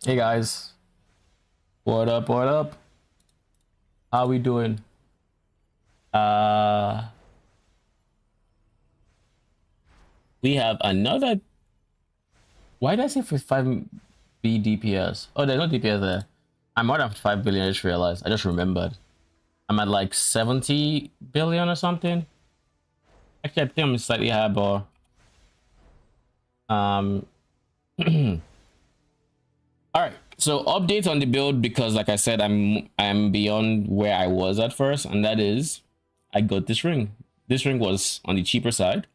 Hey guys, what up? What up? How we doing? Uh, we have another. Why did I say 55B DPS? Oh, there's no DPS there. I'm more than 5 billion. I just realized. I just remembered. I'm at like 70 billion or something. Actually, I think I'm slightly higher, but um. All right. So update on the build because, like I said, I'm beyond where I was at first, and that is, I got this ring. This ring was on the cheaper side.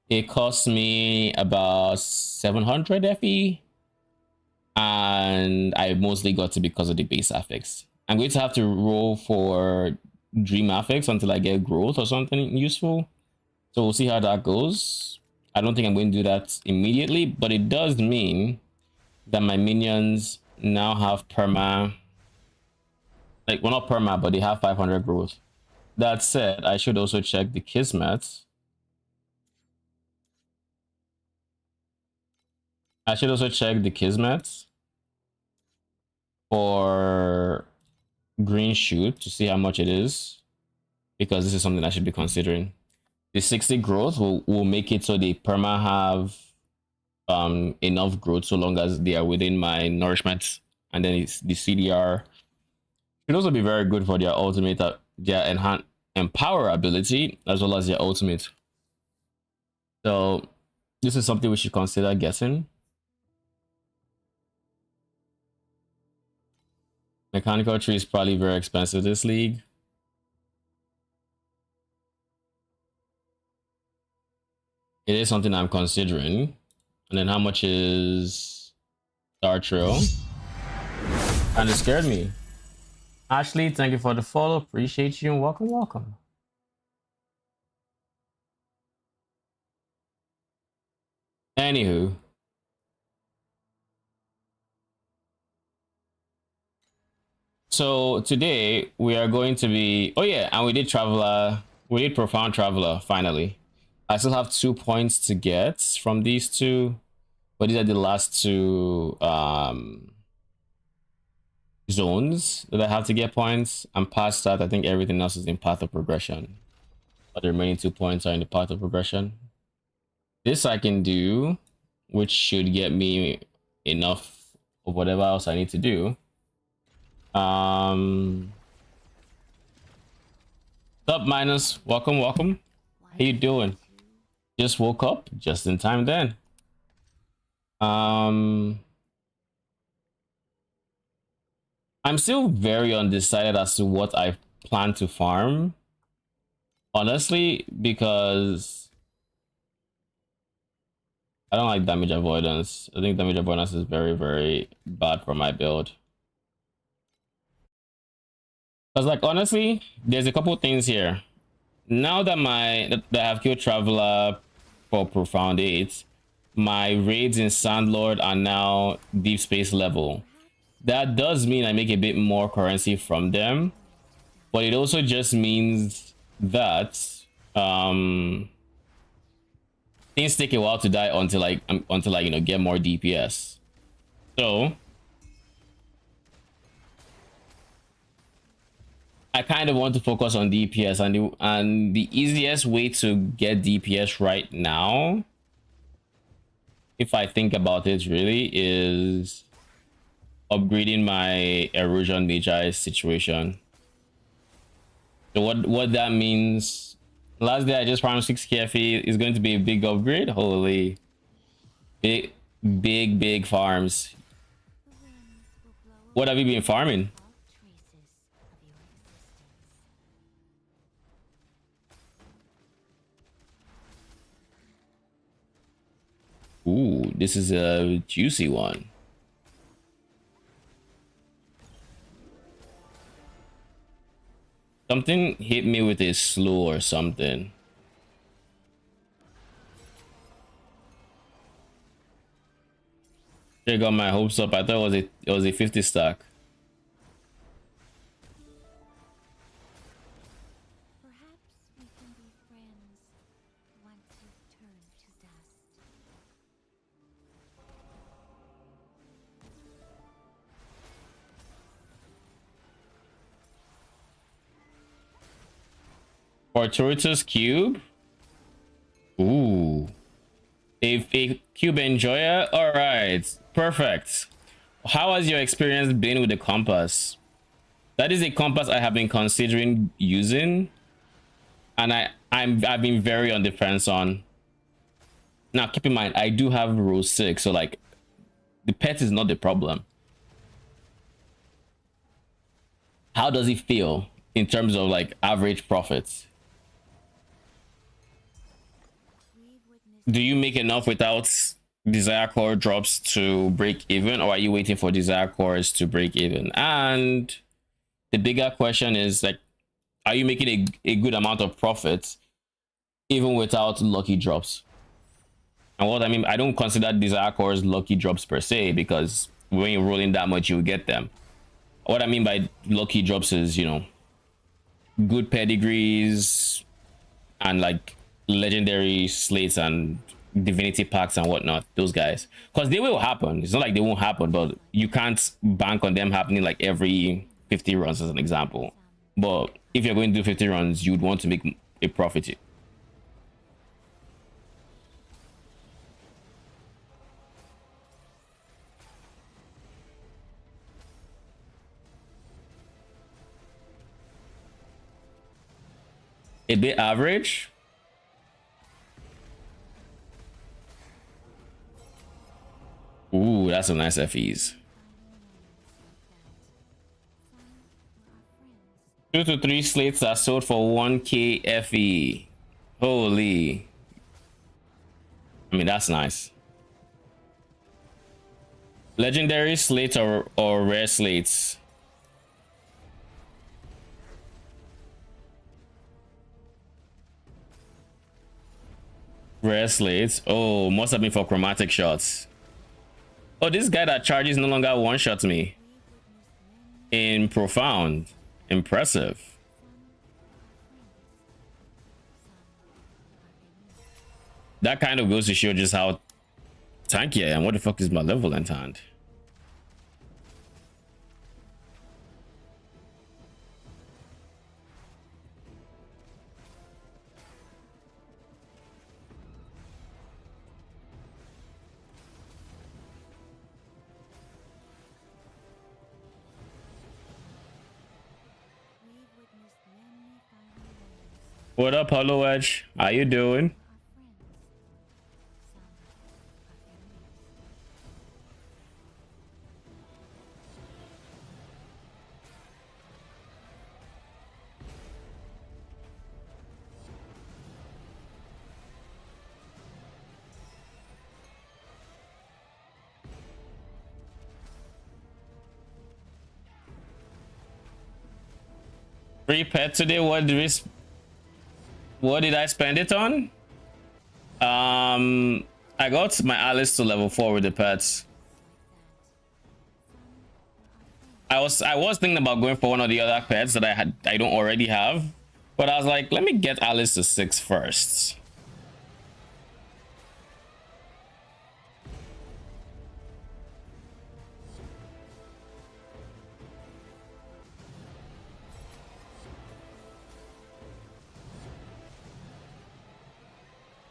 It cost me about 700 FE, and I mostly got it because of the base affix. I'm going to have to roll for dream affix until I get growth or something useful. So we'll see how that goes. I don't think I'm going to do that immediately, but it does mean that my minions now have perma, like, well, not perma, but they have 500 growth. That said, I should also check the kismet. I should also check the kismet for green shoot to see how much it is, because this is something I should be considering. The 60 growth will make it so the perma have enough growth so long as they are within my nourishment, and then it's the CDR should also be very good for their ultimate, their enhance empower ability as well as their ultimate. So this is something we should consider getting. Mechanical tree is probably very expensive this league. It is something I'm considering. And then how much is Star Trail? And it scared me. Ashley, thank you for the follow. Appreciate you and welcome, welcome. Anywho. So today we are going to be, oh yeah, and we did Traveler, we did Profound Traveler finally. I still have 2 points to get from these two, but these are the last two zones that I have to get points. And past that, I think everything else is in path of progression. But the remaining 2 points are in the path of progression. This I can do, which should get me enough of whatever else I need to do. Up minus, welcome, welcome. How you doing? Just woke up just in time then. I'm still very undecided as to what I plan to farm. Honestly, because I don't like damage avoidance. I think damage avoidance is very, very bad for my build. Because, like, honestly, there's a couple things here. Now that that I have killed Traveler for Profound 8, my raids in Sandlord are now deep space level. That does mean I make a bit more currency from them, but it also just means that things take a while to die until I get more DPS. So I kind of want to focus on DPS, and the easiest way to get DPS right now, if I think about it really, is upgrading my erosion Magi situation. So what that means, last day I just farmed 6 KFE is going to be a big upgrade. Holy, big farms. What have you been farming? Ooh, this is a juicy one. Something hit me with a slow or something. I got my hopes up. I thought it was a 50 stack. Fortuitous cube. Ooh. A cube enjoyer. All right. Perfect. How has your experience been with the compass? That is a compass I have been considering using, and I've been very on the fence on. Now, keep in mind, I do have row 6, so like the pet is not the problem. How does it feel in terms of like average profits? Do you make enough without desire core drops to break even, or are you waiting for desire cores to break even? And the bigger question is like, are you making a good amount of profit even without lucky drops? And what I mean, I don't consider desire cores lucky drops per se, because when you're rolling that much, you get them. What I mean by lucky drops is, you know, good pedigrees and like legendary slates and divinity packs and whatnot, those guys, because they will happen. It's not like they won't happen, but you can't bank on them happening like every 50 runs as an example. But if you're going to do 50 runs, you'd want to make a profit. A bit average. Ooh, that's some nice FEs. 2 to 3 slates are sold for 1k FE. Holy. I mean, that's nice. Legendary slates or rare slates? Rare slates. Oh, must have been for chromatic shots. Oh, this guy that charges no longer one-shots me. In profound. Impressive. That kind of goes to show just how tanky I am. What the fuck is malevolent hand? What up, Hollow Edge? How you doing? Free pet today. What did I spend it on? I got my Alice to level 4 with the pets. I was thinking about going for one of the other pets that I don't already have, but I was like, let me get Alice to 6 first.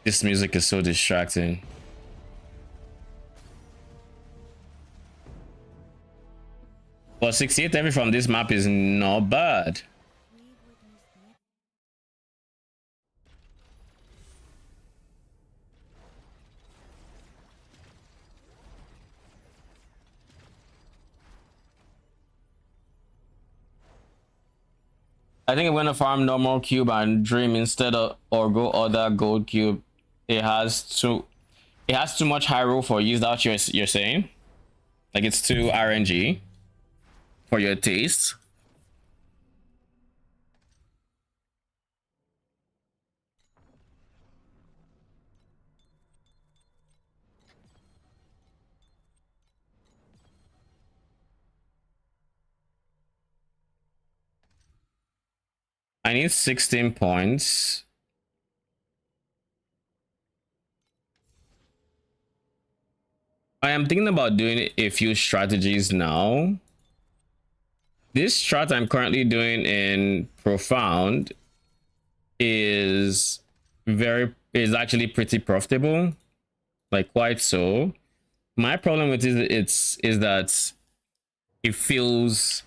This music is so distracting. Well, 68 every from this map is not bad. I think I'm gonna farm normal cube and dream instead of, or go other gold cube. It has too much high roll for use. That you're saying? Like it's too RNG for your taste. I need 16 points. I am thinking about doing a few strategies now. This strat I'm currently doing in Profound is actually pretty profitable, like quite so. My problem with it is that it feels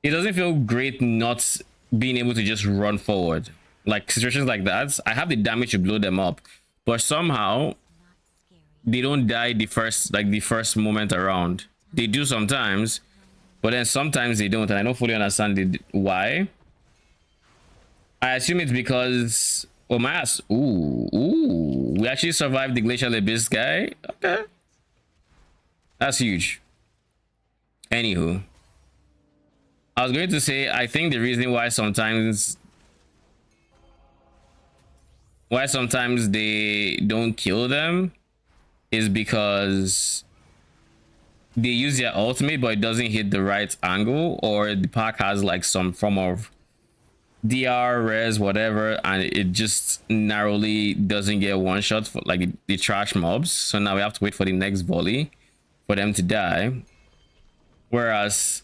it doesn't feel great not being able to just run forward. Like situations like that, I have the damage to blow them up, but somehow they don't die the first moment around. They do sometimes, but then sometimes they don't, and I don't fully understand why. I assume it's because my ass. Ooh, we actually survived the glacial abyss guy. Okay, that's huge. Anywho, I was going to say I think the reason why sometimes they don't kill them is because they use their ultimate, but it doesn't hit the right angle, or the pack has like some form of DR, res, whatever, and it just narrowly doesn't get one shot for like the trash mobs. So now we have to wait for the next volley for them to die. Whereas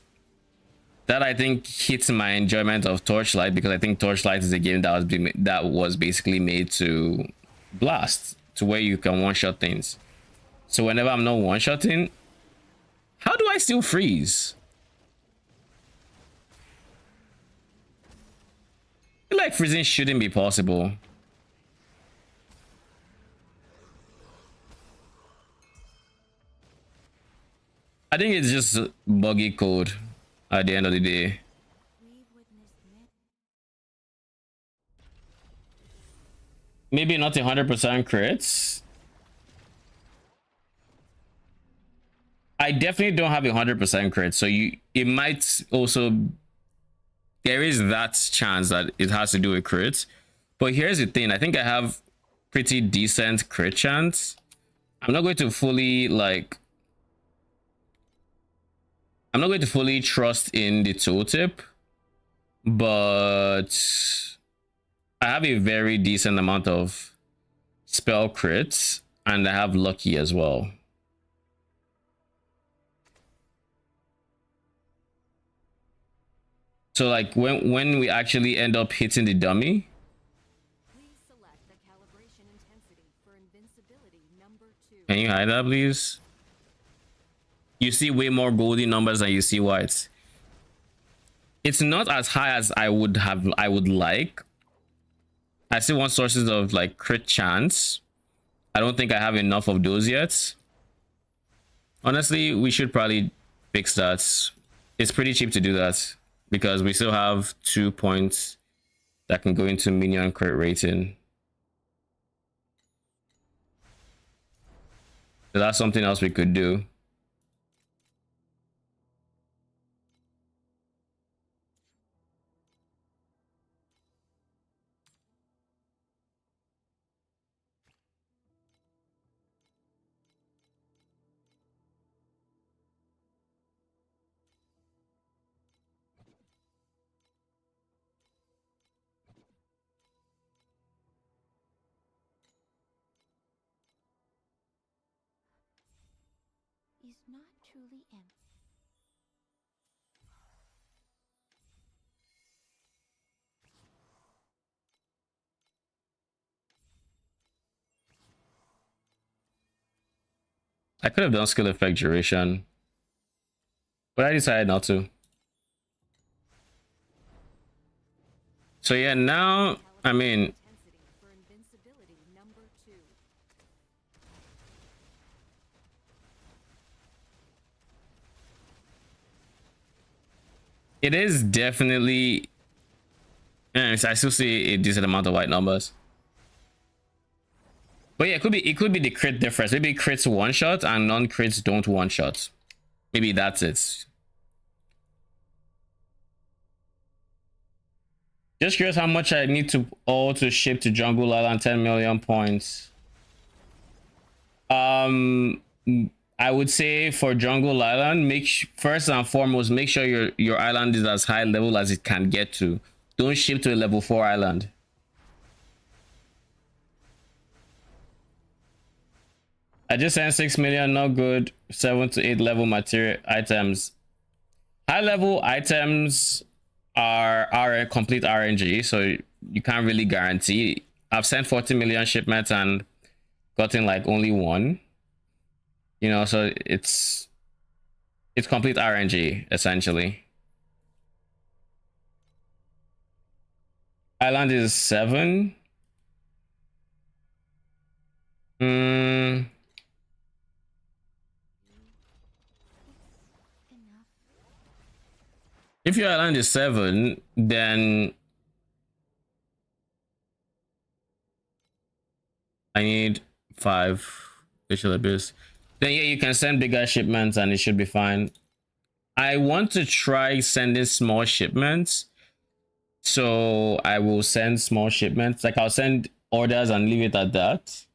that I think hits my enjoyment of Torchlight, because I think Torchlight is a game that was basically made to blast, to where you can one-shot things. So whenever I'm not one-shotting, how do I still freeze? I feel like freezing shouldn't be possible. I think it's just buggy code at the end of the day. Maybe not 100% crits. I definitely don't have 100% crit, so it might also, there is that chance that it has to do with crits. But here's the thing, I think I have pretty decent crit chance. I'm not going to fully trust in the tooltip, but I have a very decent amount of spell crits, and I have lucky as well. So like when we actually end up hitting the dummy, can you hide that, please? You see way more golden numbers than you see whites. It's not as high as I would like. I still want sources of like crit chance. I don't think I have enough of those yet. Honestly, we should probably fix that. It's pretty cheap to do that, because we still have 2 points that can go into minion crit rating. So that's something else we could do. Is not truly empty. I could have done skill effect duration, but I decided not to. So yeah, now, I mean, it is definitely, I still see a decent amount of white numbers. But yeah, it could be the crit difference. Maybe crits one shot and non-crits don't one shot. Maybe that's it. Just curious how much I need to ship to Jungle Island. 10 million points. I would say for Jungle Island, first and foremost, make sure your island is as high level as it can get to. Don't ship to a level 4 island. I just sent 6 million, not good. 7 to 8 level material items. High level items are complete RNG, so you can't really guarantee. I've sent 40 million shipments and gotten like only one. You know, so it's complete RNG essentially. Island is 7. Hmm. Enough. If your island is 7, then I need 5 Glacial Abyss. Then yeah, you can send bigger shipments and it should be fine. I want to try sending small shipments, so I will send small shipments. Like I'll send orders and leave it at that.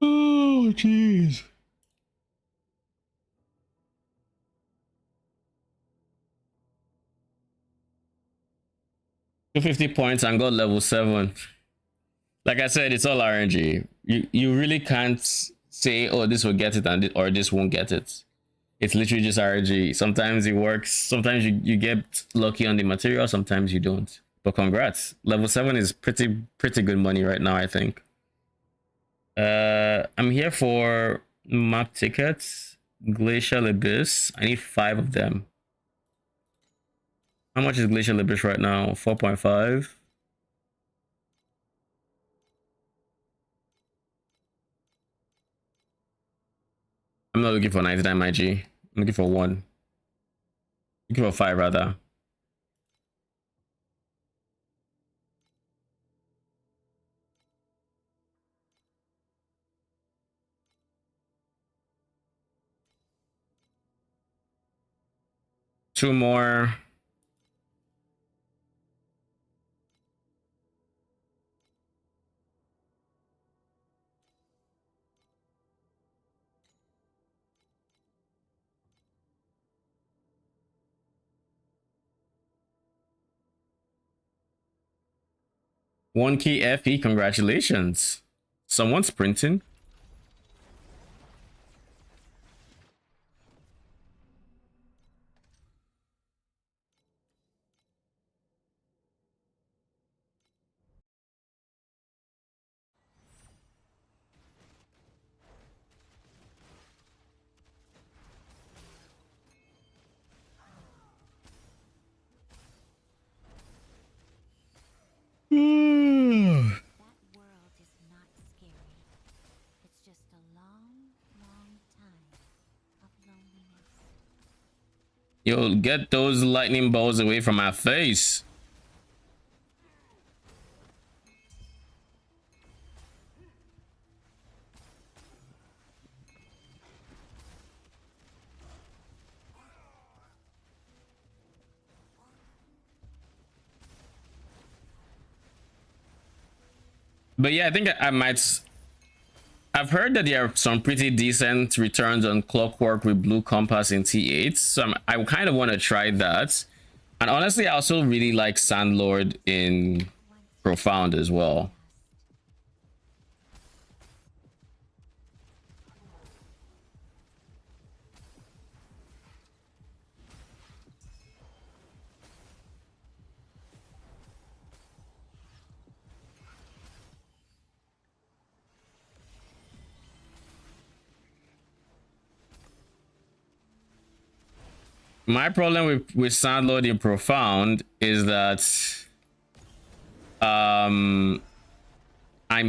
Oh jeez. 250 points and got level 7. Like I said, it's all RNG. You really can't say, oh, this will get it and or this won't get it. It's literally just RNG. Sometimes it works. Sometimes you get lucky on the material. Sometimes you don't. But congrats, level 7 is pretty good money right now, I think. I'm here for map tickets. Glacial Abyss. I need 5 of them. How much is Glacial Abyss right now? 4.5. I'm not looking for 99 Magi. I'm looking for 1. Looking for 5 rather. Two more. One key FE. Congratulations. Someone's printing. That world is not scary. It's just a long, long time of loneliness. Yo, get those lightning bolts away from my face. But yeah, I think I might. I've heard that there are some pretty decent returns on Clockwork with Blue Compass in T8, so I kind of want to try that. And honestly, I also really like Sandlord in Profound as well. My problem with Sandlord in Profound is that I'm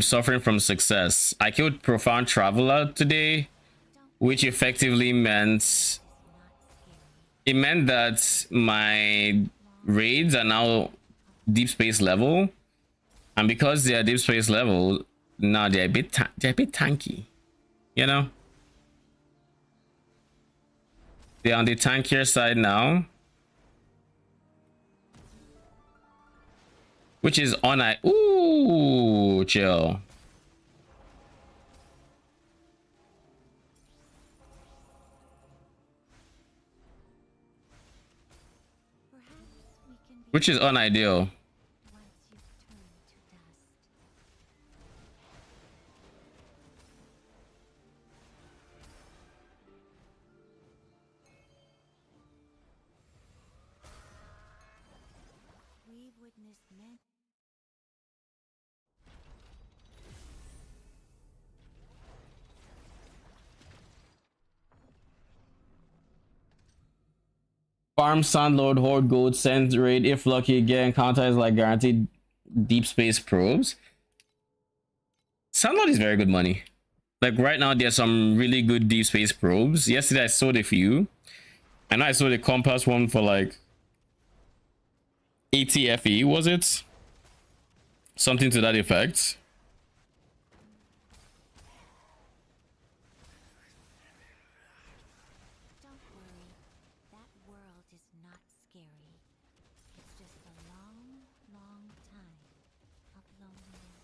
suffering from success. I killed Profound Traveler today, which effectively meant that my raids are now deep space level, and because they are deep space level, now they're a bit tanky, you know. They're on the tankier side now, which is on a ooh chill. Which is unideal. witness men. Farm, Sandlord, Horde, Gold, Send Raid. If lucky, get encounters like guaranteed deep space probes. Sandlord is very good money. Like right now, there's some really good deep space probes. Yesterday, I sold a few. And I saw the compass one for like 80 FE, was it? Something to that effect. Don't worry, that world is not scary. It's just a long, long time of loneliness.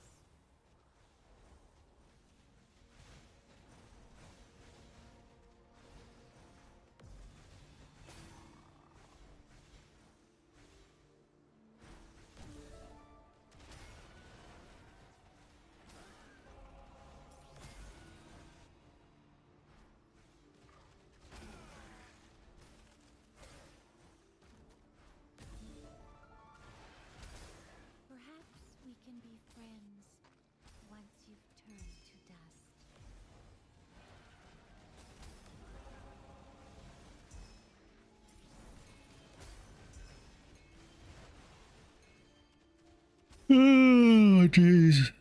Perhaps we can be friends once you've turned to dust. Oh, jeez.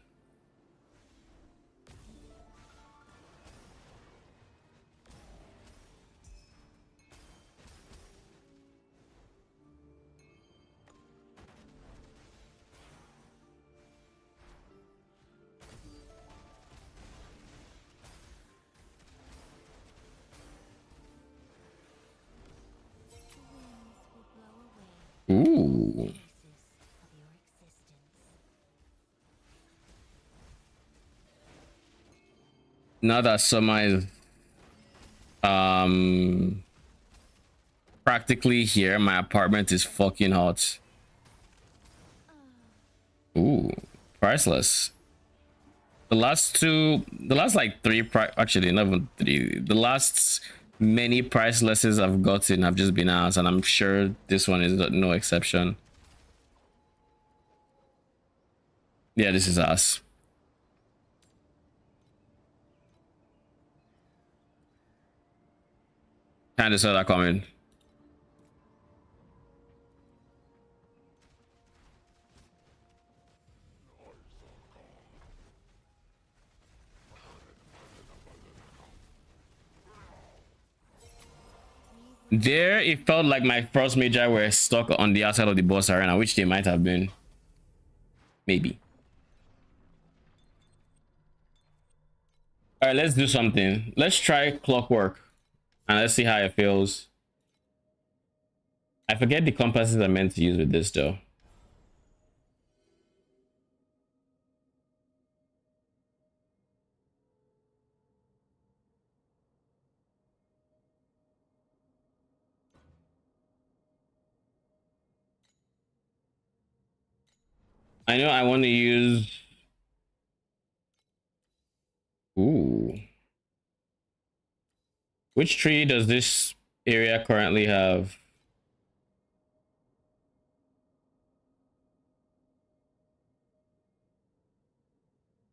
The winds will blow away Ooh. traces of your existence. Now that summer is practically here, my apartment is fucking hot. Ooh, priceless. The last like three actually not even three. The last many pricelesses I've gotten have just been ours, and I'm sure this one is no exception. Yeah, this is us. Kinda saw that coming. There, it felt like my first Magi were stuck on the outside of the boss arena, which they might have been. Maybe. All right, let's do something. Let's try Clockwork, and let's see how it feels. I forget the compasses I'm meant to use with this, though. I know I want to use... Ooh. Which tree does this area currently have?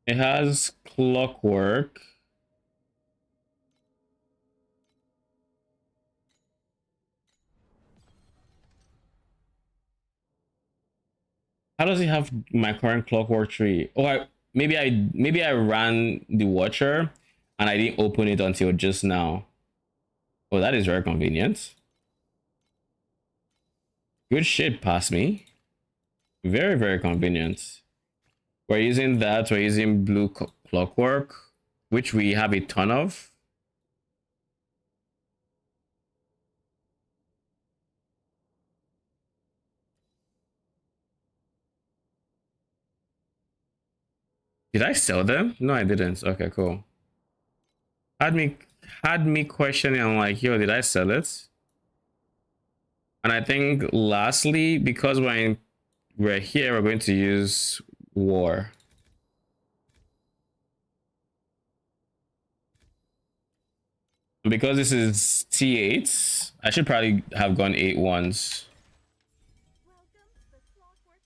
It has Clockwork. How does it have my current Clockwork tree? Oh, maybe I ran the Watcher and I didn't open it until just now. Oh, that is very convenient. Good shit, pass me. Very, very convenient. We're using that. We're using blue Clockwork, which we have a ton of. Did I sell them? No, I didn't. Okay, cool. Had me questioning. I'm like, yo, did I sell it? And I think lastly, because we're here, we're going to use war. Because this is T8, I should probably have gone 8 ones. Welcome to the Clockwork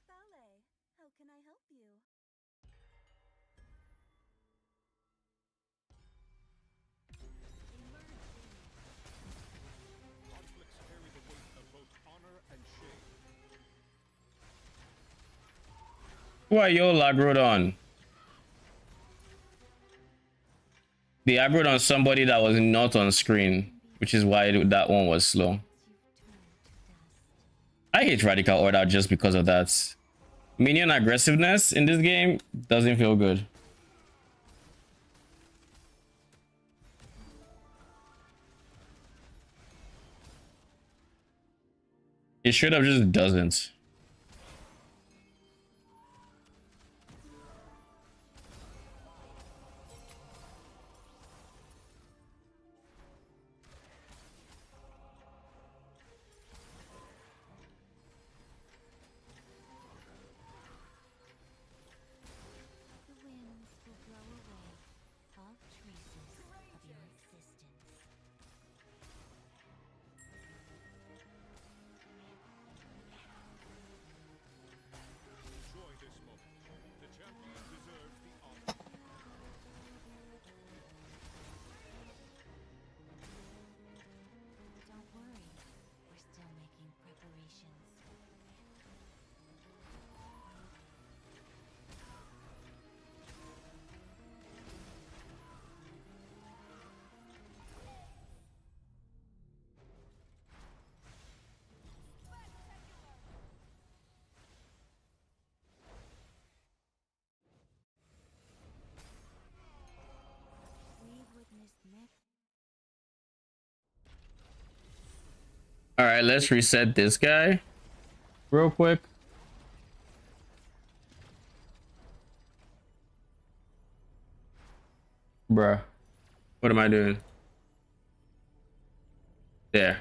Why yo aggroed on? They aggroed on somebody that was not on screen, which is why that one was slow. I hate radical order just because of that. Minion aggressiveness in this game doesn't feel good. It should have just doesn't. All right, let's reset this guy real quick. Bruh, what am I doing? There.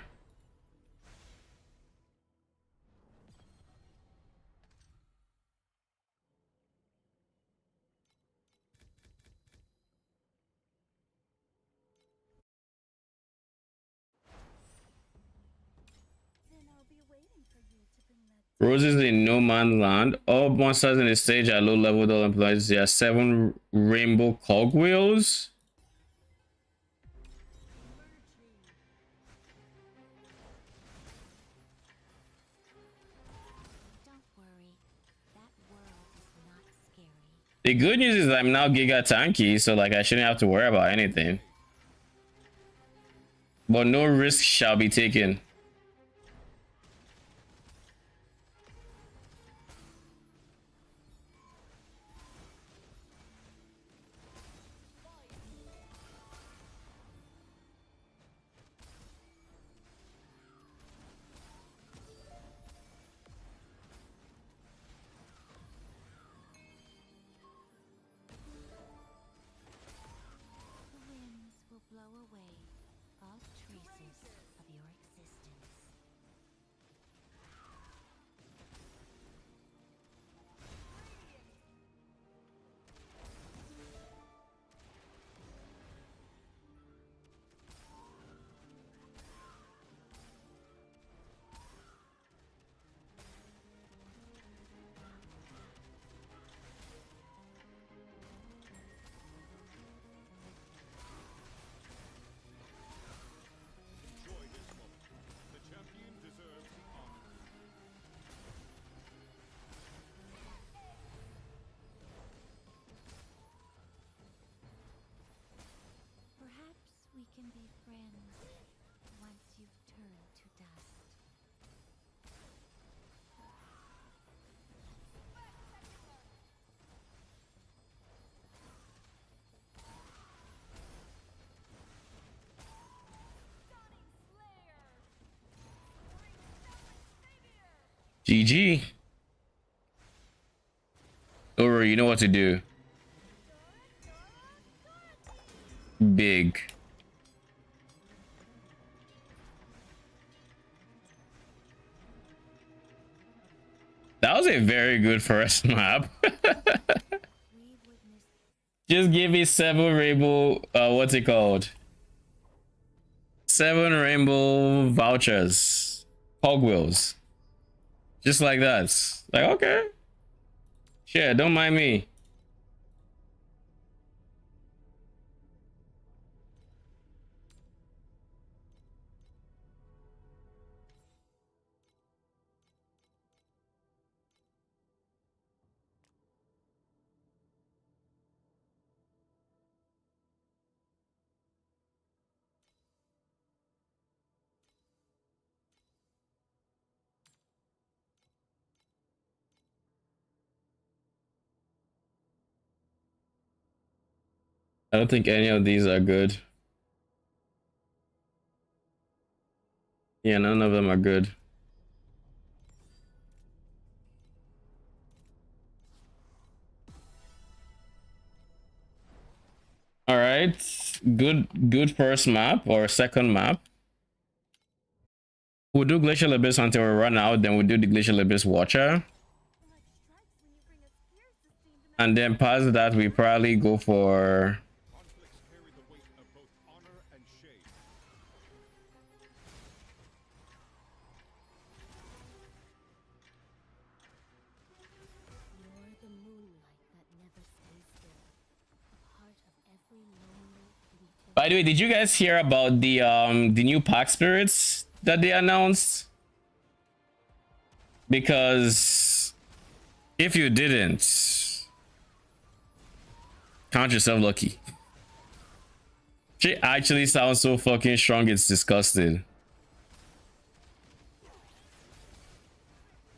Roses in no man's land. All monsters in the stage are low level. All employees. There are 7 rainbow cogwheels. The good news is I'm now Giga Tanky, so like I shouldn't have to worry about anything. But no risk shall be taken. GG. Or you know what to do. Big. That was a very good first map. Just give me 7 rainbow, what's it called? 7 rainbow vouchers. Cogwheels. Just like that. Like, okay. Sure, don't mind me. I don't think any of these are good. Yeah, none of them are good. All right, good first map or second map. We'll do Glacial Abyss until we run out, then we'll do the Glacial Abyss Watcher. And then past that, we probably go for... By the way, did you guys hear about the new pack spirits that they announced? Because if you didn't, count yourself lucky. She actually sounds so fucking strong, it's disgusting.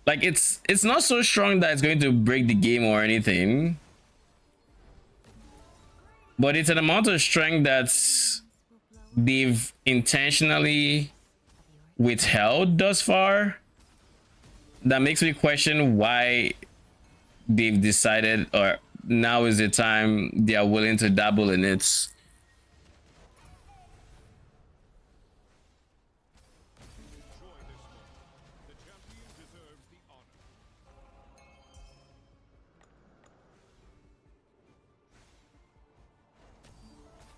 Like it's not so strong that it's going to break the game or anything, but it's an amount of strength that they've intentionally withheld thus far that makes me question why they've decided, or now is the time they are willing to dabble in it.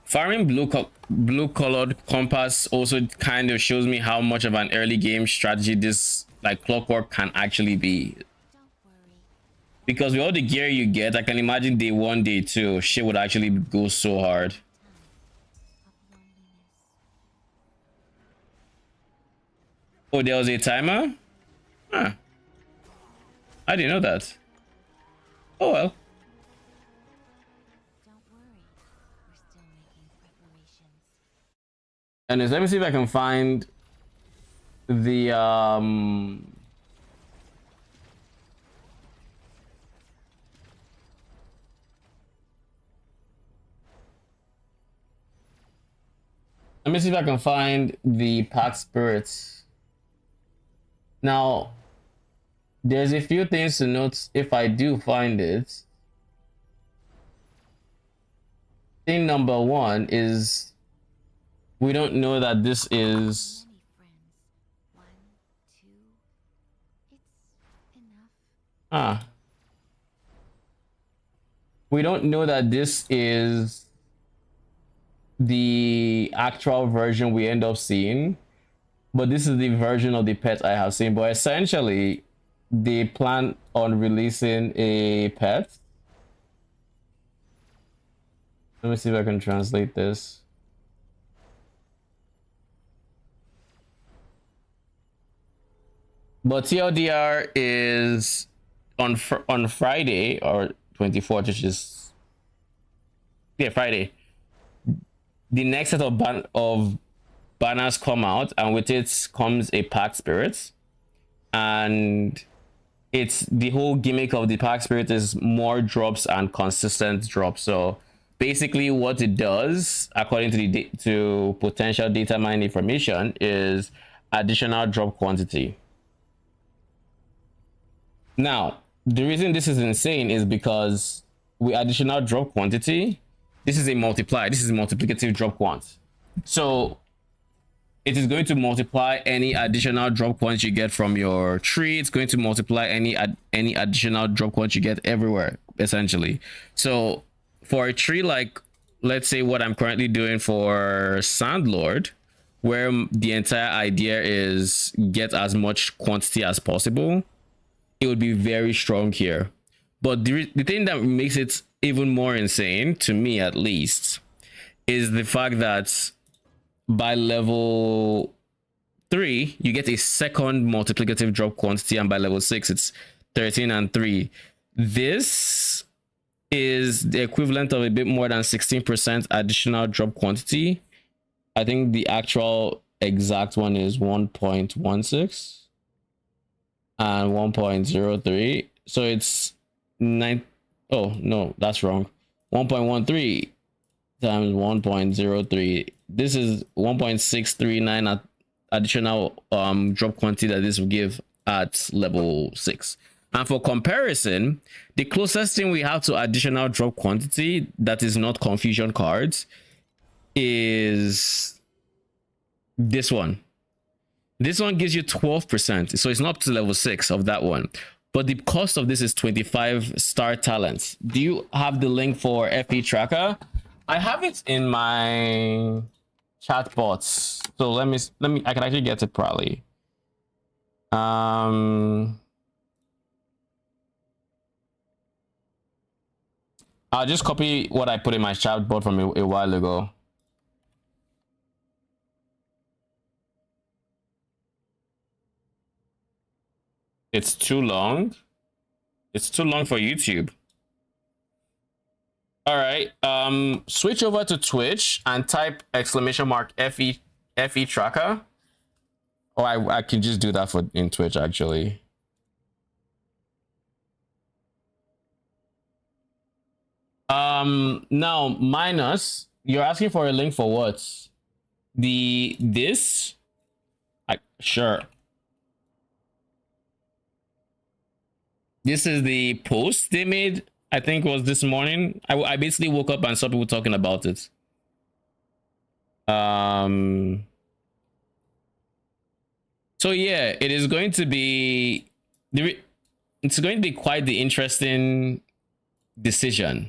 Farming blue colored compass also kind of shows me how much of an early game strategy this like clockwork can actually be. Because with all the gear you get, I can imagine day 1, day 2, shit would actually go so hard. Oh, there was a timer? Huh. I didn't know that. Oh well. And let me see if I can find the let me see if I can find the pack spirits. Now, there's a few things to note if I do find it. Thing number 1 is we don't know that this is we don't know that this is the actual version we end up seeing, but this is the version of the pet I have seen. But essentially they plan on releasing a pet. Let me see if I can translate this. But TLDR is on Friday or 24th, which is Friday. The next set of banners come out, and with it comes a pack spirit, and it's the whole gimmick of the pack spirit is more drops and consistent drops. So basically what it does, according to the to potential data mine information, is additional drop quantity. Now, the reason this is insane is because with additional drop quantity, this is a multiplier. This is a multiplicative drop quant. So it is going to multiply any additional drop quantity you get from your tree. It's going to multiply any additional drop quantity you get everywhere, essentially. So for a tree like, let's say what I'm currently doing for Sandlord, where the entire idea is get as much quantity as possible, it would be very strong here. But the thing that makes it even more insane, to me at least, is the fact that by level 3 you get a second multiplicative drop quantity, and by level 6 it's 13 and 3. This is the equivalent of a bit more than 16% additional drop quantity. I think the actual exact one is 1.16 and 1.03, so it's 9. Oh no, that's wrong. 1.13 times 1.03. This is 1.639 additional drop quantity that this will give at level 6. And for comparison, the closest thing we have to additional drop quantity that is not confusion cards is this one. This one gives you 12%, so it's not up to level 6 of that one. But the cost of this is 25 star talents. Do you have the link for FE tracker? I have it in my chat bots. So let me I can actually get it probably. I'll just copy what I put in my chat bot from a while ago. It's too long. It's too long for YouTube. All right. Switch over to Twitch and type !FE tracker. Or I can just do that in Twitch actually. Now minus, you're asking for a link for what? This? Sure. This is the post they made, I think it was this morning. I basically woke up and saw people talking about it. So yeah, it is going to be it's going to be quite the interesting decision,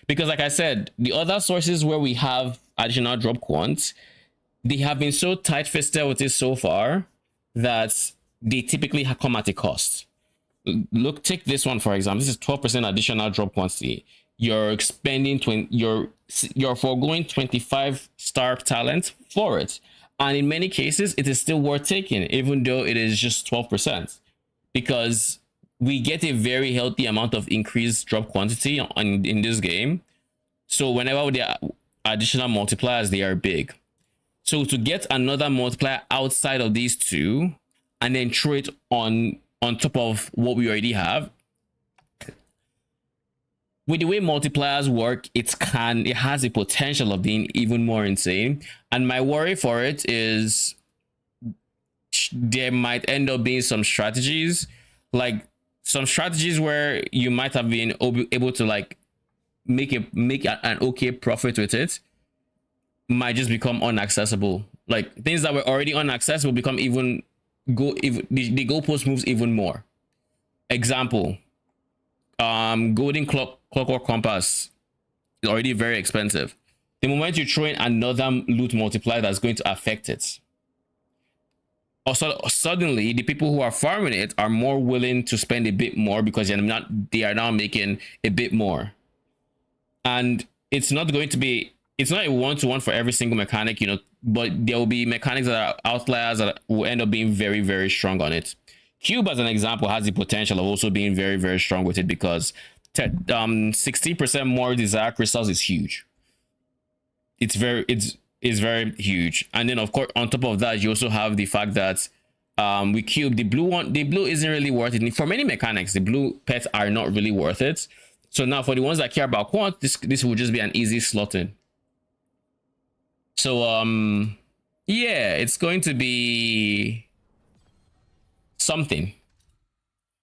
because like I said, the other sources where we have additional drop quants, they have been so tight-fisted with it so far that they typically come at a cost. Look, take this one for example. This is 12% additional drop quantity. You're spending you're foregoing 25 star talent for it, and in many cases it is still worth taking, even though it is just 12%, because we get a very healthy amount of increased drop quantity in this game. So whenever there are additional multipliers, they are big. So to get another multiplier outside of these two and then throw it on top of what we already have, with the way multipliers work, it has a potential of being even more insane. And my worry for it is there might end up being some strategies, like some strategies where you might have been able to like make an okay profit with it, might just become unaccessible. Like things that were already unaccessible become the goalpost moves even more. Example, golden clockwork compass is already very expensive. The moment you throw in another loot multiplier that's going to affect it, also suddenly the people who are farming it are more willing to spend a bit more because they are now making a bit more. And it's not a 1-to-1 for every single mechanic, but there will be mechanics that are outliers that will end up being very, very strong on it. Cube, as an example, has the potential of also being very, very strong with it, because 60% more desire crystals is huge. It's very huge. And then of course on top of that, you also have the fact that with Cube, the blue isn't really worth it. For many mechanics, the blue pets are not really worth it. So now for the ones that care about quant, this will just be an easy slot in. So yeah, it's going to be something.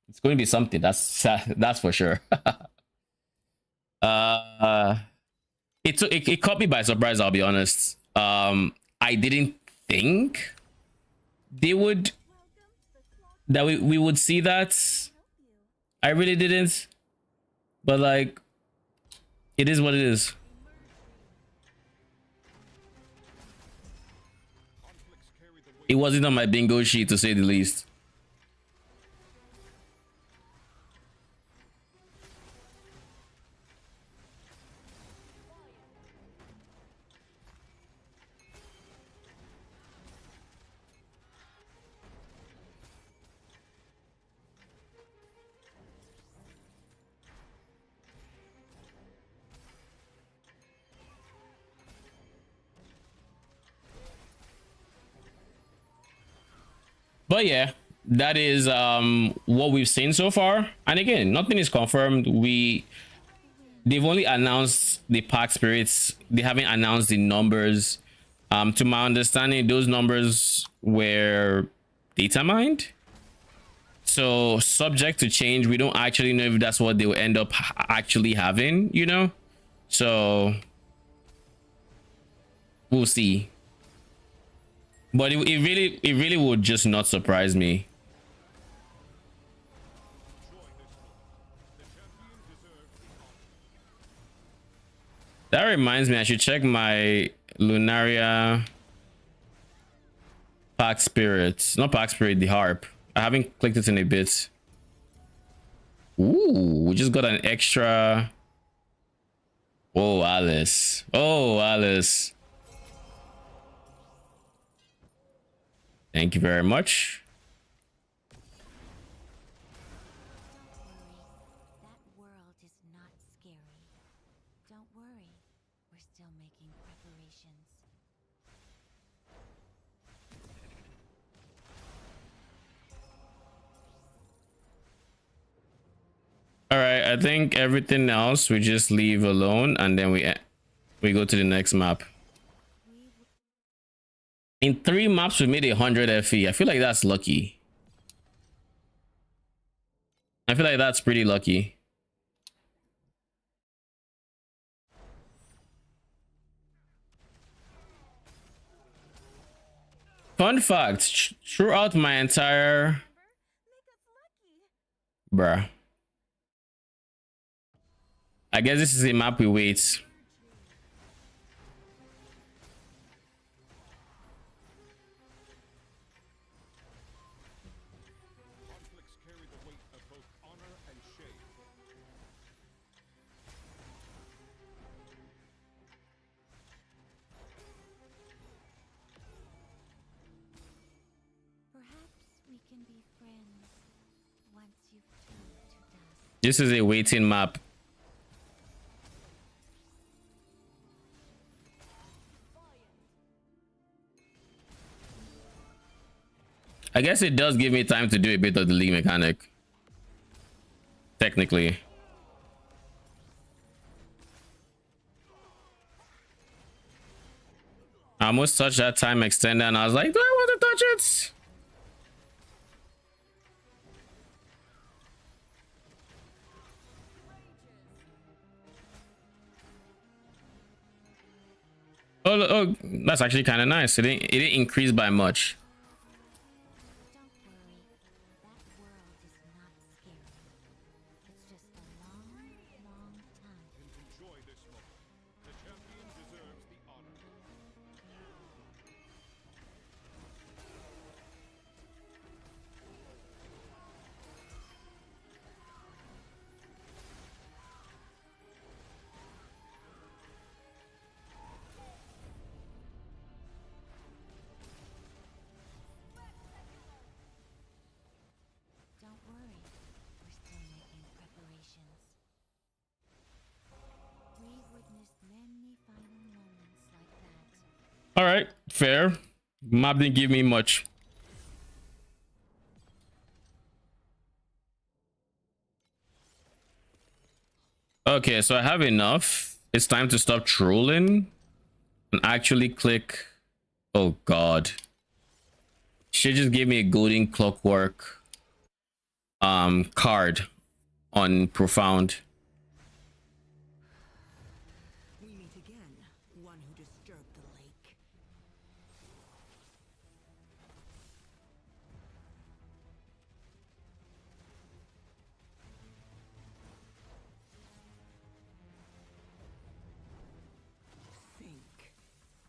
It's going to be something, that's for sure. It caught me by surprise, I'll be honest. I didn't think we would see that. I really didn't, but like, it is what it is. It wasn't on my bingo sheet, to say the least. But yeah, that is what we've seen so far. And again, nothing is confirmed. they've only announced the pack spirits. They haven't announced the numbers. To my understanding, those numbers were data mined. So subject to change. We don't actually know if that's what they will end up actually having, you know? So we'll see. But it really would just not surprise me. That reminds me, I should check my Lunaria pack spirits. Not pack spirit, the harp. I haven't clicked it in a bit. Ooh, we just got an extra. Oh, Alice. Oh, Alice. Thank you very much. That world is not scary. Don't worry, we're still making preparations. All right, I think everything else we just leave alone, and then we go to the next map. In 3 maps, we made 100 FE. I feel like that's lucky. I feel like that's pretty lucky. Fun fact, throughout my entire... Bruh. I guess this is a map we wait. This is a waiting map. I guess it does give me time to do a bit of the league mechanic. Technically. I almost touched that time extender and I was like, do I want to touch it? Oh, that's actually kind of nice. It didn't increase by much. All right, fair. Map didn't give me much. Okay, so I have enough. It's time to stop trolling and actually click. Oh God. She just gave me a golden clockwork card on profound.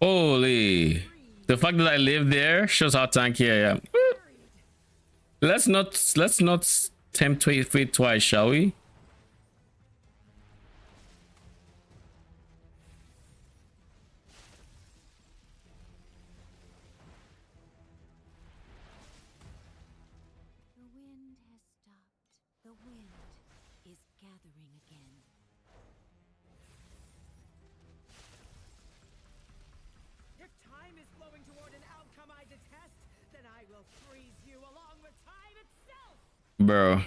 Holy, the fact that I live there shows how tanky I am. Let's not tempt fate twice, shall we? The wind has stopped. The wind is gathering again. If time is flowing toward an outcome I detest, then I will freeze you along with time itself! Bro.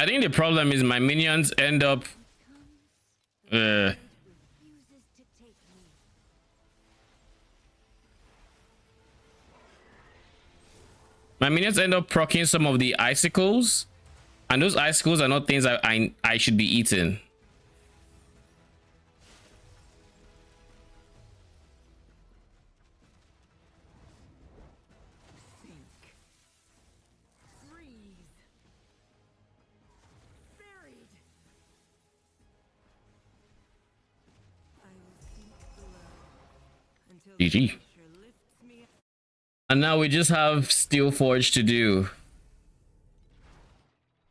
I think the problem is my minions end up refuses to take me. proccing some of the icicles, and those icicles are not things I should be eating. Sink. Freeze. Buried. I will sink below until GG. the pressure lifts me up. And now we just have Steel Forge to do.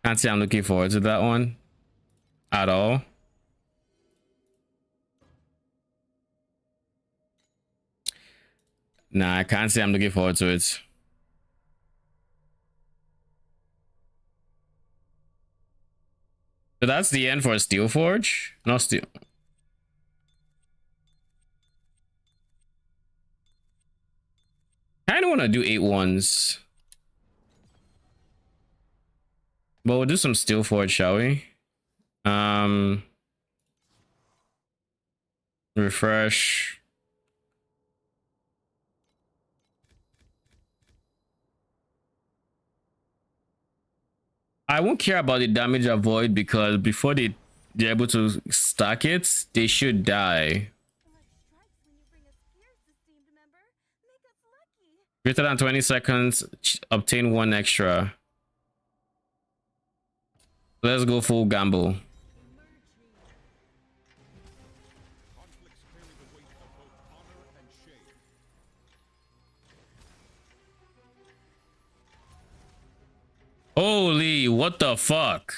Can't say I'm looking forward to that one at all. Nah, I can't say I'm looking forward to it. So that's the end for Steel Forge? No Steel. I don't want to do 8-1s. But we'll do some Steel Forge, shall we? Refresh. I won't care about the damage avoid because before they're able to stack it, they should die. Greater than 20 seconds, obtain 1 extra. Let's go full gamble. Holy, what the fuck?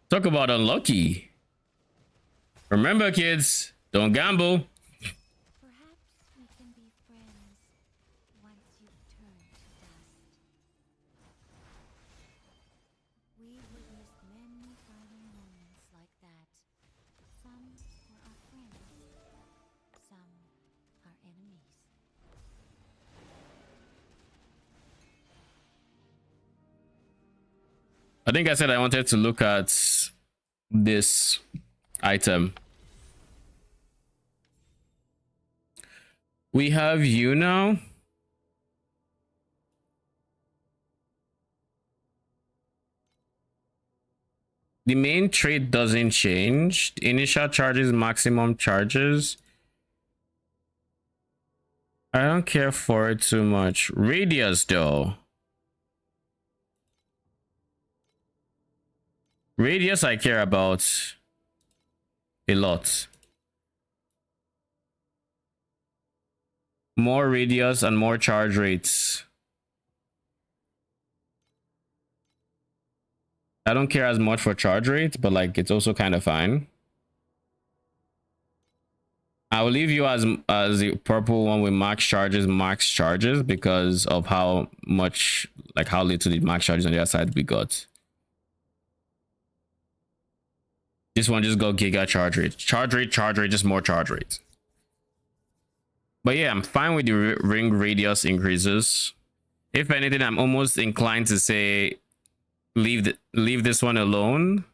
Talk about unlucky. Remember, kids, don't gamble. Perhaps we can be friends once you've turned to dust. We witnessed many final moments like that. Some were our friends, some our enemies. I think I said I wanted to look at this item. We have you now. The main trait doesn't change. Initial charges, maximum charges. I don't care for it too much. Radius though. Radius I care about a lot. More radius and more charge rates. I don't care as much for charge rates, but like it's also kind of fine. I will leave you as the purple one with max charges because of how much, like how little the max charges on the other side we got. This one just got giga charge rate, just more charge rate. But yeah, I'm fine with the ring radius increases. If anything, I'm almost inclined to say leave this one alone.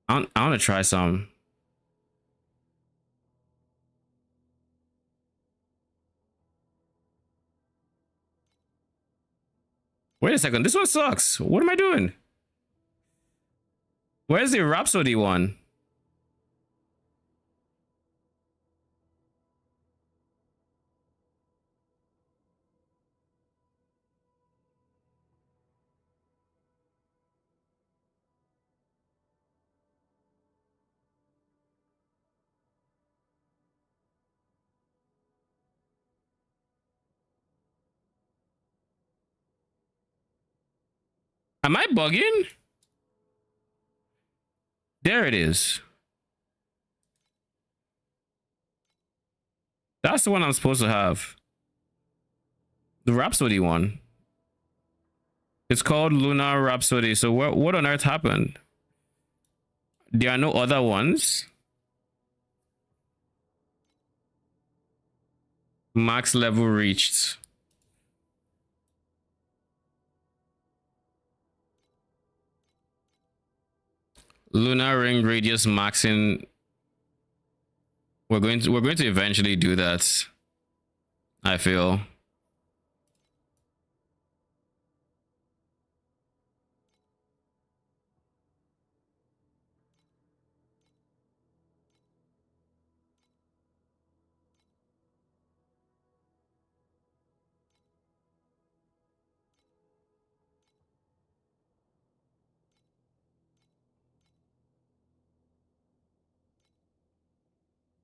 I want to try some. Wait a second, this one sucks. What am I doing? Where's the Rhapsody one? Am I bugging? There it is. That's the one I'm supposed to have. The Rhapsody one. It's called Lunar Rhapsody. So what on earth happened? There are no other ones. Max level reached. Lunar ring radius maxing. We're going to eventually do that, I feel.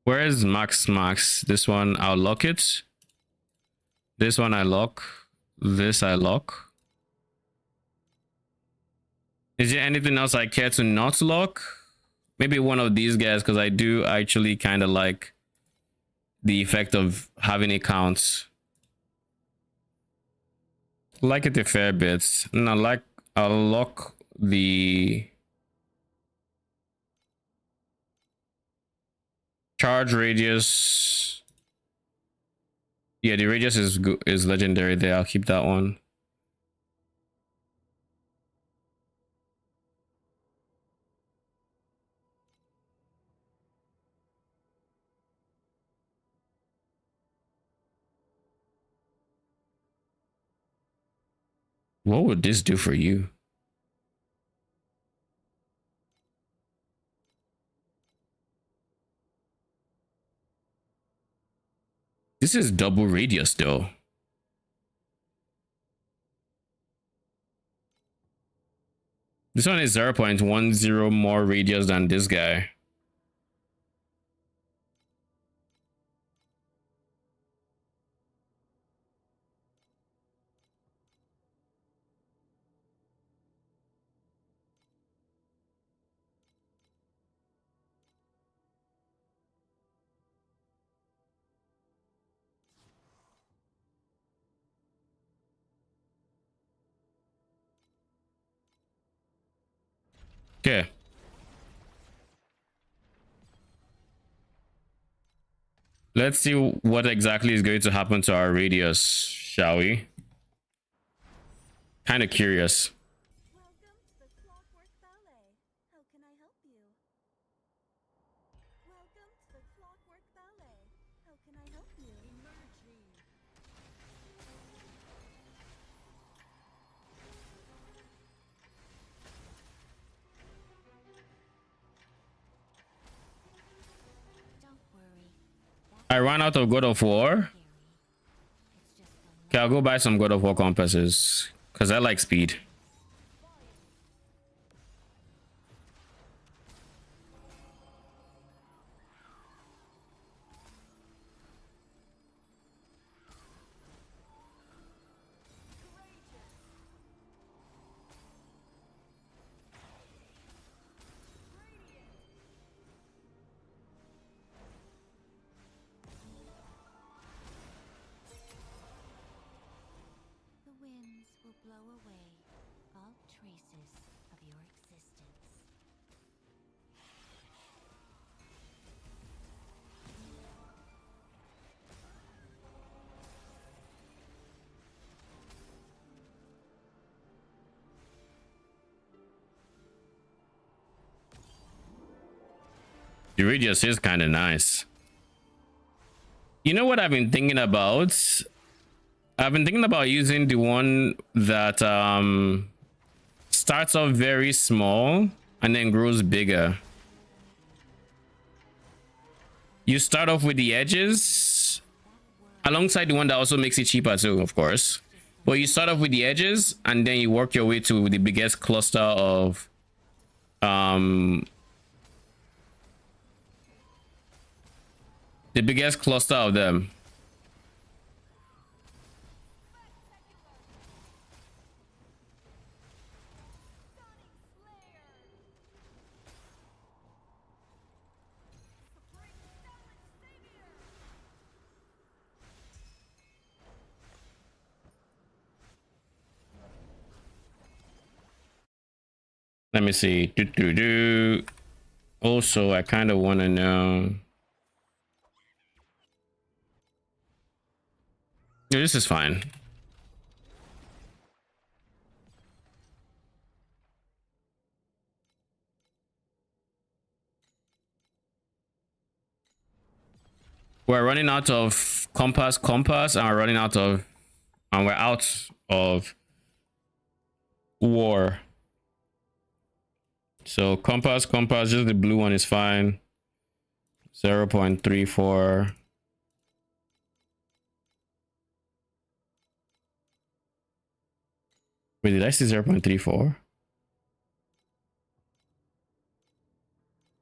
Where is max? This one I'll lock it. This one I lock. This I lock. Is there anything else I care to not lock? Maybe one of these guys, because I do actually kind of like the effect of having it count. Like it a fair bit. No, like I'll lock the charge radius. Yeah, the radius is good, is legendary there. I'll keep that one. What would this do for you? This is double radius though. This one is 0.10 more radius than this guy. Okay. Let's see what exactly is going to happen to our radius, shall we? Kind of curious. Welcome to the Clockwork Ballet. How can I help you? Welcome to the Clockwork Ballet. How can I help you? Emerging. Don't worry. I ran out of God of War. It's just a Okay, I'll go buy some God of War compasses because I like speed. The winds will blow away all traces of your existence. The radius is kind of nice. You know what I've been thinking about? I've been thinking about using the one that starts off very small and then grows bigger. You start off with the edges alongside the one that also makes it cheaper too, of course. But you start off with the edges and then you work your way to the biggest cluster of them. Let me see. Also, I kind of want to know. Yeah, this is fine. We're running out of compass, and we're out of war. So compass, just the blue one is fine. 0.34. Wait, did I see 0.34?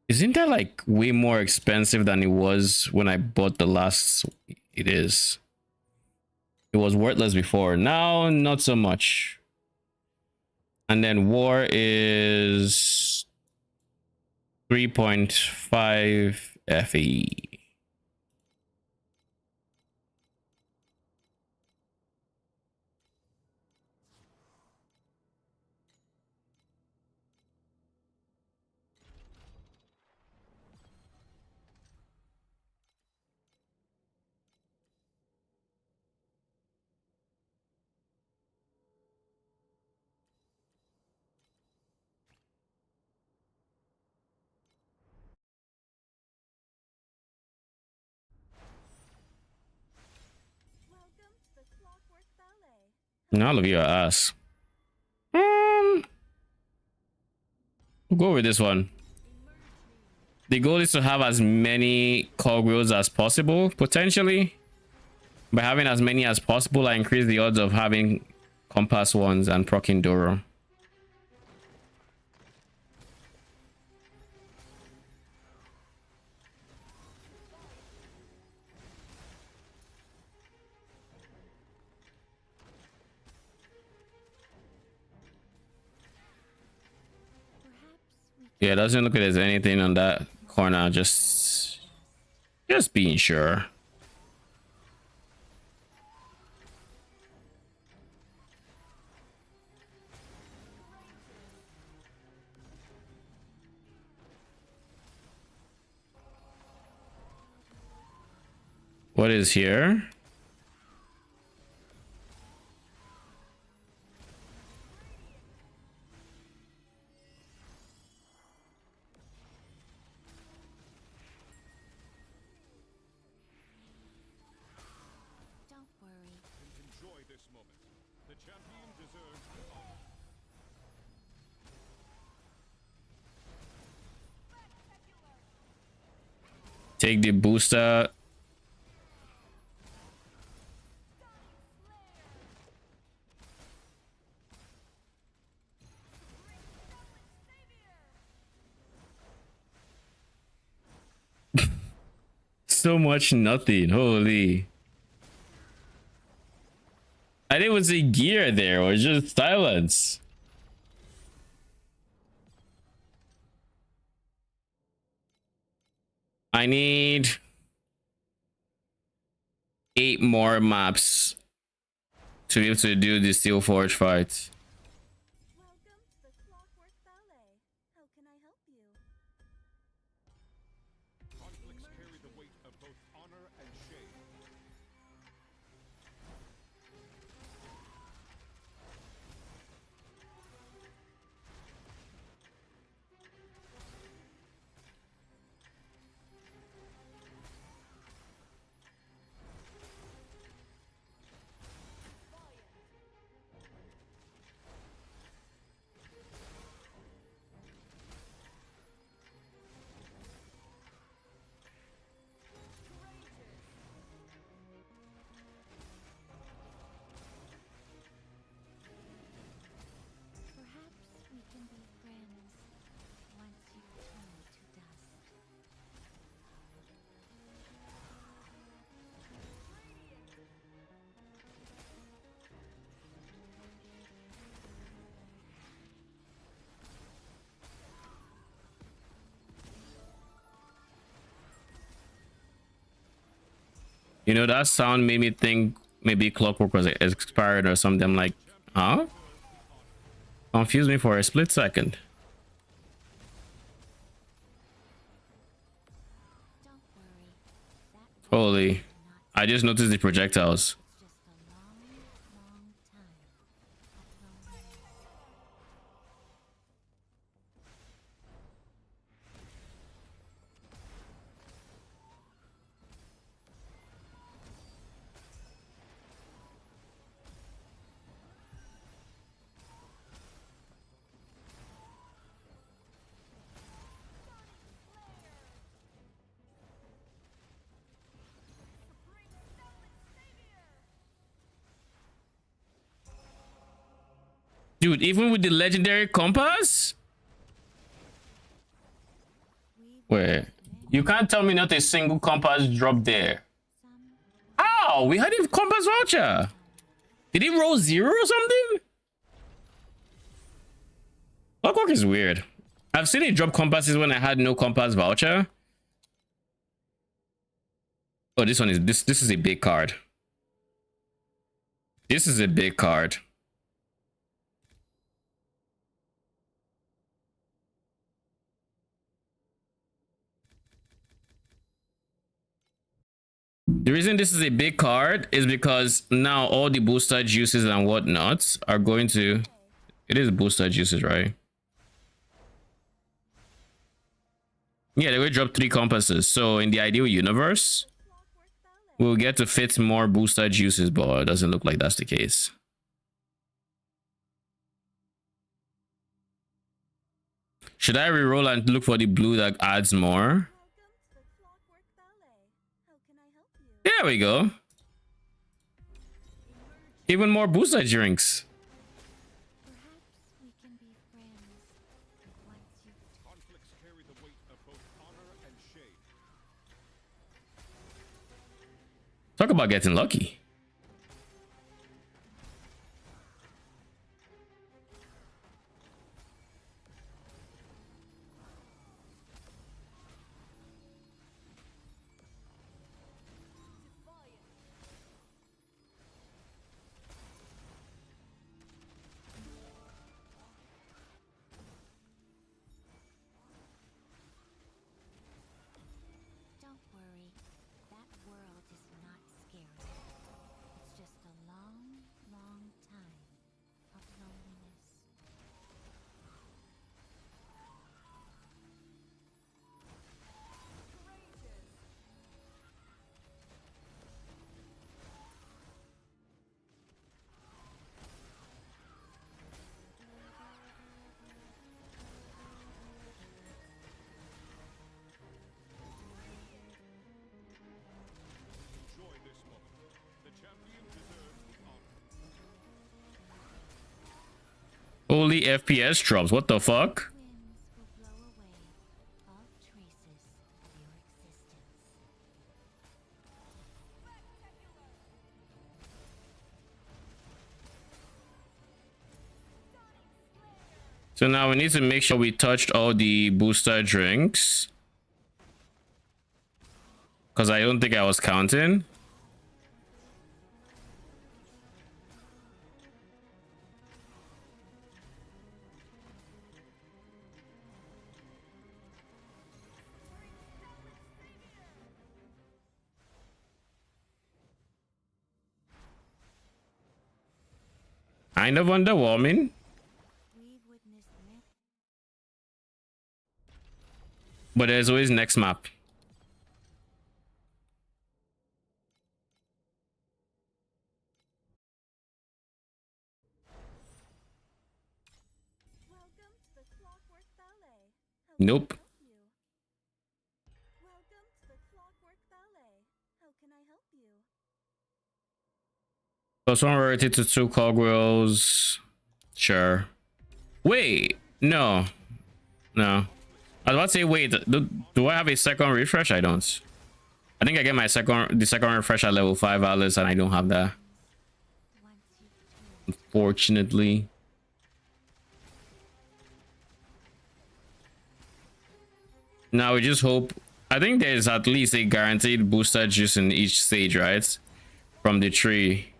Isn't that like way more expensive than it was when I bought the last? It is. It was worthless before. Now, not so much. And then war is 3.5 FE. Welcome to the Clockwork Ballet. Now look at your ass. We'll go with this one. The goal is to have as many cogwheels as possible, potentially. By having as many as possible, I increase the odds of having compass ones and proccing Doro. Yeah, it doesn't look like there's anything on that corner. Just being sure. What is here? Don't worry. Enjoy this moment. The champion deserves honor. Take the booster. So much nothing. Holy. I didn't even see gear there, or just silence. I need 8 more maps to be able to do the Steel Forge fight. Welcome to the Clockwork Ballet. How can I help you? Conflicts carry the weight of both honor and shame. Perhaps we can be friends once you turn to dust. You know, that sound made me think maybe Clockwork was expired or something. I'm like, huh? Confused me for a split second. Don't worry. That Holy. not I just noticed the projectiles. just a long, long time of loneliness. Dude, even with the legendary compass? Wait, you can't tell me not a single compass dropped there. How? We had a compass voucher. Did he roll 0 or something? Clockwork is weird. I've seen it drop compasses when I had no compass voucher. Oh, this one is this is a big card. This is a big card. The reason this is a big card is because now all the booster juices and whatnots are going to... It is booster juices, right? Yeah, they will drop 3 compasses. So in the ideal universe, we'll get to fit more booster juices, but it doesn't look like that's the case. Should I reroll and look for the blue that adds more? There we go. Even more booster drinks. Perhaps we can be friends once you Conflicts carry the weight of both honor and shame. Talk about getting lucky. don't worry. That world is not scary. It's just a long, long time of loneliness. Enjoy this moment. The champion deserves the honor. Holy FPS drops. What the fuck? Winds will blow away all traces of your existence. So now we need to make sure we touched all the booster drinks. Because I don't think I was counting. Kind of underwhelming. We've witnessed many But there's always next map. Welcome to the Clockwork Ballet. How Nope. can I help you? Welcome to the Clockwork Ballet. How can I help you? Plus one rarity to 2 cogwheels. Sure. Wait. No. No. I was about to say, wait. Do I have a second refresh? I don't. I think I get my second refresh at level 5 Alice, and I don't have that. once you've turned Unfortunately. Now we just hope. I think there's at least a guaranteed booster juice in each stage, right? From the tree.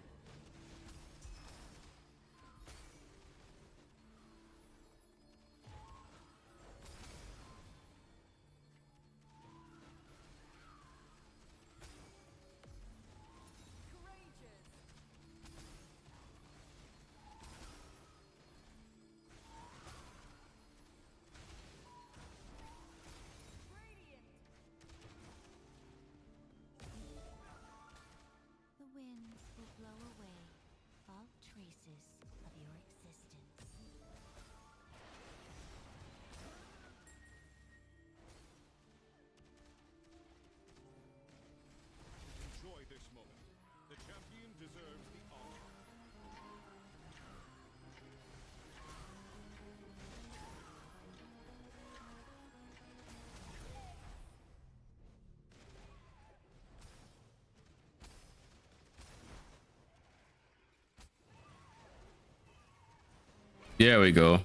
the winds will blow There we go.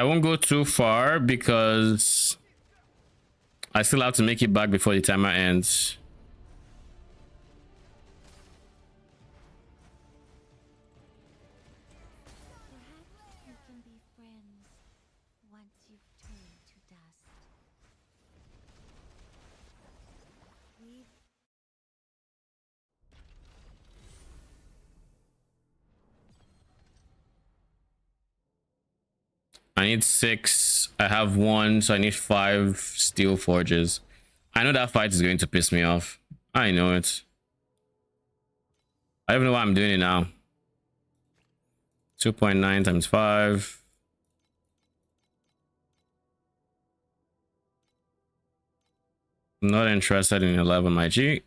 I won't go too far because I still have to make it back before the timer ends. Perhaps we can be friends once you've turned to dust. We've I need 6. I have 1, so I need 5 steel forges. I know that fight is going to piss me off. I know it. I don't know why I'm doing it now. 2.9 times 5. I'm not interested in 11 Magi.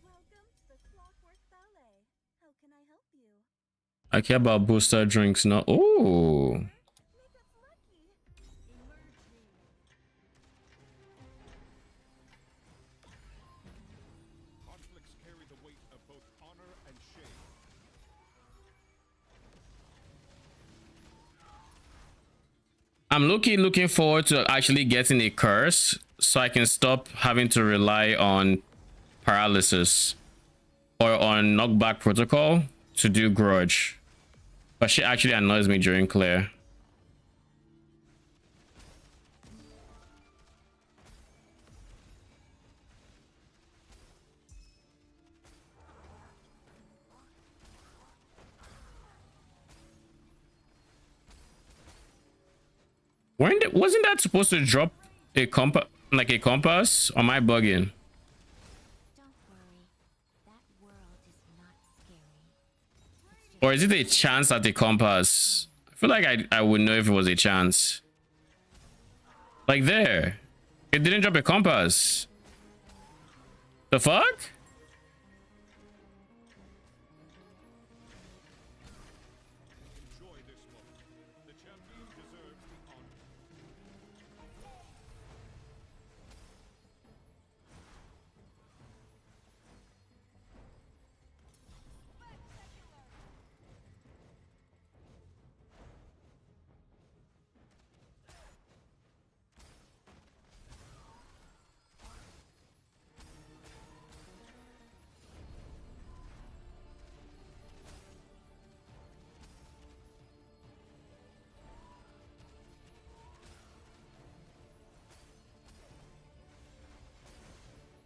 Welcome to the Clockwork Ballet. How can I help you? I care about booster drinks now. Oh, Make us lucky. Emerging. Conflicts carry the weight of both honor and shame. I'm looking forward to actually getting a curse so I can stop having to rely on paralysis or on knockback protocol to do grudge. But she actually annoys me during clear. Wasn't that supposed to drop a compass, like a compass? Or am I bugging? don't worry. That world is not scary. It's just Or is it a chance at the compass? I feel like I would know if it was a chance. Like there. It didn't drop a compass. The fuck? Enjoy this moment. The champion deserves the honor.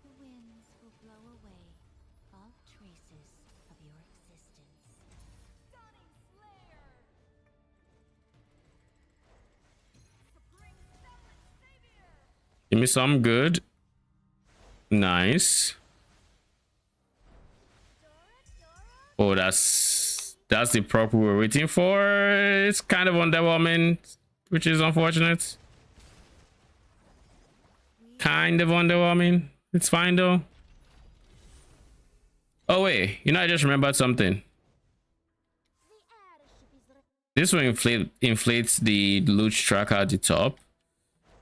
the winds will blow away all traces of your existence. Stunning Slayer. Supreme Stellan Savior. Give me some good. Nice. Oh, that's the prop we were waiting for. It's kind of underwhelming, which is unfortunate. Kind of underwhelming. It's fine though. Oh wait, you know, I just remembered something. This will inflates the loot tracker at the top,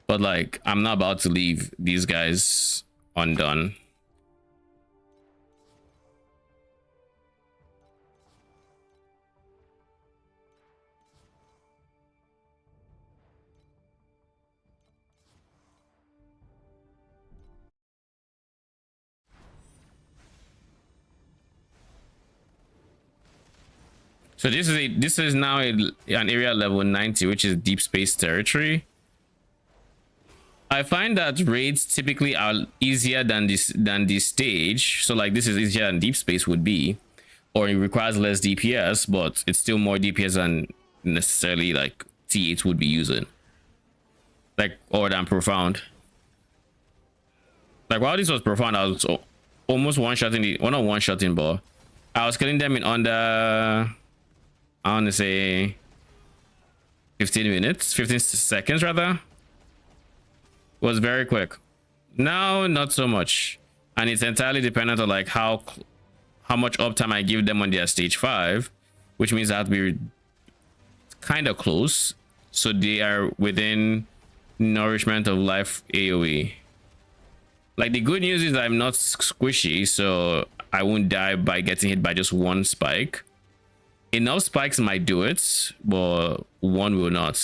but like I'm not about to leave these guys undone. So this is now an area level 90, which is deep space territory. I find that raids typically are easier than this stage. So like this is easier than deep space would be, or it requires less DPS, but it's still more DPS than necessarily like T8 would be using. Like, or than profound. Like while this was profound, I was almost one-shotting the, well, not one-shotting, but I was killing them in under, I want to say 15 minutes, 15 seconds rather. It was very quick. Now, not so much. And it's entirely dependent on like how much uptime I give them on their stage 5, which means I have to be kind of close. So they are within nourishment of life AoE. Like the good news is I'm not squishy, so I won't die by getting hit by just one spike. Enough spikes might do it, but one will not.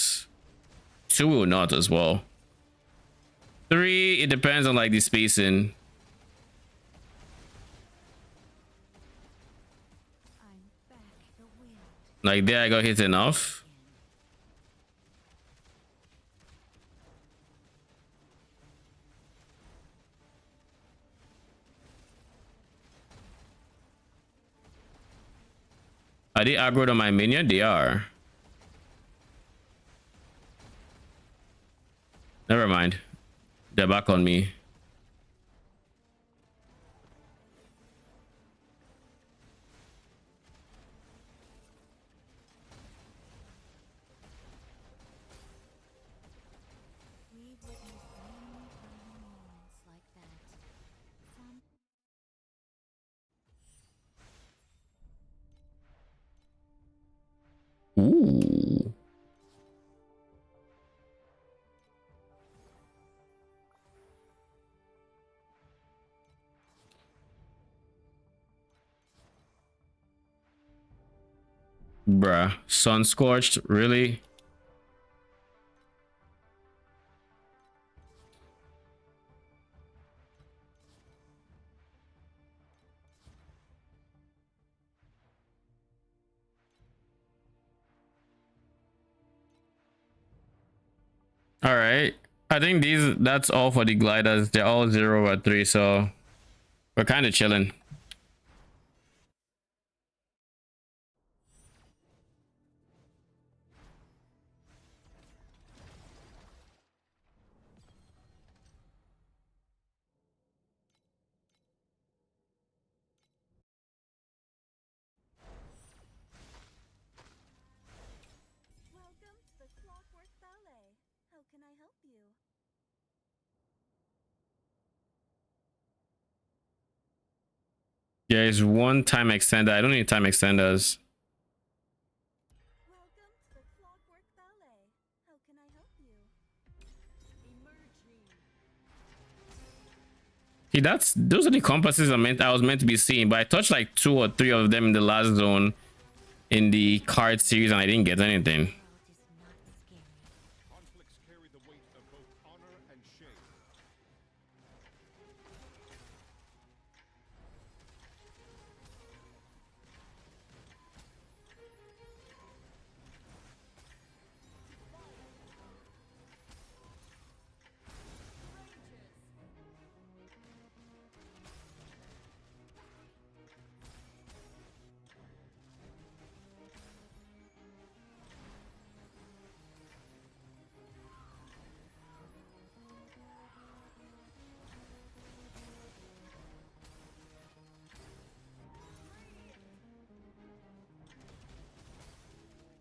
Two will not as well. 3, it depends on like the spacing. I'm back the wind. Like there I got hit enough. Are they aggroed on my minion? They are. Never mind. They're back on me. We've witnessed many final moments like that. Some Ooh. Bruh, sun scorched, really? All right, I think that's all for the gliders. They're all 0/3, so we're kind of chilling. Welcome to the Clockwork Ballet. How can I help you? There is one time extender. I don't need time extenders. Welcome to the Clockwork Ballet. How can I help you? See, those are the compasses I was meant to be seeing, but I touched like 2 or 3 of them in the last zone in the card series and I didn't get anything. world is not scary. Conflicts carry the weight of both honor and shame.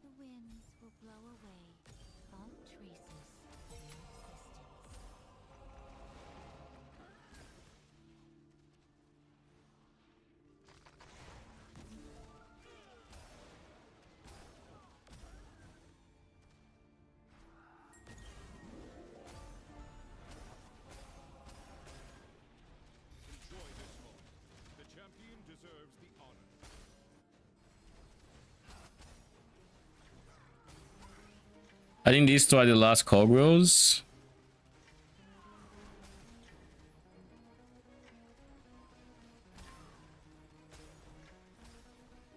The winds will blow away all traces of your existence. Enjoy this moment. The champion deserves the honor. I think these 2 are the last cogwheels.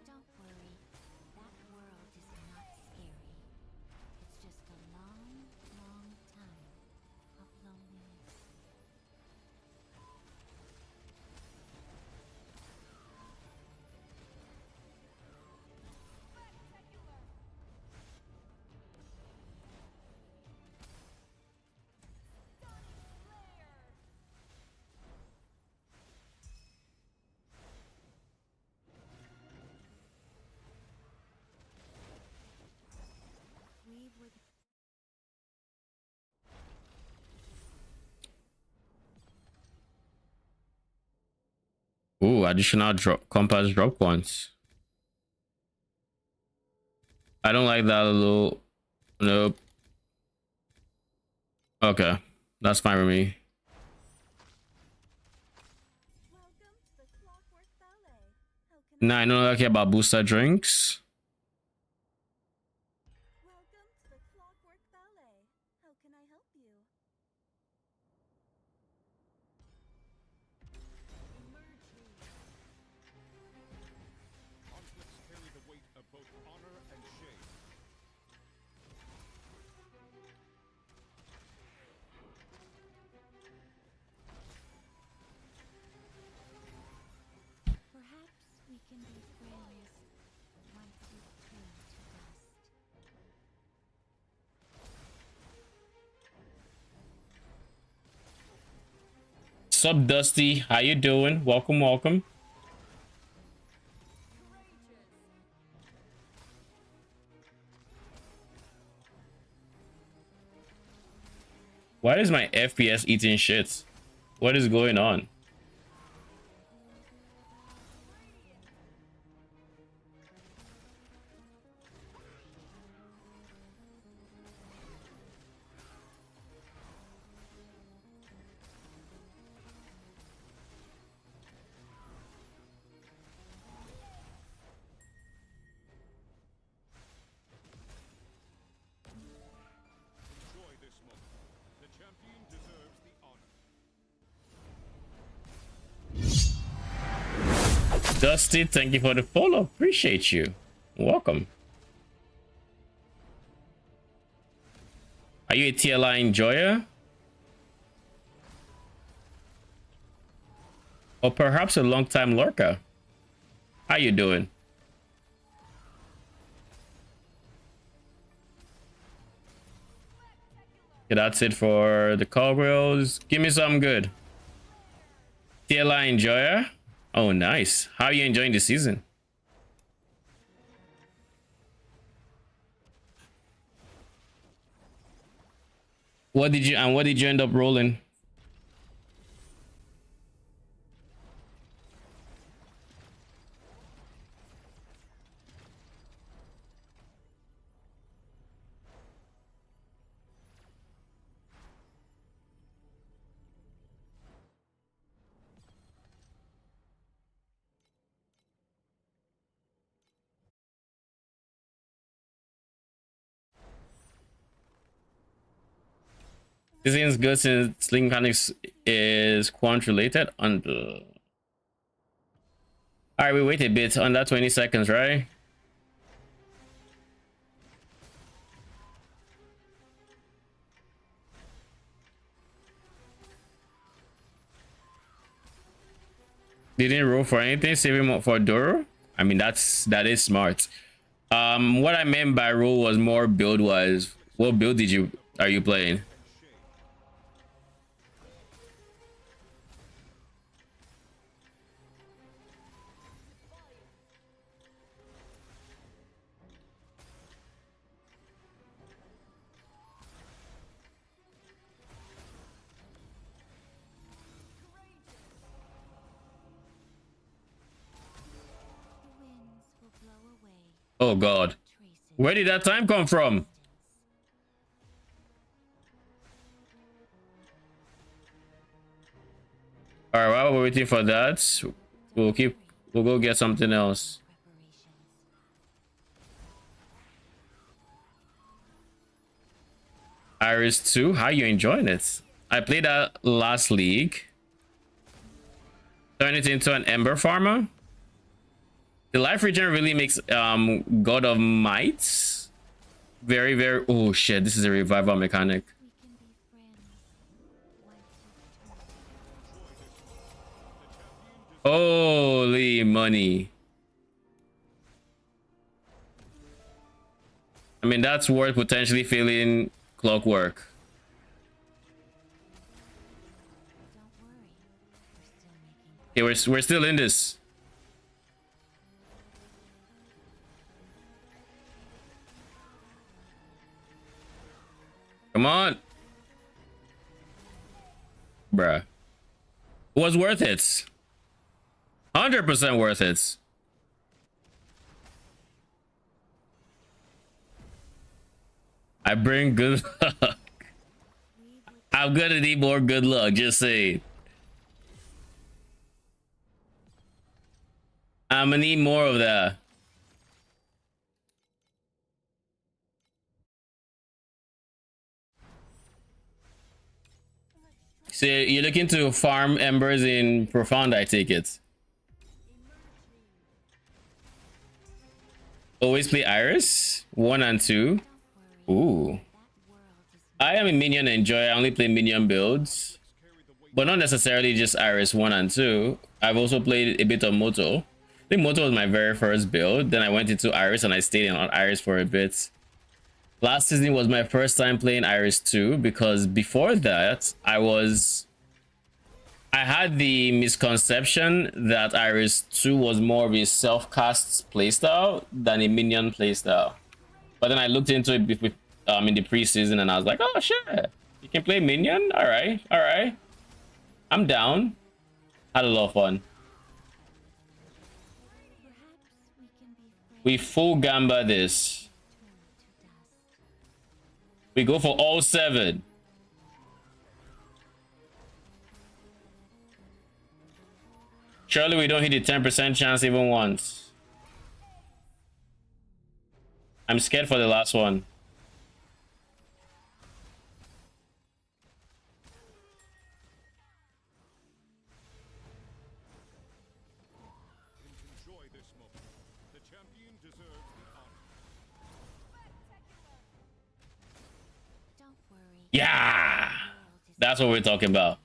Don't worry, that world is not scary. It's just a long, long time of loneliness. Ooh, additional drop compass drop points. I don't like that little. Nope. Okay, that's fine with me. Welcome to the Clockwork Ballet. How can Nah, I don't care about booster drinks. Welcome to the Clockwork Ballet. How can I help you? Conflicts carry the weight of both honor and shame. Perhaps we can be friends once you've turned to dust. Sup, Dusty? How you doing? Welcome, welcome. Why is my FPS eating shit? What is going on? Enjoy this moment. The champion deserves the honor. Dusty, thank you for the follow. Appreciate you. Welcome. Are you a TLI enjoyer? Or perhaps a long-time lurker? How you doing? Okay, that's it for the cowgirls. Give me something good. TLI enjoyer? Oh, nice. How are you enjoying the season? What did you end up rolling? Season's good since Sling Mechanics is quant related. On the alright, we wait a bit on that 20 seconds, right? Didn't roll for anything, save him up for Doro. I mean, that is smart. What I meant by roll was more build wise. What build are you playing? The winds will blow away Oh god. traces. Where did that time come from? Alright, while we're waiting for that, we'll go get something else. Preparations. Iris 2, how you enjoying it? I played that last league. Turn it into an Ember farmer. The life regen really makes God of Might very, very. Oh shit, this is a revival mechanic. We can be friends once you've turned. Holy money. I mean, that's worth potentially failing Clockwork. Don't worry. We're still making Okay, we're still in this. Come on. Bruh. It was worth it. 100% worth it. I bring good luck. I'm gonna need more good luck, just saying. I'm gonna need more of that. So you're looking to farm embers in Profound, I take it. Always play Iris 1 and 2. Ooh. I am a minion enjoyer. I only play minion builds, but not necessarily just Iris 1 and 2. I've also played a bit of Moto. I think Moto was my very first build. Then I went into Iris and I stayed on Iris for a bit. Last season was my first time playing Iris 2 because before that I had the misconception that Iris 2 was more of a self-cast playstyle than a minion playstyle. But then I looked into it in the preseason and I was like, oh sure, you can play minion? Alright. I'm down. Had a lot of fun. We full gamba this. We go for all 7. Surely we don't hit the 10% chance even once. I'm scared for the last one. Enjoy this moment. The champion deserves the honor. Don't worry. Yeah, that's what we're talking about.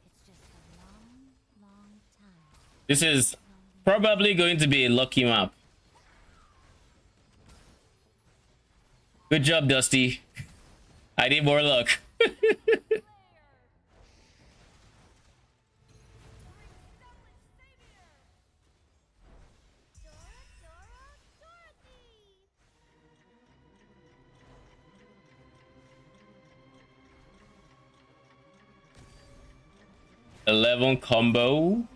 It's just a long, long time. This is probably going to be a lucky map. Good job, Dusty. I need more luck. Dorothy. 11 combo. Once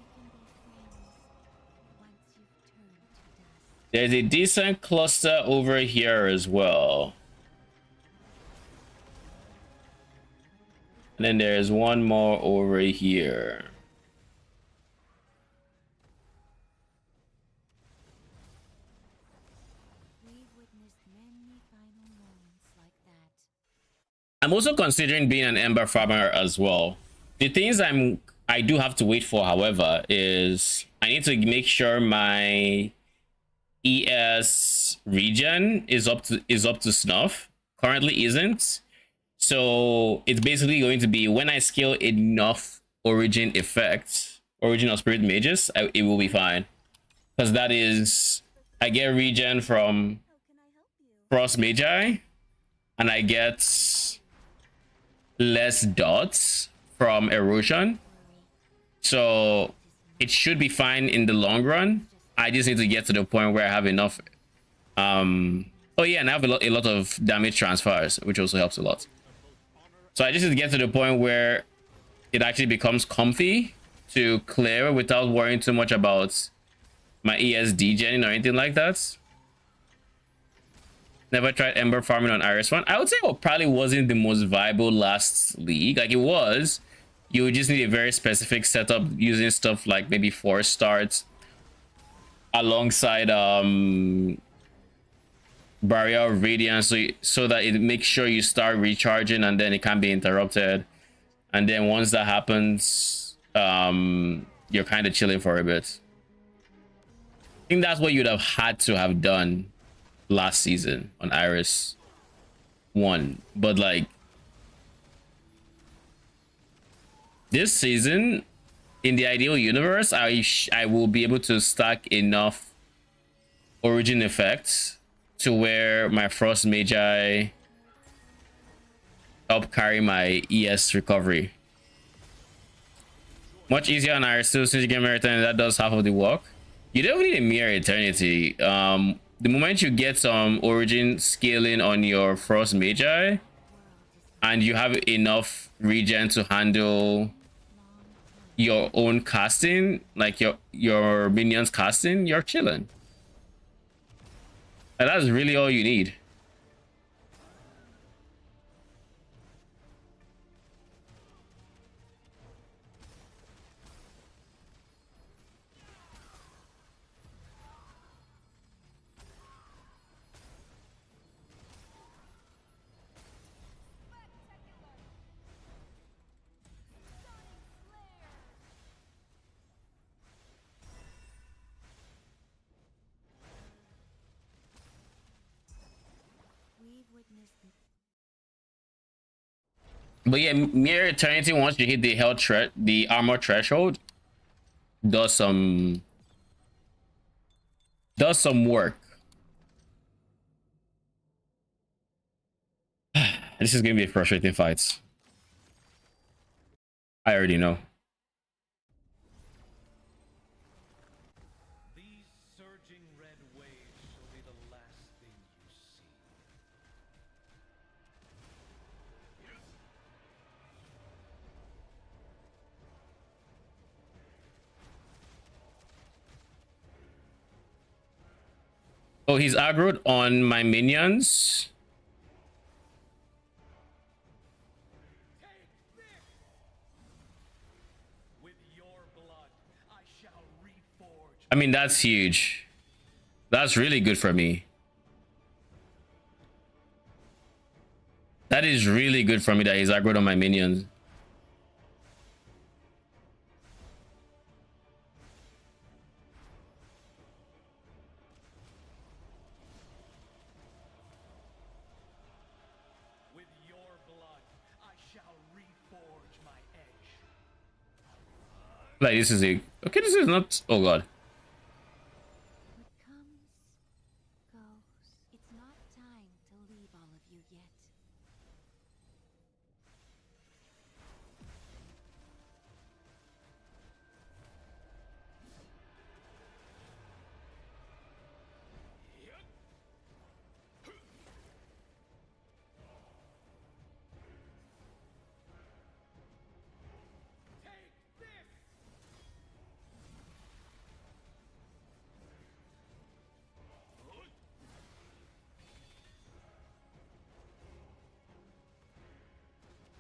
you've turned to dust. There's a decent cluster over here as well. And then there's one more over here. We've witnessed many final moments like that. I'm also considering being an Ember farmer as well. The things I do have to wait for, however, is I need to make sure my ES regen is up to snuff. Currently isn't. So it's basically going to be when I scale enough origin effects, origin of spirit mages, it will be fine. Because that is, I get regen from How can I help you? Frost Magi, and I get less dots from erosion. So it should be fine in the long run. I just need to get to the point where I have enough. Oh yeah, and I have a lot of damage transfers, which also helps a lot. So I just need to get to the point where it actually becomes comfy to clear without worrying too much about my ESD gen or anything like that. Never tried Ember farming on Iris 1. I would say it probably wasn't the most viable last league. Like it was. You would just need a very specific setup using stuff like maybe 4 starts alongside barrier of radiance, so that it makes sure you start recharging and then it can't be interrupted. And then once that happens, you're kind of chilling for a bit. I think that's what you'd have had to have done last season on Iris 1, but like this season, in the ideal universe, I will be able to stack enough origin effects to where my Frost Magi help carry my ES recovery. Much easier on Iris 2 since you get Mirror Eternity. That does half of the work. You don't need a Mirror Eternity. The moment you get some origin scaling on your Frost Magi and you have enough regen to handle your own casting, like your minions casting, you're chilling. And that's really all you need. We've witnessed But yeah, mere eternity, once you hit the the armor threshold, does some work. This is gonna be a frustrating fight. I already know. These surging red waves shall be the last thing you see. Oh, he's aggroed on my minions. With your blood, I shall reforge. I mean, that's huge. That's really good for me. That is really good for me that he's aggroed on my minions. With your blood, I shall reforge my edge. Like, this is a... Okay, this is not... Oh, God. what comes, goes. It's not time to leave all of you yet.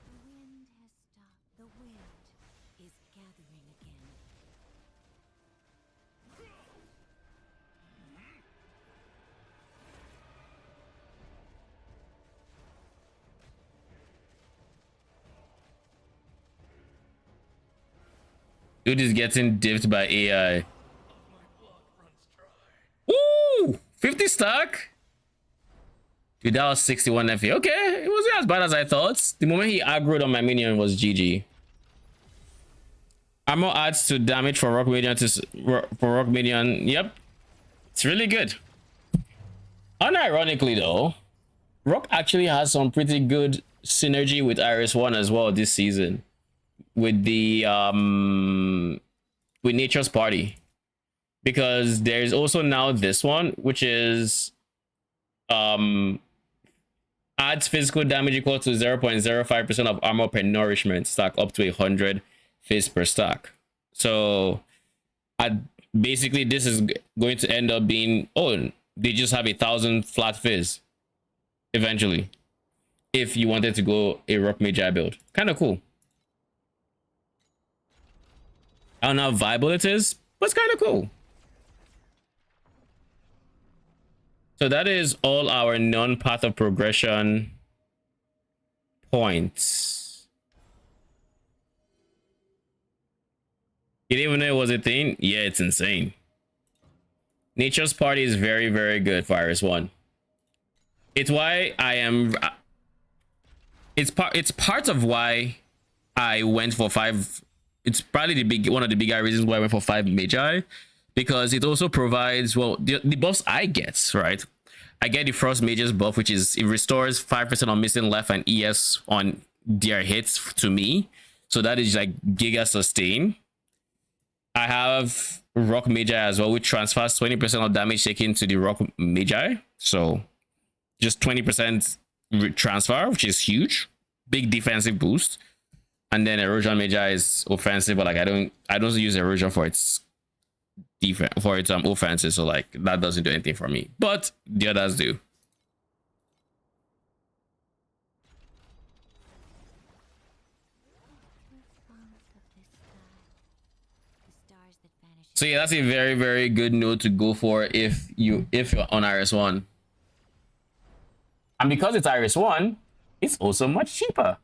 The wind has stopped. The wind is gathering again. Dude is getting dipped by AI. Ooh! 50 stack? Dude, that was 61 FA. Okay, it wasn't as bad as I thought. The moment he aggroed on my minion was GG. Armor adds to damage for rock minion for rock minion. Yep. It's really good. Unironically though, Rock actually has some pretty good synergy with Iris 1 as well this season. With the with Nature's Party. Because there's also now this one, which is adds physical damage equal to 0.05% of armor per nourishment stack up to 100 fizz per stack. So basically this is going to end up being, oh, they just have 1,000 flat fizz eventually if you wanted to go a rock magi build. Kind of cool. I don't know how viable it is, but it's kind of cool. So that is all our non-path of progression points. You didn't even know it was a thing? Yeah, it's insane. Nature's Party is very, very good for Iris 1. It's why I am... It's part of why I went for 5... It's probably one of the bigger reasons why I went for 5 Magi. Because it also provides, well, the buffs I get, right? I get the Frost Mage's buff, which is it restores 5% on missing left and ES on their hits to me. So that is like Giga Sustain. I have Rock Magi as well, which transfers 20% of damage taken to the Rock Magi. So just 20% transfer, which is huge. Big defensive boost. And then erosion Magi is offensive, but like I don't use erosion for its defense, for its offenses, so like that doesn't do anything for me. But the others do. So yeah, that's a very, very good node to go for if you're on Iris-1. And because it's Iris-1, it's also much cheaper,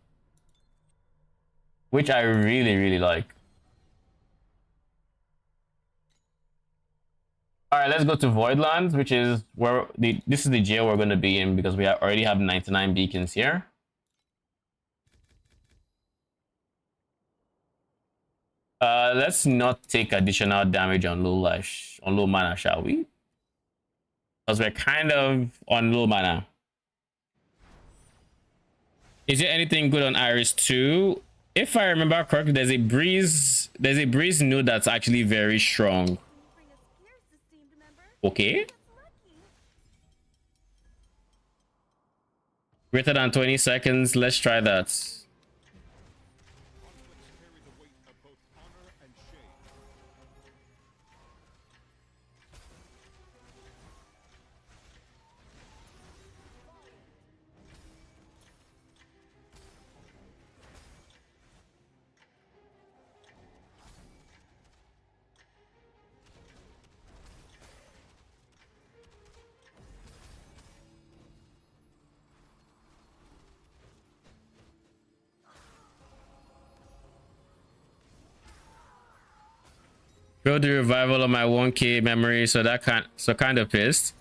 which I really, really like. All right, let's go to Voidlands, which is where this is the jail we're going to be in because we already have 99 beacons here. Let's not take additional damage on low mana, shall we? Because we're kind of on low mana. Is there anything good on Iris 2? If I remember correctly, there's a breeze node that's actually very strong. Okay. Greater than 20 seconds. Let's try that. Carry the weight of both honor and shame. Build the revival of my 1k memory, so kind of pissed.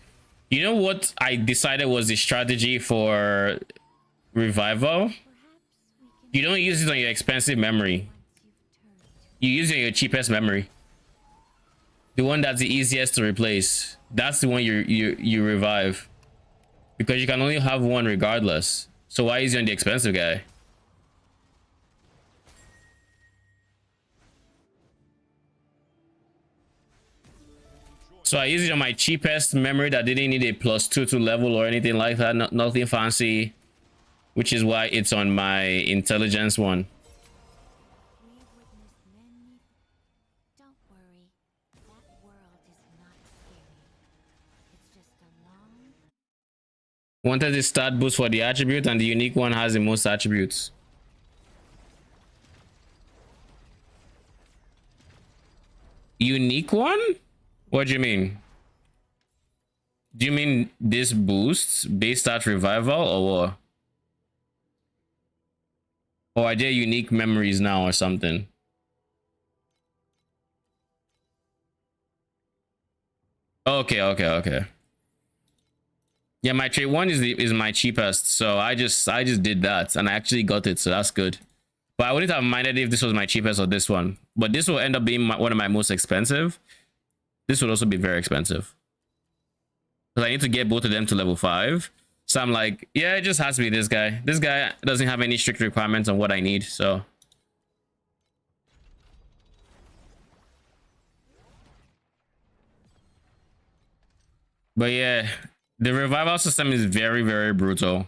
You know what I decided was the strategy for revival? You don't use it on your expensive memory. You use it on your cheapest memory. The one that's the easiest to replace. That's the one you revive. Because you can only have one regardless. So why is it on the expensive guy? So I used it on my cheapest memory that didn't need a +2 to level or anything like that. Nothing fancy. Which is why it's on my intelligence one. Don't worry. That world is not scary. It's just a long... Wanted the stat boost for the attribute, and the unique one has the most attributes. Unique one? What do you mean? Do you mean this boosts base stat revival or what? Or are there unique memories now or something? Okay. Yeah, my trade one is my cheapest, so I just did that and I actually got it, so that's good. But I wouldn't have minded if this was my cheapest or this one. But this will end up being one of my most expensive. This would also be very expensive. Because I need to get both of them to level 5. So I'm like, yeah, it just has to be this guy. This guy doesn't have any strict requirements on what I need, so. But yeah, the revival system is very, very brutal.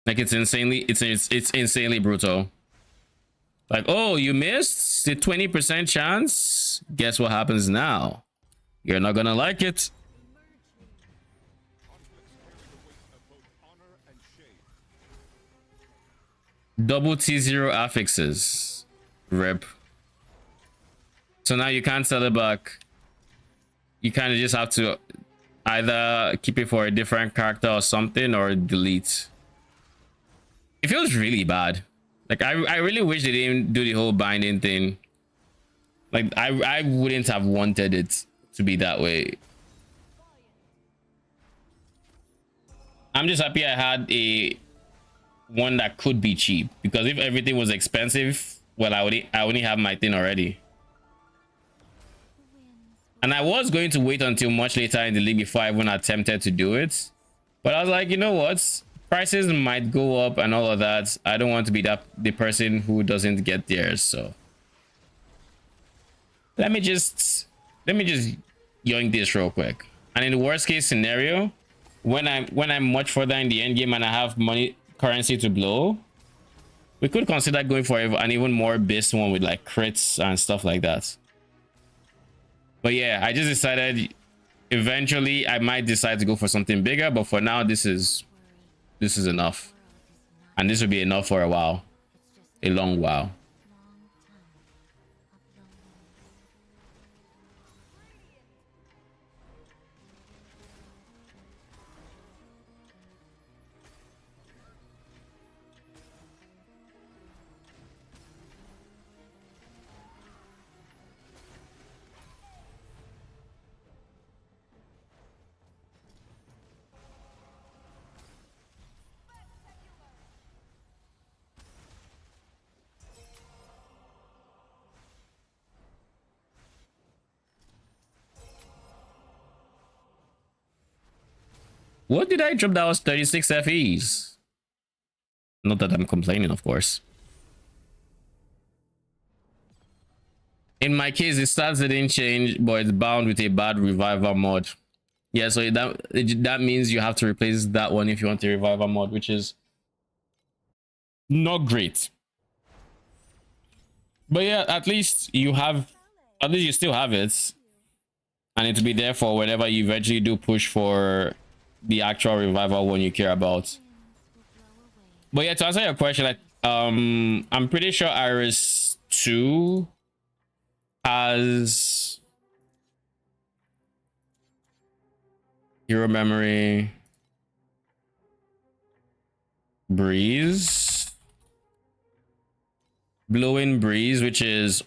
Like it's insanely brutal. Like, oh, you missed the 20% chance? Guess what happens now? You're not gonna like it. Double T0 affixes. Rip. So now you can't sell it back. You kind of just have to either keep it for a different character or something or delete. It feels really bad. Like I really wish they didn't do the whole binding thing. Like I wouldn't have wanted it to be that way. I'm just happy I had a one that could be cheap, because if everything was expensive, well, I only have my thing already. And I was going to wait until much later in the league before I even attempted to do it, but I was like, you know what, prices might go up and all of that. I don't want to be the person who doesn't get theirs, so let me just yoink this real quick. And in the worst case scenario, when I'm much further in the end game and I have currency to blow, We could consider going for an even more based one with like crits and stuff like that. But yeah, I just decided eventually I might decide to go for something bigger, but for now this is enough. And this will be enough for a while. A long while. What did I drop? That was 36 FEs. Not that I'm complaining, of course. In my case, the stats didn't change, but it's bound with a bad revival mod. Yeah, so that means you have to replace that one if you want a revival mod, which is not great. But yeah, at least you still have it. And it'll be there for whenever you eventually do push for the actual revival one you care about. But yeah, to answer your question, like I'm pretty sure Iris 2 has hero memory, breeze, blowing breeze, which is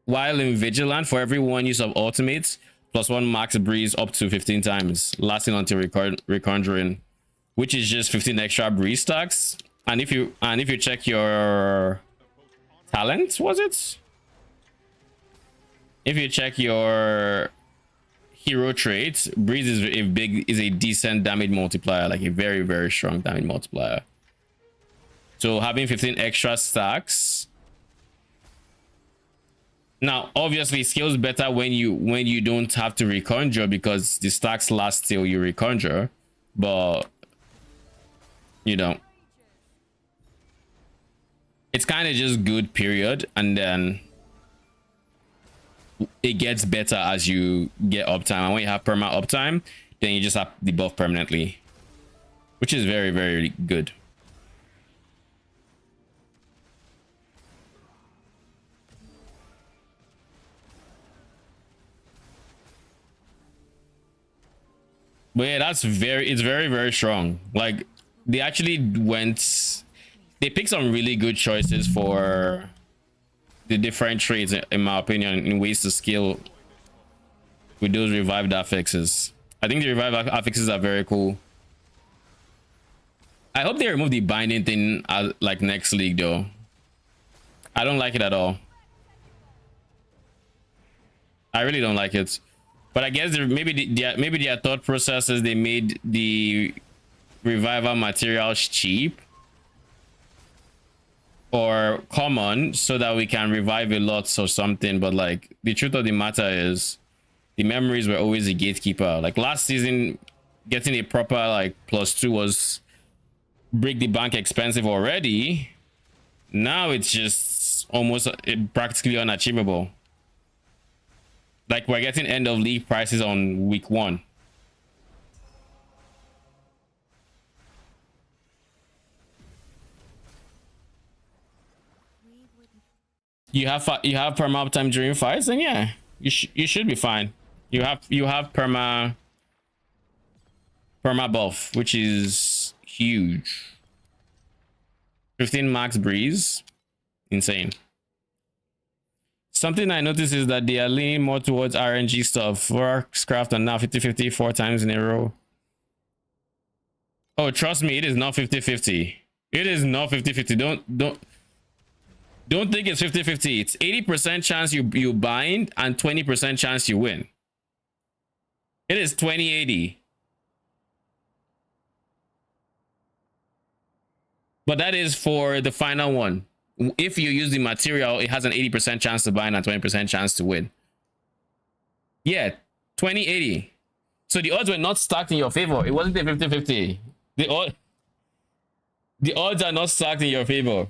while in vigilant, for every one use of ultimates +1 max breeze up to 15 times, lasting until reconjuring, which is just 15 extra breeze stacks. And if you check your talent, was it? If you check your hero traits, breeze is a decent damage multiplier, like a very, very strong damage multiplier. So having 15 extra stacks. Now, obviously, it scales better when you don't have to reconjure, because the stacks last till you reconjure. But you know, it's kind of just good, period, and then it gets better as you get uptime. And when you have perma uptime, then you just have the buff permanently, which is very, very good. But yeah, it's very, very strong. Like, they actually they picked some really good choices for the different traits, in my opinion, in ways to scale with those revived affixes. I think the revived affixes are very cool. I hope they remove the binding thing like next league though. I don't like it at all. I really don't like it. But I guess maybe their thought process is they made the revival materials cheap or common so that we can revive a lot or something. But like, the truth of the matter is the memories were always a gatekeeper. Like last season, getting a proper like +2 was break the bank expensive already. Now it's just almost practically unachievable. Like, we're getting end of league prices on week 1. You have perma uptime during fights, then yeah, you should be fine. You have perma buff, which is huge. 15 max breeze, insane. Something I noticed is that they are leaning more towards RNG stuff. Workscraft are now 50-50 4 times in a row. Oh, trust me, it is not 50-50. It is not 50-50. Don't think it's 50-50. It's 80% chance you bind and 20% chance you win. It is 20-80. But that is for the final one. If you use the material, it has an 80% chance to bind and 20% chance to win. Yeah, 20-80. So the odds were not stacked in your favor. It wasn't a 50-50. The odds are not stacked in your favor.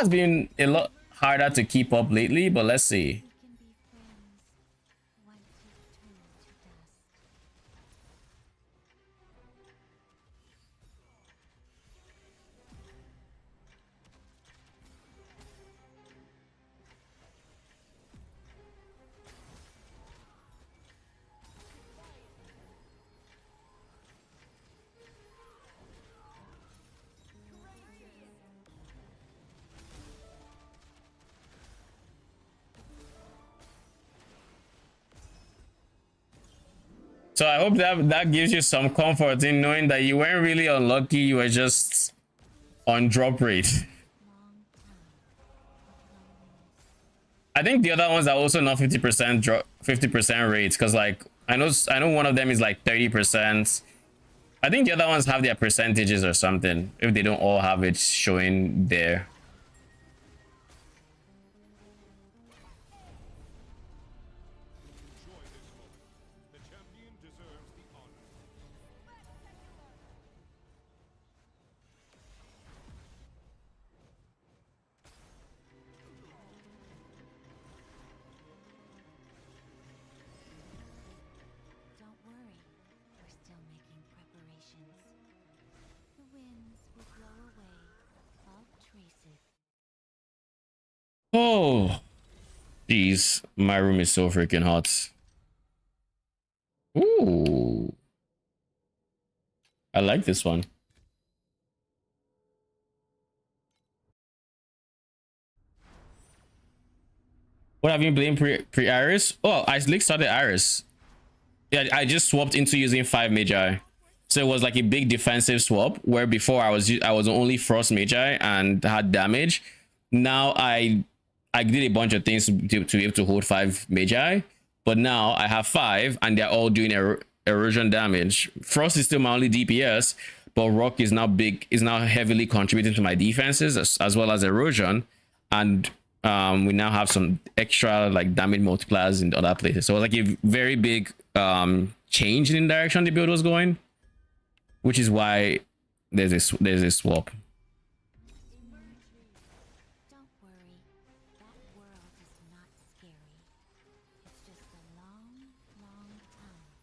has been a lot harder to keep up lately, but let's see. We can be friends once you've turned to dust. So I hope that gives you some comfort in knowing that you weren't really unlucky. You were just on drop rate. Long time of loneliness. I think the other ones are also not 50% drop, 50% rates, because like I know one of them is like 30%. I think the other ones have their percentages or something if they don't all have it showing there. Enjoy this moment. The champion deserves the honor. Don't worry, we're still making preparations. The winds will blow away all traces. Oh, jeez, my room is so freaking hot. Ooh, I like this one. What have you been playing pre Iris? Oh, I started Iris. Yeah, I just swapped into using 5 Magi. So it was like a big defensive swap where before I was only Frost Magi and had damage. Now I did a bunch of things to be able to hold 5 Magi, but now I have 5 and they're all doing erosion damage. Frost is still my only DPS, but Rock is now heavily contributing to my defenses as well as erosion, and we now have some extra like damage multipliers in other places. So like a very big change in the direction the build was going, which is why there's a swap. Don't worry, that world is not scary. It's just a long, long time of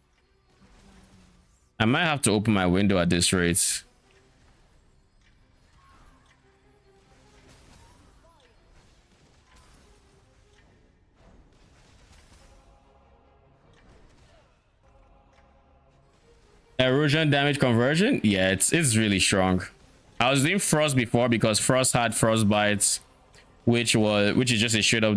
loneliness. I might have to open my window at this rate. Erosion damage conversion, yeah, it's really strong. I was doing Frost before because Frost had Frostbite, which is just a straight up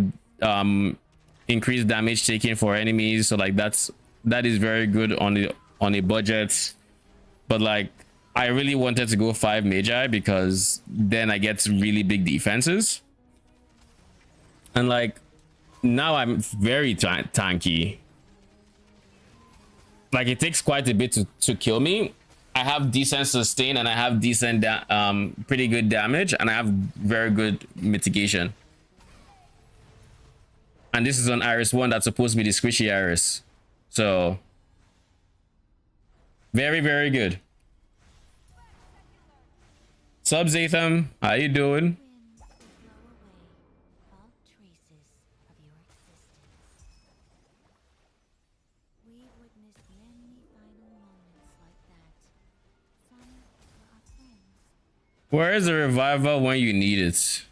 increased damage taken for enemies. So like that is very good on a budget. But like I really wanted to go 5 Magi because then I get really big defenses. And like now I'm very tanky. Like it takes quite a bit to kill me. I have decent sustain and I have decent pretty good damage, and I have very good mitigation. And this is on Iris 1 that's supposed to be the squishy Iris. So very, very good. Sub Zatham, how you doing? Winds will blow away all traces of your existence. We've witnessed many final moments like that. Some for our friends. Where is the revival when you need it?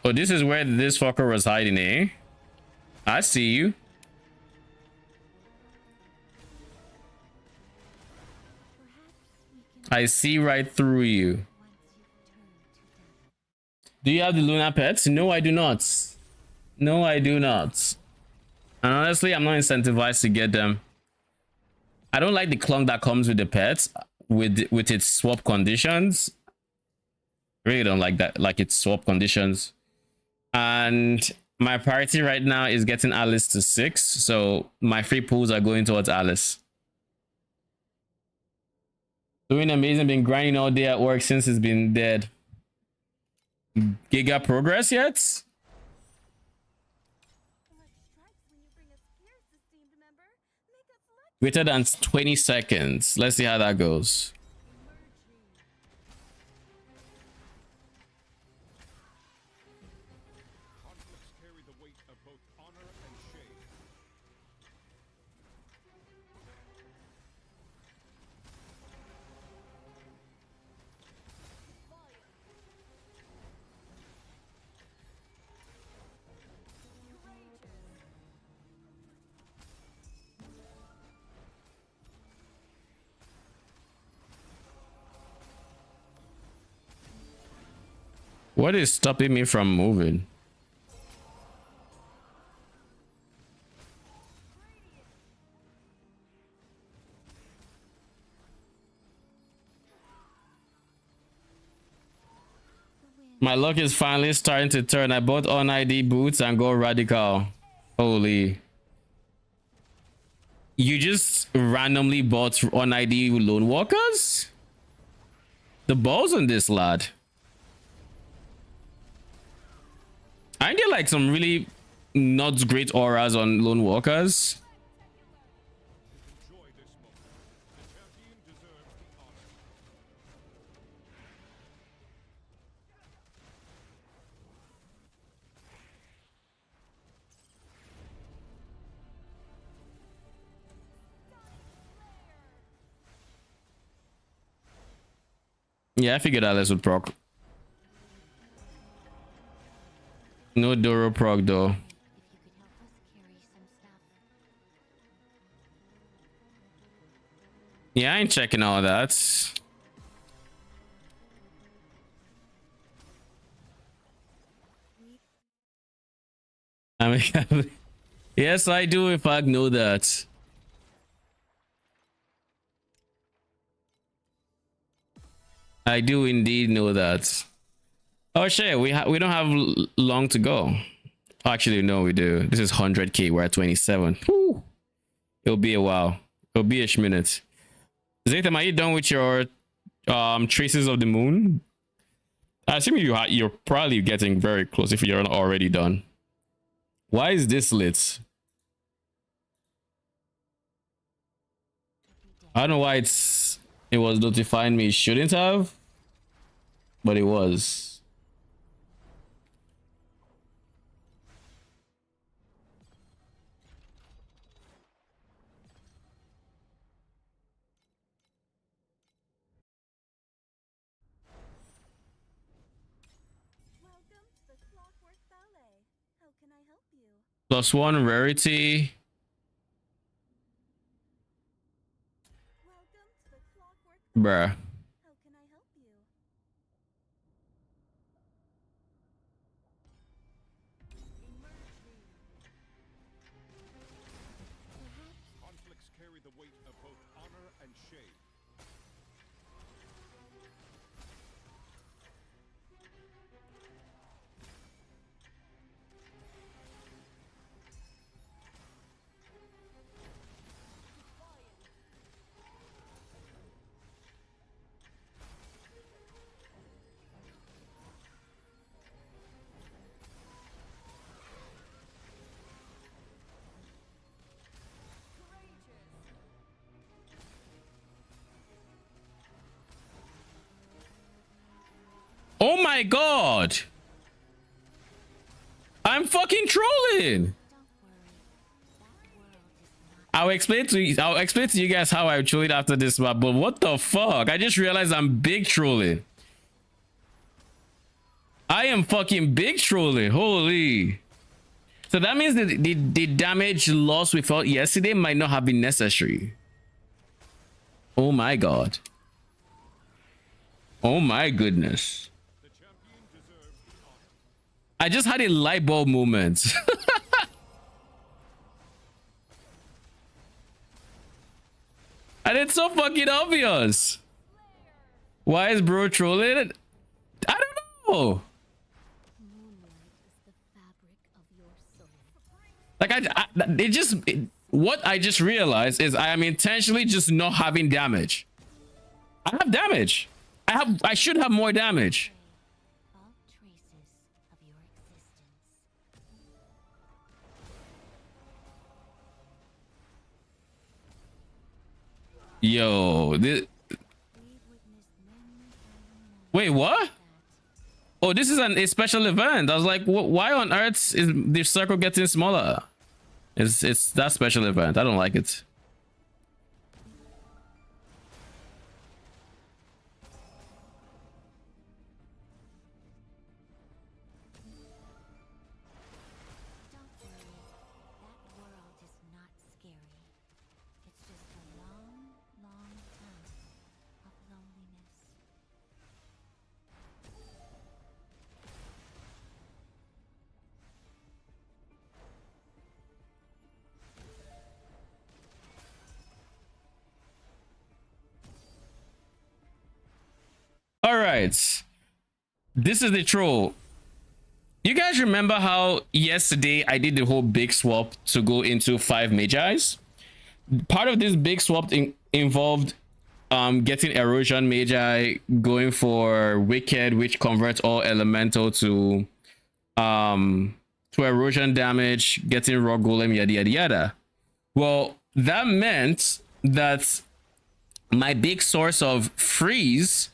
Oh, this is where this fucker was hiding, eh? I see you. I see right through you. Once you've turned to dust. Do you have the Luna pets? No, I do not. No, I do not. And honestly, I'm not incentivized to get them. I don't like the clunk that comes with the pets with its swap conditions. Really don't like that, like its swap conditions. And my priority right now is getting Alice to 6, so my free pools are going towards Alice. Doing amazing, been grinding all day at work since it's been dead. Giga progress yet? Greater than 20 seconds. Let's see how that goes. Conflicts carry the weight of both honor and shame. What is stopping me from moving? My luck is finally starting to turn. I bought on ID boots and go radical. Holy. You just randomly bought on ID lone walkers? The balls on this lad. Aren't there like some really not great auras on lone walkers? Enjoy this moment. The champion deserves the honor. Yeah, I figured Alice would proc. No Doro proc though. If you could help us carry some stuff. Yeah, I ain't checking all that. I mean, yes, I do. If I know that. I do indeed know that. Oh shit, we don't have long to go. Actually, no, we do. This is 100k. We're at 27. Whew. It'll be a while. It'll be a minute. Zatham, are you done with your traces of the moon? I assume you're probably getting very close if you're not already done. Why is this lit? I don't know why it was notifying me. It shouldn't have, but it was. Welcome to the Clockwork Ballet. How can I help you? +1 rarity. Welcome to the Clockwork Ballet. Bruh. How can I help you? Conflicts carry the weight of both honor and shame. Oh my god! I'm fucking trolling! I'll explain to you guys how I trolled after this map, but what the fuck? I just realized I'm big trolling. I am fucking big trolling. Holy. So that means that the damage loss we felt yesterday might not have been necessary. Oh my god. Oh my goodness. The champion deserves the honor. I just had a light bulb moment. And it's so fucking obvious. Why is bro trolling? I don't know. Moonlight is the fabric of your soul. What I just realized is I am intentionally just not having damage. I have damage. I should have more damage. All traces of your existence. Yo, this, We've witnessed many final moments wait, what? that Oh, this is a special event. I was like, why on earth is the circle getting smaller? It's that special event. I don't like it. don't worry. That world is not scary. It's just a long, long time of loneliness. All right, this is the troll. You guys remember how yesterday I did the whole big swap to go into 5 Magi's? Part of this big swap involved getting erosion Magi, going for wicked, which converts all elemental to erosion damage, getting rock golem, yada yada yada. Well, that meant that my big source of freeze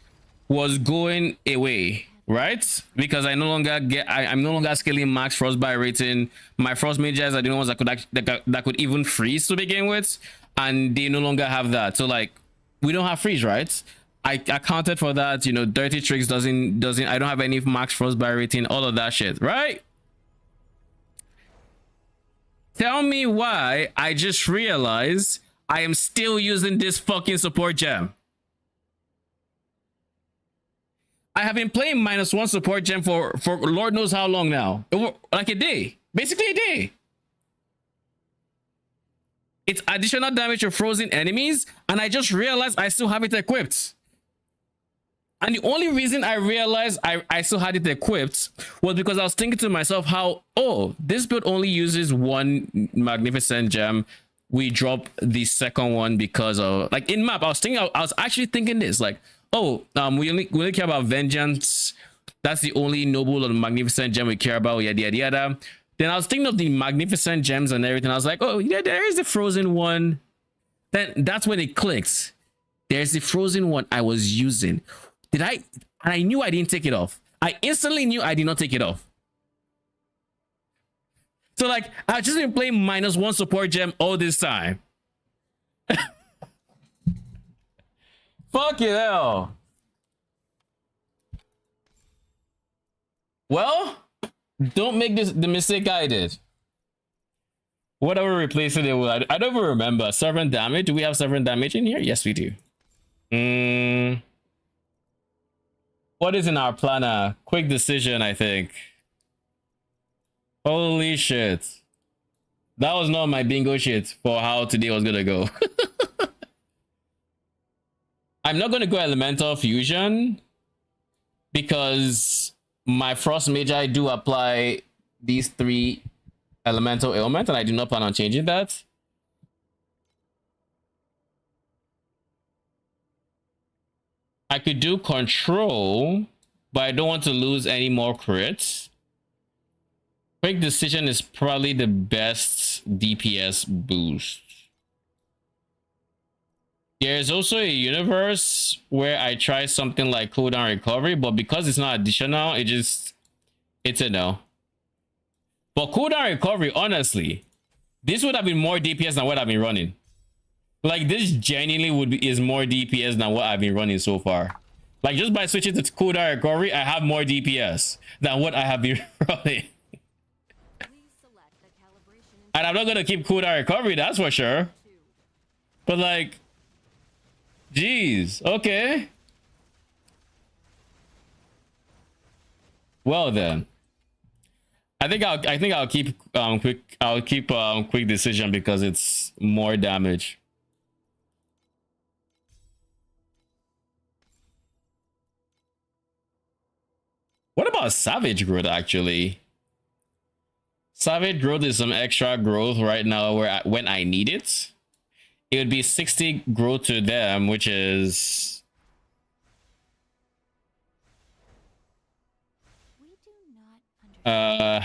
was going away, right? Because I'm no longer scaling max frostbite rating. My frost mages are the ones that could even freeze to begin with, and they no longer have that. So like, we don't have freeze, right? I accounted for that. You know, dirty tricks doesn't. I don't have any max frostbite rating. All of that shit, right? Tell me why I just realized I am still using this fucking support gem. I have been playing -1 support gem for Lord knows how long now. Like a day. Basically a day. It's additional damage to frozen enemies, and I just realized I still have it equipped. And the only reason I realized I still had it equipped was because I was thinking to myself how, oh, this build only uses 1 magnificent gem. We drop the second one because of, like, in map, I was actually thinking this, like, oh, we only care about vengeance. That's the only noble or magnificent gem we care about, yada yada yada. Then I was thinking of the magnificent gems and everything. I was like, oh yeah, there is the frozen one. Then that's when it clicked. There's the frozen one I was using. I knew I didn't take it off. I instantly knew I did not take it off. So like, I've just been playing -1 support gem all this time. Fuck it hell. Well, don't make the mistake I did. What are we replacing it with? I don't even remember. Sovereign damage. Do we have sovereign damage in here? Yes, we do. What is in our planner? Quick decision, I think. Holy shit. That was not my bingo shit for how today was gonna go. I'm not gonna go elemental fusion because my frost magi do apply these 3 elemental ailments, and I do not plan on changing that. I could do control, but I don't want to lose any more crits. Quick decision is probably the best DPS boost. There's also a universe where I try something like cooldown recovery, but because it's not additional, it's a no. But cooldown recovery, honestly, this would have been more DPS than what I've been running. Like, this genuinely is more DPS than what I've been running so far. Like, just by switching to cooldown recovery, I have more DPS than what I have been running. And I'm not gonna keep cooldown recovery, that's for sure. But like, geez, okay. Well then, I think I'll keep quick decision because it's more damage. What about savage growth actually? Savage growth is some extra growth right now when I need it. It would be 60 growth to them, which is We do not understand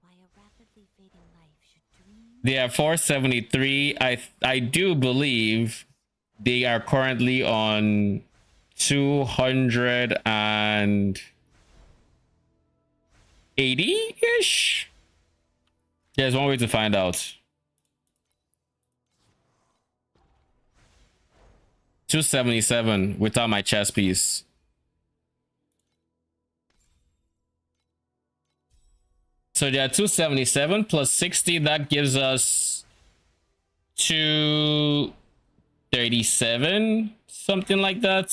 why a rapidly fading life should dream. they are 473. I do believe They are currently on 280-ish. There's one way to find out. 277 without my chess piece. So they are 277 plus 60. That gives us 237, something like that.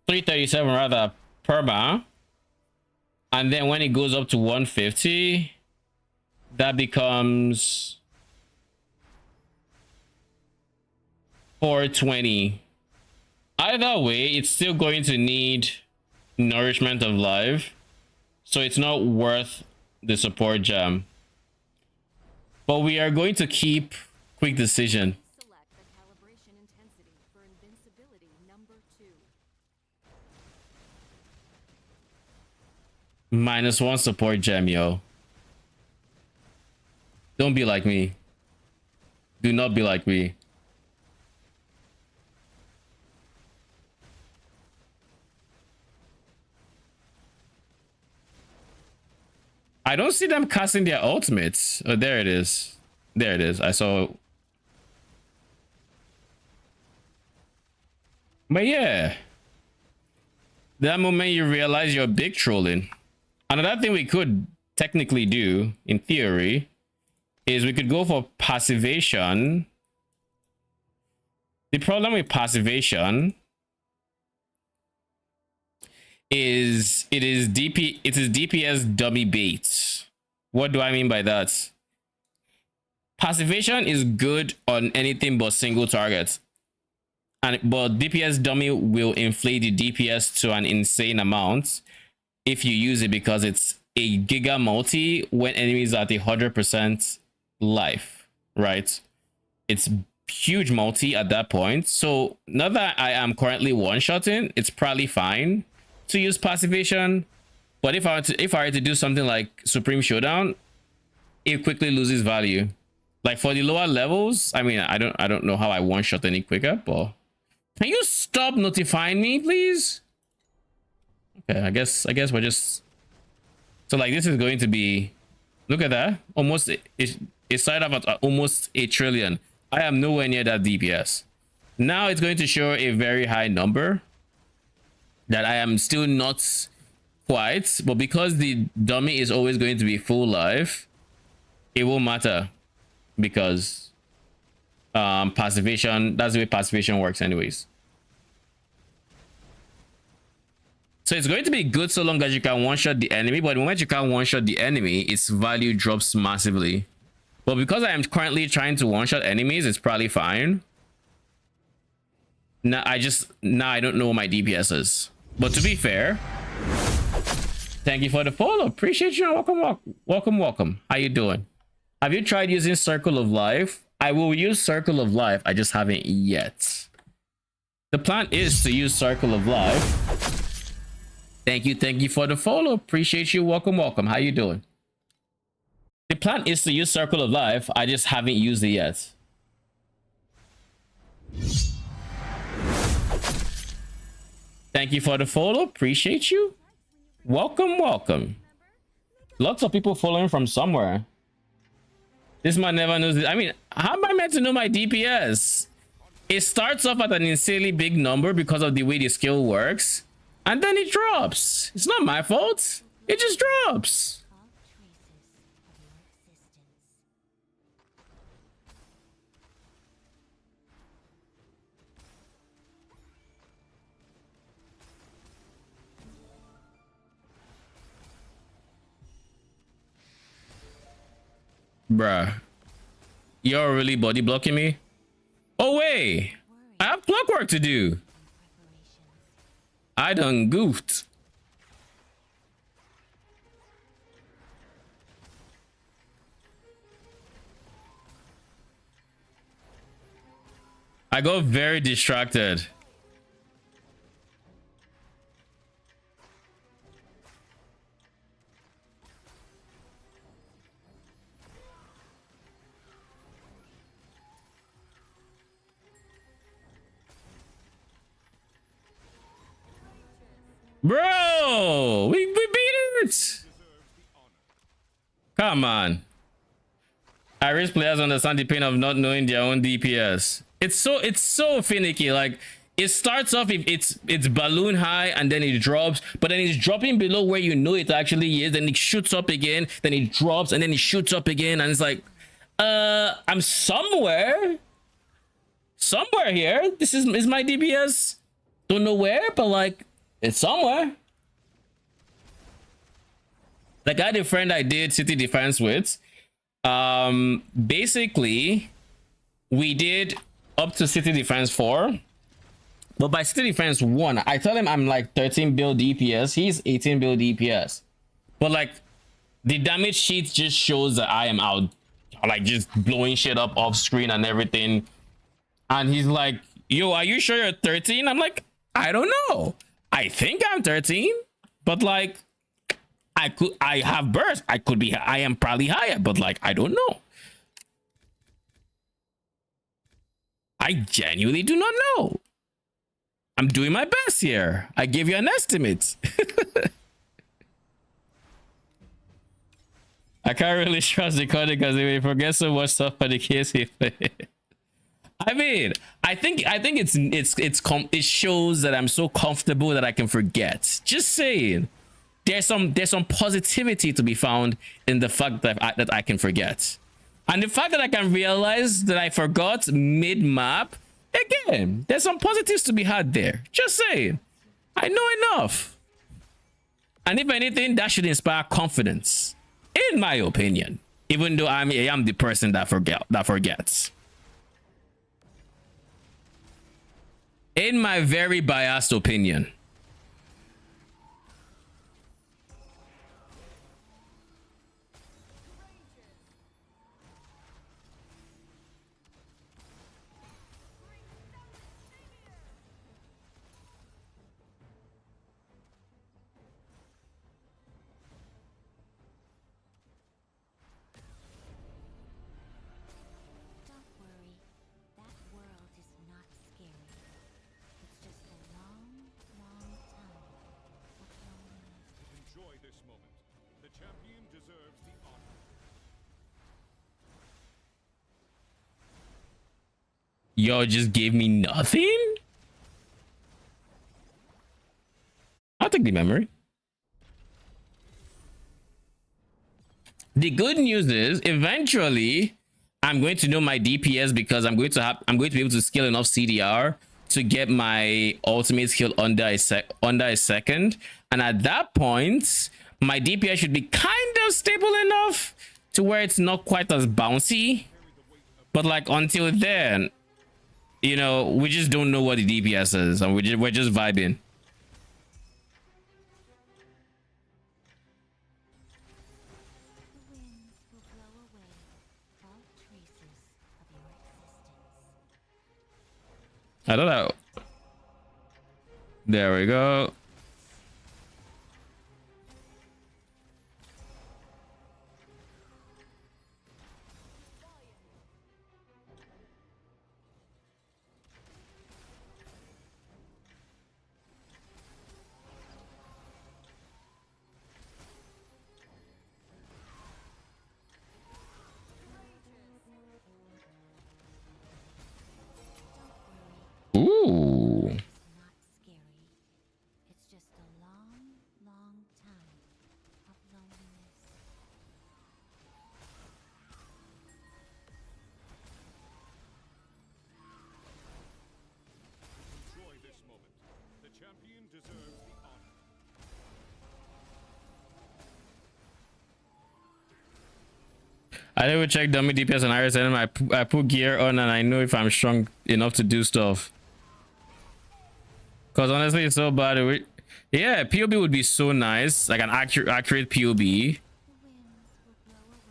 337 rather, perma. And then when it goes up to 150, that becomes 420. Either way, it's still going to need nourishment of life, so it's not worth the support gem. But we are going to keep quick decision. Select the calibration intensity for invincibility number 2. -1 support gem, yo. Don't be like me. Do not be like me. I don't see them casting their ultimates. Oh, there it is. There it is. I saw. But yeah. That moment you realize you're big trolling. Another thing we could technically do, in theory, is we could go for passivation. The problem with passivation is it is DPS dummy bait. What do I mean by that? Passivation is good on anything but single targets, but DPS dummy will inflate the DPS to an insane amount if you use it, because it's a giga multi when enemies are at 100% life, right? It's huge multi at that point. So now that I am currently one-shotting, it's probably fine to use passivation. But if I were to do something like Supreme Showdown, it quickly loses value. Like for the lower levels, I mean, I don't know how I one-shot any quicker, but can you stop notifying me, please? Okay, I guess we're just, so like this is going to be, look at that, almost it started off at almost 8 trillion. I am nowhere near that DPS. Now it's going to show a very high number that I am still not quite, but because the dummy is always going to be full life, it won't matter, because passivation, that's the way passivation works anyways. So it's going to be good so long as you can one-shot the enemy, but the moment you can't one-shot the enemy, its value drops massively. But because I am currently trying to one-shot enemies, it's probably fine. Now I don't know what my DPS is. But to be fair, thank you for the follow. Appreciate you. Welcome. How you doing? Have you tried using Circle of Life? I will use Circle of Life. I just haven't yet. The plan is to use Circle of Life. Thank you for the follow. Appreciate you. Welcome. How you doing? The plan is to use Circle of Life. I just haven't used it yet. Thank you for the follow. Appreciate you. Welcome. Lots of people following from somewhere. This man never knows this. I mean, how am I meant to know my DPS? It starts off at an insanely big number because of the way the skill works, and then it drops. It's not my fault. It just drops. All traces of your existence. Bruh. You're really body blocking me? Oh wait, I have clockwork to do. I done goofed. I got very distracted. Bro, we beat it. Come on. Irish players understand the pain of not knowing their own DPS. It's so finicky. Like, it starts off, if it's balloon high and then it drops, but then it's dropping below where you know it actually is, then it shoots up again, then it drops, and then it shoots up again, and it's like, I'm somewhere here. This is my DPS. Don't know where, but like, it's somewhere. Like, I had a friend I did city defense with. Basically, we did up to city defense 4, but by city defense 1, I tell him I'm like 13 build DPS. He's 18 build DPS, but like, the damage sheet just shows that I am out, like, just blowing shit up off screen and everything. And he's like, yo, are you sure you're 13? I'm like, I don't know. I think I'm 13, but like, I have burst. I am probably higher, but like, I don't know. I genuinely do not know. I'm doing my best here. I give you an estimate. I can't really trust the code because they forget so much stuff for the case he played. I mean, I think it shows that I'm so comfortable that I can forget. Just saying. There's some positivity to be found in the fact that I can forget, and the fact that I can realize that I forgot mid-map. Again, there's some positives to be had there. Just saying, I know enough, and if anything, that should inspire confidence, in my opinion. Even though I am the person that forgets. In my very biased opinion. Don't worry. That world is not scary. It's just a long, long time of loneliness. Enjoy this moment. The champion deserves the honor. Y'all just gave me nothing? I'll take the memory. The good news is eventually I'm going to know my DPS because I'm going to be able to scale enough CDR to get my ultimate skill under a second. And at that point, my DPS should be kind of stable enough to where it's not quite as bouncy. But like, until then, you know, we just don't know what the DPS is, and we're just vibing. The winds will blow away all traces of your existence. I don't know. There we go. Ooh. Not scary. It's just a long, long time of loneliness. Enjoy this moment. The champion deserves the honor. I never check dummy DPS and Iris, and I put gear on and I know if I'm strong enough to do stuff. Cause honestly, it's so bad. Yeah, POB would be so nice, like an accurate POB. The winds will blow away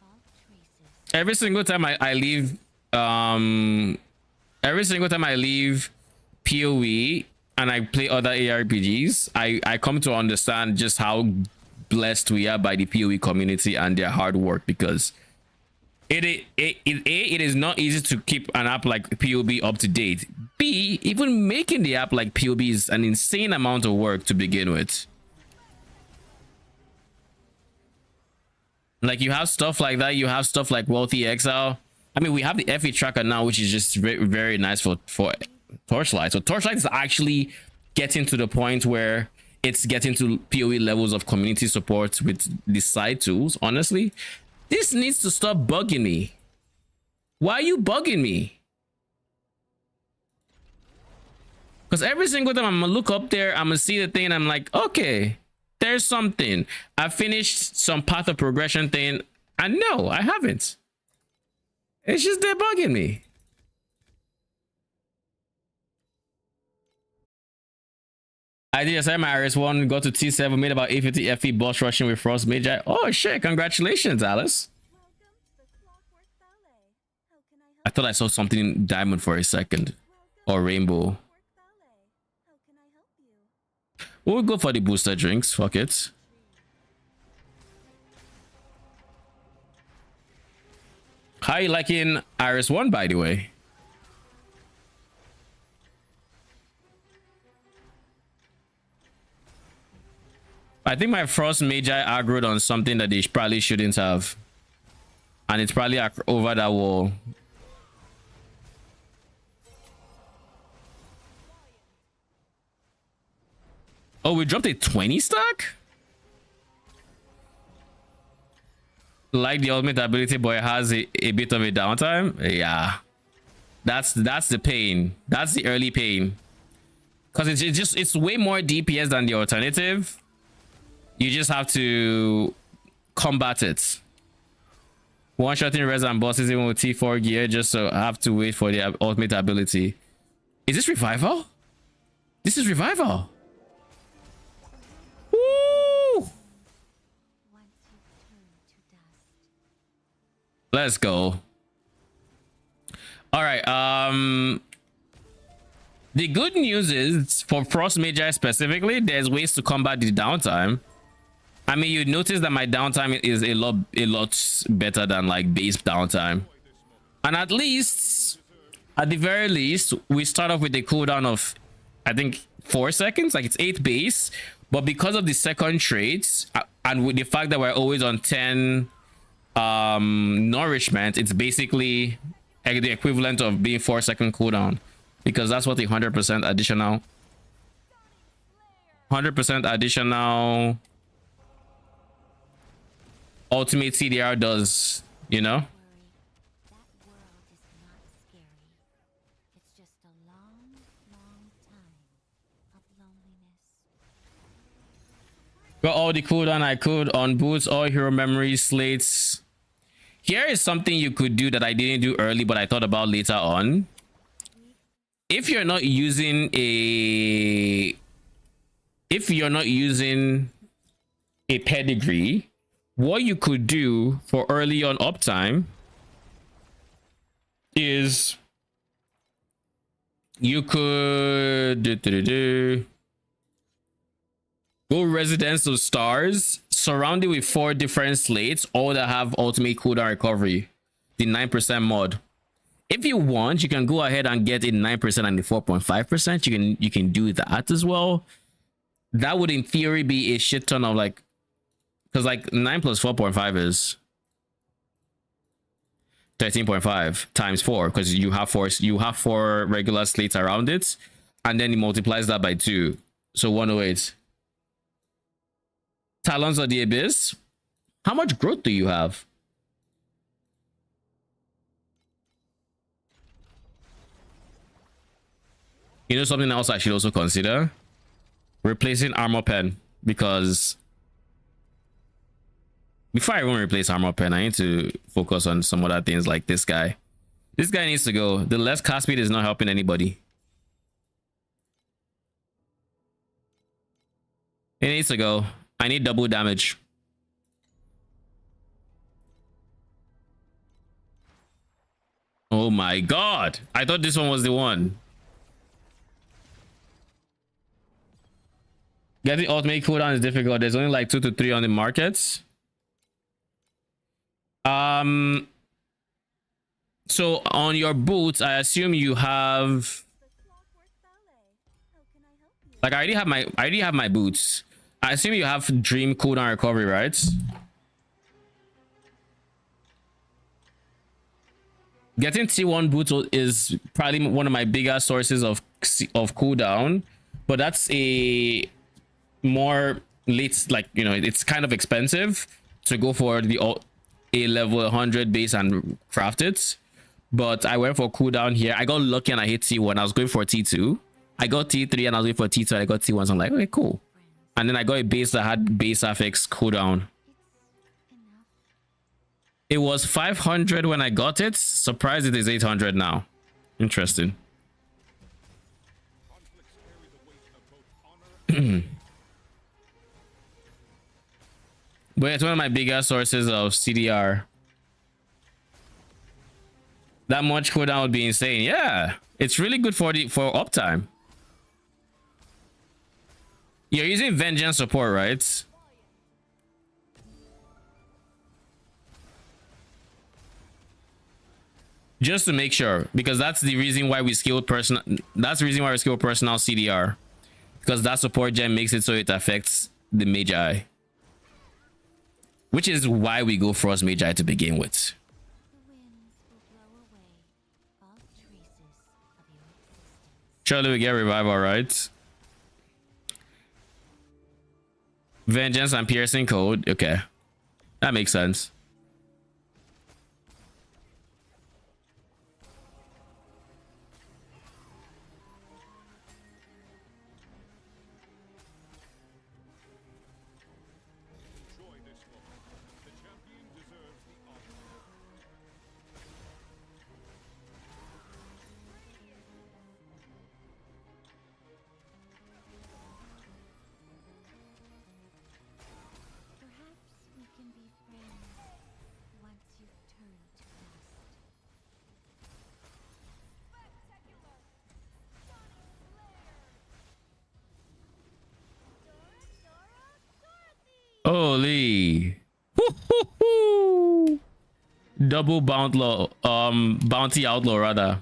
all traces. Every single time I leave, every single time I leave POE and I play other ARPGs, I come to understand just how blessed we are by the POE community and their hard work, because it is not easy to keep an app like POB up to date. B, even making the app like POB is an insane amount of work to begin with. Like you have stuff like that, you have stuff like Wealthy Exile. I mean, we have the FE tracker now, which is just very, very nice for Torchlight. So Torchlight is actually getting to the point where it's getting to PoE levels of community support with the side tools. Honestly, this needs to stop bugging me. Why are you bugging me? Because every single time I'm gonna look up there, I'm gonna see the thing and I'm like, okay, there's something. I finished some path of progression thing, and no, I haven't. It's just they're bugging me. I did my RS1, got to T7, made about 850 FE boss rushing with Frost Magi. Oh shit, congratulations, Alice. Welcome to the Clockwork Ballet. How can I help I thought I saw something in diamond for a second. Or rainbow. Clockwork Ballet? How can I help you? We'll go for the booster drinks, fuck it. How you liking RS1, by the way? I think my Frost Magi aggroed on something that they probably shouldn't have. And it's probably over that wall. Oh, we dropped a 20 stack? Like the ultimate ability, but it has a bit of a downtime. Yeah. That's the pain. That's the early pain. Because it's way more DPS than the alternative. You just have to combat it. One-shotting res and bosses even with T4 gear, just so I have to wait for the ultimate ability. Is this revival? This is revival. Woo! Once you turn to dust. Let's go. All right. The good news is for Frost Magi specifically, there's ways to combat the downtime. I mean, you notice that my downtime is a lot better than like base downtime. And at the very least, we start off with a cooldown of, I think, 4 seconds. Like it's 8 base. But because of the second traits, and with the fact that we're always on 10 nourishment, it's basically the equivalent of being 4-second cooldown. Because that's what the 100% additional ultimate CDR does, you know? Worry. That world is not scary. It's just a long, long time of loneliness. Got all the cooldown I could on boots, all hero memories, slates. Here is something you could do that I didn't do early, but I thought about later on. If you're not using a pedigree, what you could do for early on uptime is you could go Residence of Stars, surrounded with 4 different slates, all that have ultimate cooldown recovery, the 9% mod. If you want, you can go ahead and get a 9% and the 4.5%. You can do that as well. That would in theory be a shit ton of like, because like 9 plus 4.5 is 13.5 times 4, because you have 4 regular slates around it, and then it multiplies that by 2, so 108. Talons of the Abyss. How much growth do you have? You know something else I should also consider? Replacing armor pen, because before I even replace armor pen, I need to focus on some other things like this guy. This guy needs to go. The less cast speed is not helping anybody. It needs to go. I need double damage. Oh my god. I thought this one was the one. Getting ultimate cooldown is difficult. There's only like 2 to 3 on the markets. So on your boots, I assume you have Like I already have my boots. I assume you have dream cooldown recovery, right? Getting T1 boots is probably one of my bigger sources of cooldown, but that's a more late, like, you know, it's kind of expensive to go for the a level 100 base and craft it. But I went for cooldown here. I got lucky and I hit T1. I was going for T2. I got T3 and I was going for T2 and I got T1. So I'm like, okay, cool. And then I got a base that had base affix cooldown. It was 500 when I got it. Surprised it is 800 now. Interesting. But it's one of my bigger sources of CDR. That much cooldown would be insane. Yeah, it's really good for uptime. You're using Vengeance support, right? Just to make sure, because that's the reason why we skilled personal. That's the reason why we skilled personal CDR, because that support gem makes it so it affects the Magi, which is why we go Frost Magi to begin with. The winds will blow away all traces of your existence. Surely we get revival, right? Vengeance and piercing code. Okay, that makes sense. Enjoy this moment. The champion deserves the honor. Perhaps we can be friends once you've turned to dust. Holy. Double bounty outlaw rather.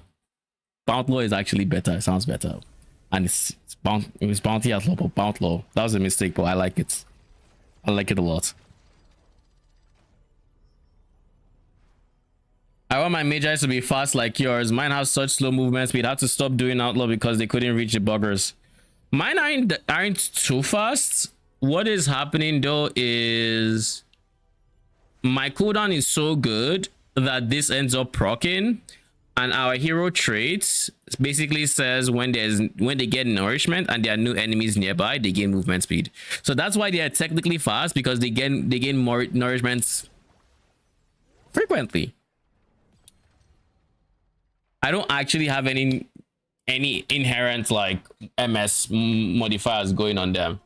Bounty is actually better. It sounds better. And it's bounty outlaw, but bounty. That was a mistake, but I like it. I like it a lot. I want my Magi to be fast like yours. Mine has such slow movement speed. I had to stop doing outlaw because they couldn't reach the buggers. Mine aren't too fast. What is happening though is my cooldown is so good that this ends up proccing, and our hero traits basically says when they get nourishment and there are new enemies nearby, they gain movement speed. So that's why they are technically fast, because they gain more nourishments frequently. I don't actually have any inherent like MS modifiers going on them.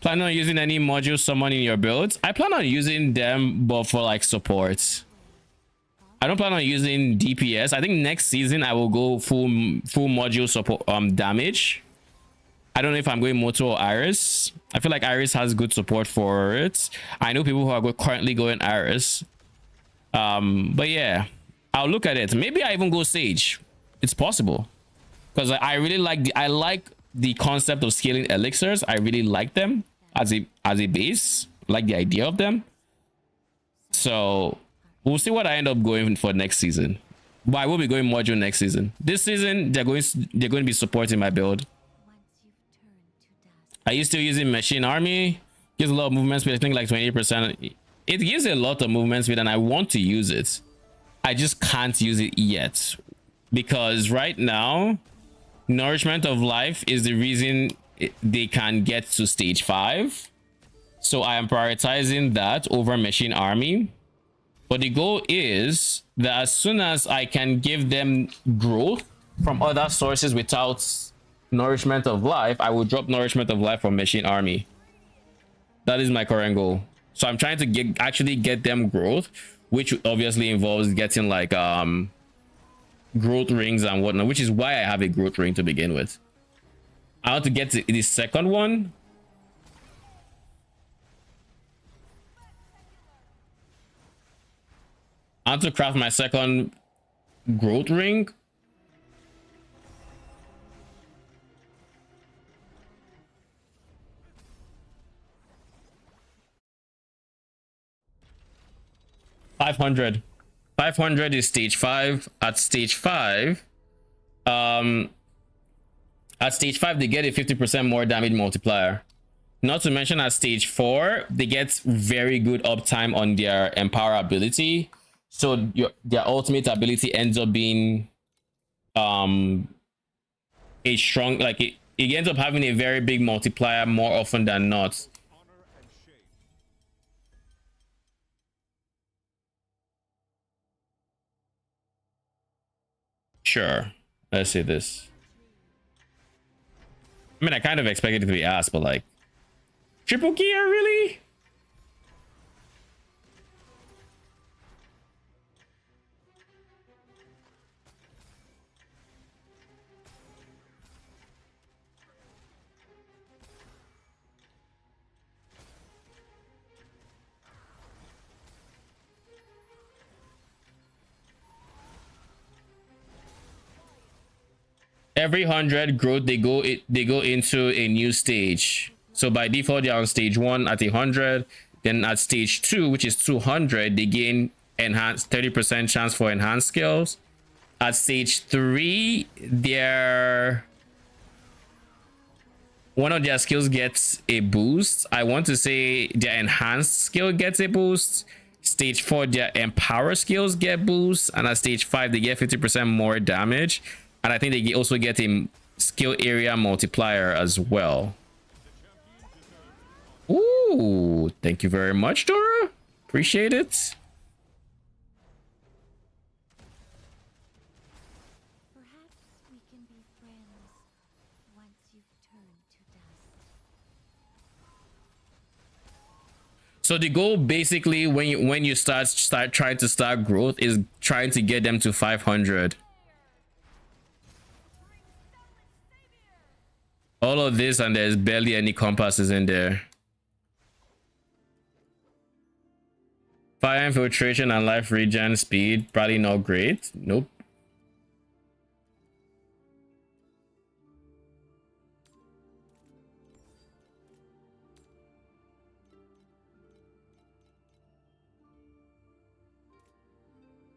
Plan on using any module summon in your builds? I plan on using them, but for like support. I don't plan on using DPS. I think next season I will go full module support damage. I don't know if I'm going Moto or Iris. I feel like Iris has good support for it. I know people who are currently going Iris. But yeah, I'll look at it. Maybe I even go Sage. It's possible, because I really like the concept of scaling elixirs. I really like them as a base. Like the idea of them. So we'll see what I end up going for next season. But I will be going module next season. This season they're going to be supporting my build. Are you still using machine army? Gives a lot of movement speed. I think like 28%. It gives a lot of movement speed and I want to use it. I just can't use it yet, because right now nourishment of life is the reason they can get to stage 5. So I am prioritizing that over machine army. But the goal is that as soon as I can give them growth from other sources without nourishment of life, I will drop nourishment of life from machine army. That is my current goal. So I'm trying to actually get them growth, which obviously involves getting like growth rings and whatnot, which is why I have a growth ring to begin with. I want to get to the second one. I want to craft my second growth ring. $500 is stage 5. At stage 5, they get a 50% more damage multiplier. Not to mention at stage 4, they get very good uptime on their empower ability. So their ultimate ability ends up being a strong, like it ends up having a very big multiplier more often than not. Honor and shame. Sure. Let's see this. I mean, I kind of expected it to be ass, but like, triple gear, really? Every 100 growth, they go into a new stage. So by default, they're on stage 1 at 100. Then at stage 2, which is 200, they gain enhanced 30% chance for enhanced skills. At stage 3, one of their skills gets a boost. I want to say their enhanced skill gets a boost. Stage 4, their empower skills get boosts, and at stage 5, they get 50% more damage. And I think they also get a skill area multiplier as well. Ooh, thank you very much, Dora. Appreciate it. Perhaps we can be friends once you've turned to dust. So the goal basically when you start trying to start growth is trying to get them to 500. All of this, and there's barely any compasses in there. Fire infiltration and life regen speed, probably not great. Nope.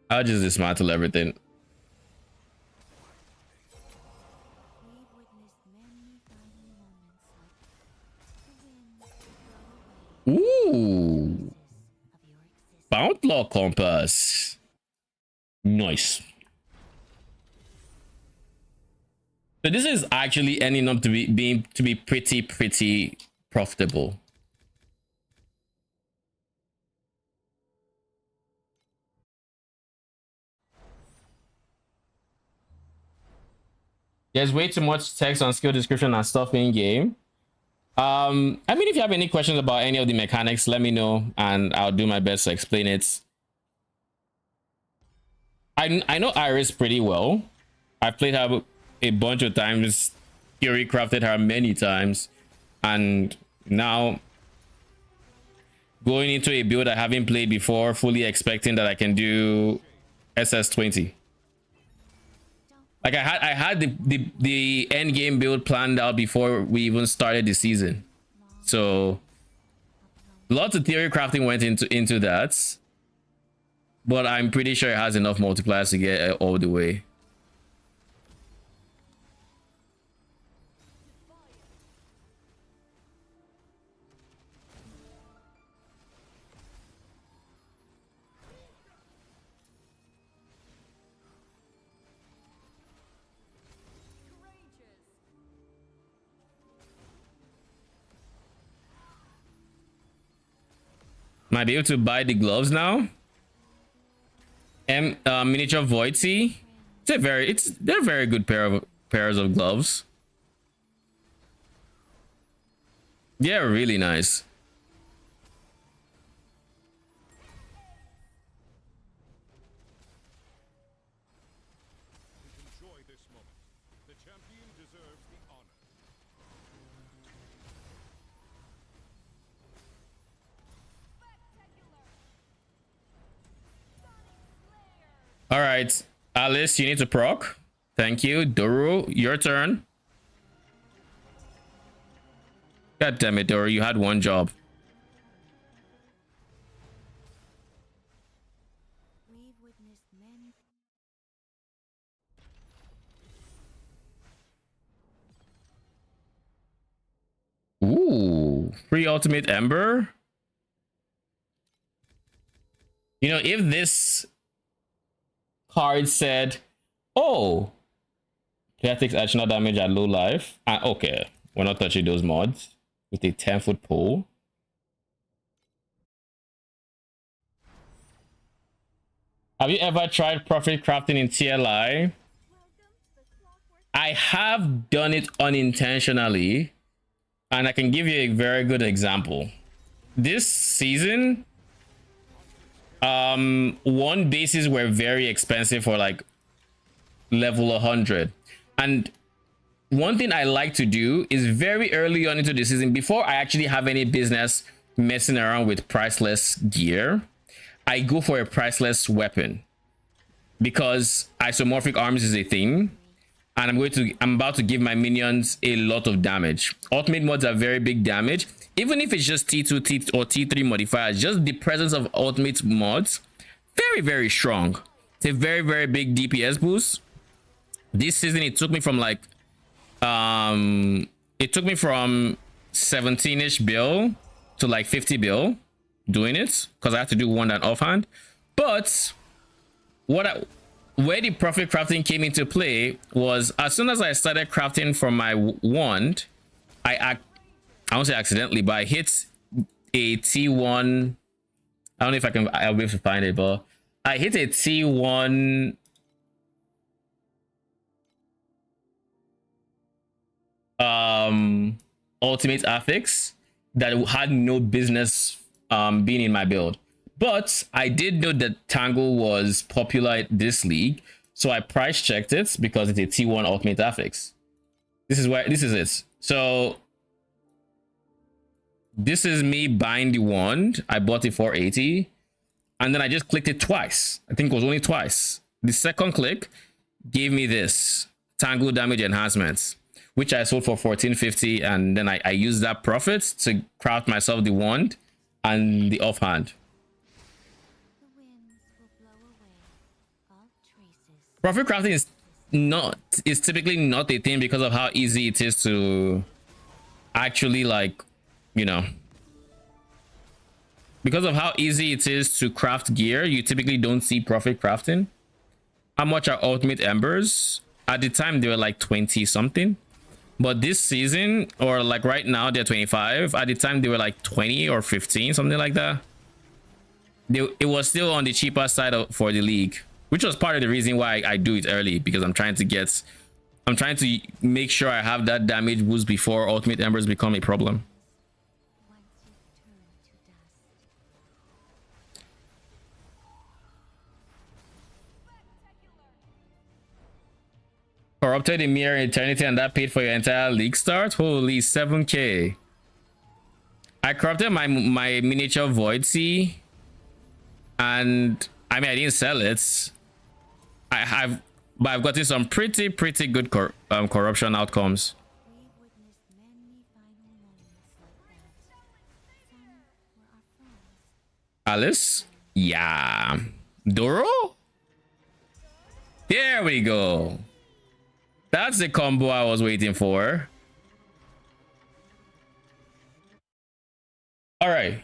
I'll just dismantle everything. We've witnessed many final moments like the wind blow away Ooh, of your existence. bound law compass. Nice. So this is actually ending up to be pretty profitable. There's way too much text on skill description and stuff in game. I mean, if you have any questions about any of the mechanics, let me know and I'll do my best to explain it. I know Iris pretty well. I've played her a bunch of times, theory crafted her many times, and now going into a build I haven't played before, fully expecting that I can do SS20. Like I had the end game build planned out before we even started the season, so lots of theory crafting went into that, but I'm pretty sure it has enough multipliers to get all the way. Might be able to buy the gloves now. Miniature Void Sea. They're very good pairs of gloves. Yeah, really nice. Enjoy this moment. The champion deserves the honor. All right. Alice, you need to proc. Thank you. Doro, your turn. God damn it, Doro, you had one job. We've witnessed many. Ooh, free ultimate ember. You know, if this card said, oh, player takes additional damage at low life. Okay, we're not touching those mods with a 10-foot pole. Have you ever tried profit crafting in TLI? I have done it unintentionally, and I can give you a very good example. This season, one bases were very expensive for like level 100, and one thing I like to do is very early on into the season, before I actually have any business messing around with priceless gear, I go for a priceless weapon, because isomorphic arms is a thing, and I'm about to give my minions a lot of damage. Ultimate mods are very big damage, even if it's just T2 T or T3 modifiers. Just the presence of ultimate mods, very, very strong. It's a very, very big DPS boost. This season it took me from like 17ish bill to like 50 bill doing it, because I had to do one that offhand. But where the profit crafting came into play was, as soon as I started crafting from my wand, I won't say accidentally, but I hit a T1. I don't know if I'll be able to find it, but I hit a T1 ultimate affix that had no business being in my build. But I did know that Tangle was popular in this league, so I price checked it because it's a T1 ultimate affix. This is it. So this is me buying the wand. I bought it for 80, and then I just clicked it twice. I think it was only twice. The second click gave me this Tangle damage enhancements, which I sold for 1450, and then I used that profit to craft myself the wand and the offhand. The winds will blow away all traces. Profit crafting is typically not a thing because of how easy it is to actually, like, you know, because of how easy it is to craft gear, you typically don't see profit crafting. How much are ultimate embers? At the time they were like 20 something, but this season, or like right now, they're 25. At the time they were like 20 or 15, something like that. It was still on the cheaper side for the league, which was part of the reason why I do it early, because I'm trying to make sure I have that damage boost before ultimate embers become a problem. Once you've turned to dust. Corrupted in mere eternity, and that paid for your entire league start. Holy 7k. I corrupted my miniature void sea, and I mean, I didn't sell it. But I've gotten some pretty good corruption outcomes. We've witnessed many final moments like that. Some were our friends. Alice? Yeah. Doro? There we go. That's the combo I was waiting for. All right.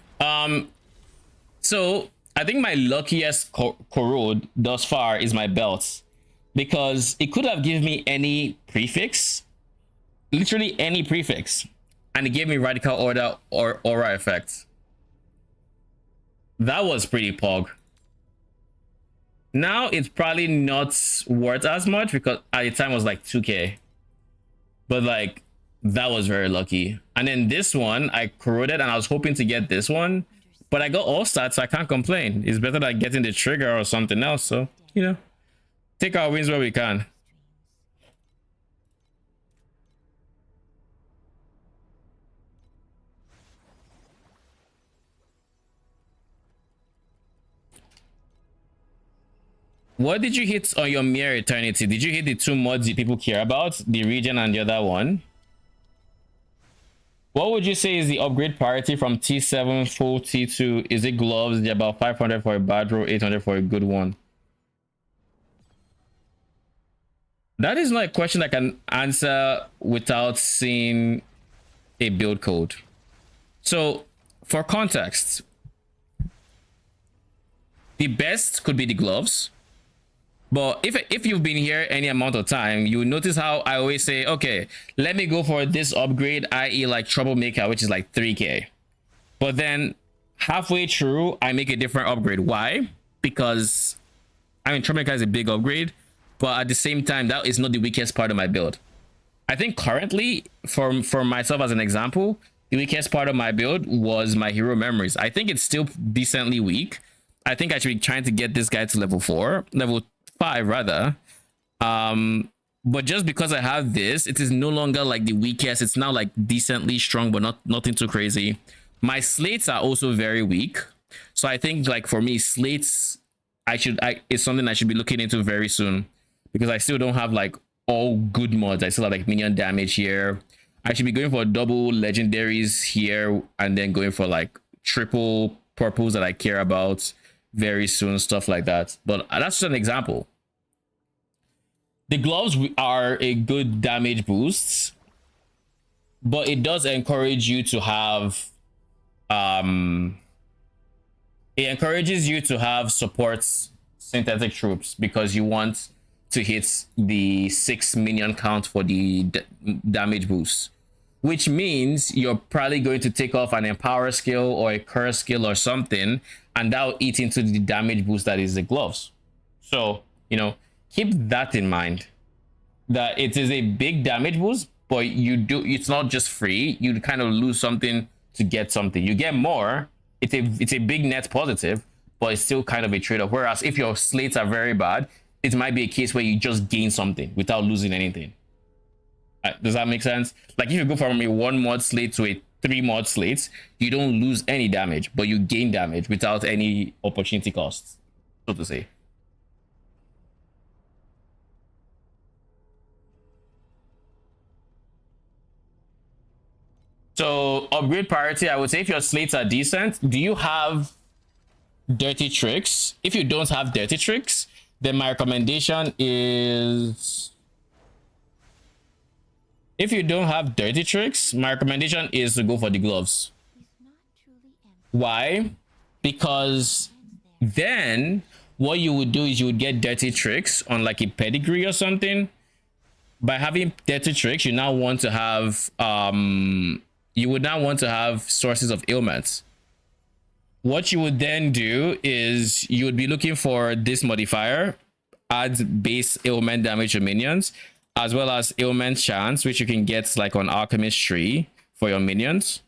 So I think my luckiest corrode thus far is my belt, because it could have given me any prefix, literally any prefix, and it gave me radical order or aura effect. That was pretty pog. Now it's probably not worth as much, because at the time it was like 2k, but like that was very lucky. And then this one I corroded, and I was hoping to get this one, but I got all stats, so I can't complain. It's better than getting the trigger or something else. So, you know, take our wins where we can. What did you hit on your Mere Eternity? Did you hit the two mods that people care about, the region and the other one? What would you say is the upgrade priority from T7 full T2? Is it gloves? They're about 500 for a bad row, 800 for a good one. That is not a question I can answer without seeing a build code. So, for context, the best could be the gloves. But if you've been here any amount of time, you notice how I always say, okay, let me go for this upgrade, i.e. like Troublemaker, which is like 3k. But then halfway through, I make a different upgrade. Why? Because, I mean, Troublemaker is a big upgrade, but at the same time, that is not the weakest part of my build. I think currently, for myself as an example, the weakest part of my build was my hero memories. I think it's still decently weak. I think I should be trying to get this guy to level 5 rather. But just because I have this, it is no longer like the weakest. It's now like decently strong, but nothing too crazy. My slates are also very weak. So I think like for me, slates is something I should be looking into very soon, because I still don't have like all good mods. I still have like minion damage here. I should be going for double legendaries here and then going for like triple purples that I care about very soon, stuff like that. But that's just an example. The gloves are a good damage boost, but it does encourage you to have it encourages you to have supports synthetic troops, because you want to hit the 6 minion count for the damage boost, which means you're probably going to take off an empower skill or a curse skill or something, and that will eat into the damage boost that is the gloves. So, you know, keep that in mind, that it is a big damage boost, but it's not just free. You kind of lose something to get something. You get more. It's a big net positive, but it's still kind of a trade-off. Whereas if your slates are very bad, it might be a case where you just gain something without losing anything. Does that make sense? Like if you go from a 1 mod slate to a 3 mod slate, you don't lose any damage, but you gain damage without any opportunity costs, so to say. So upgrade priority, I would say if your slates are decent, do you have dirty tricks? If you don't have dirty tricks, then my recommendation is, if you don't have dirty tricks, my recommendation is to go for the gloves. Why? Because then what you would do is you would get dirty tricks on like a pedigree or something. By having dirty tricks, you now want to have you would now want to have sources of ailments. What you would then do is you would be looking for this modifier, add base ailment damage to minions, as well as ailment chance, which you can get like on Alchemist tree for your minions.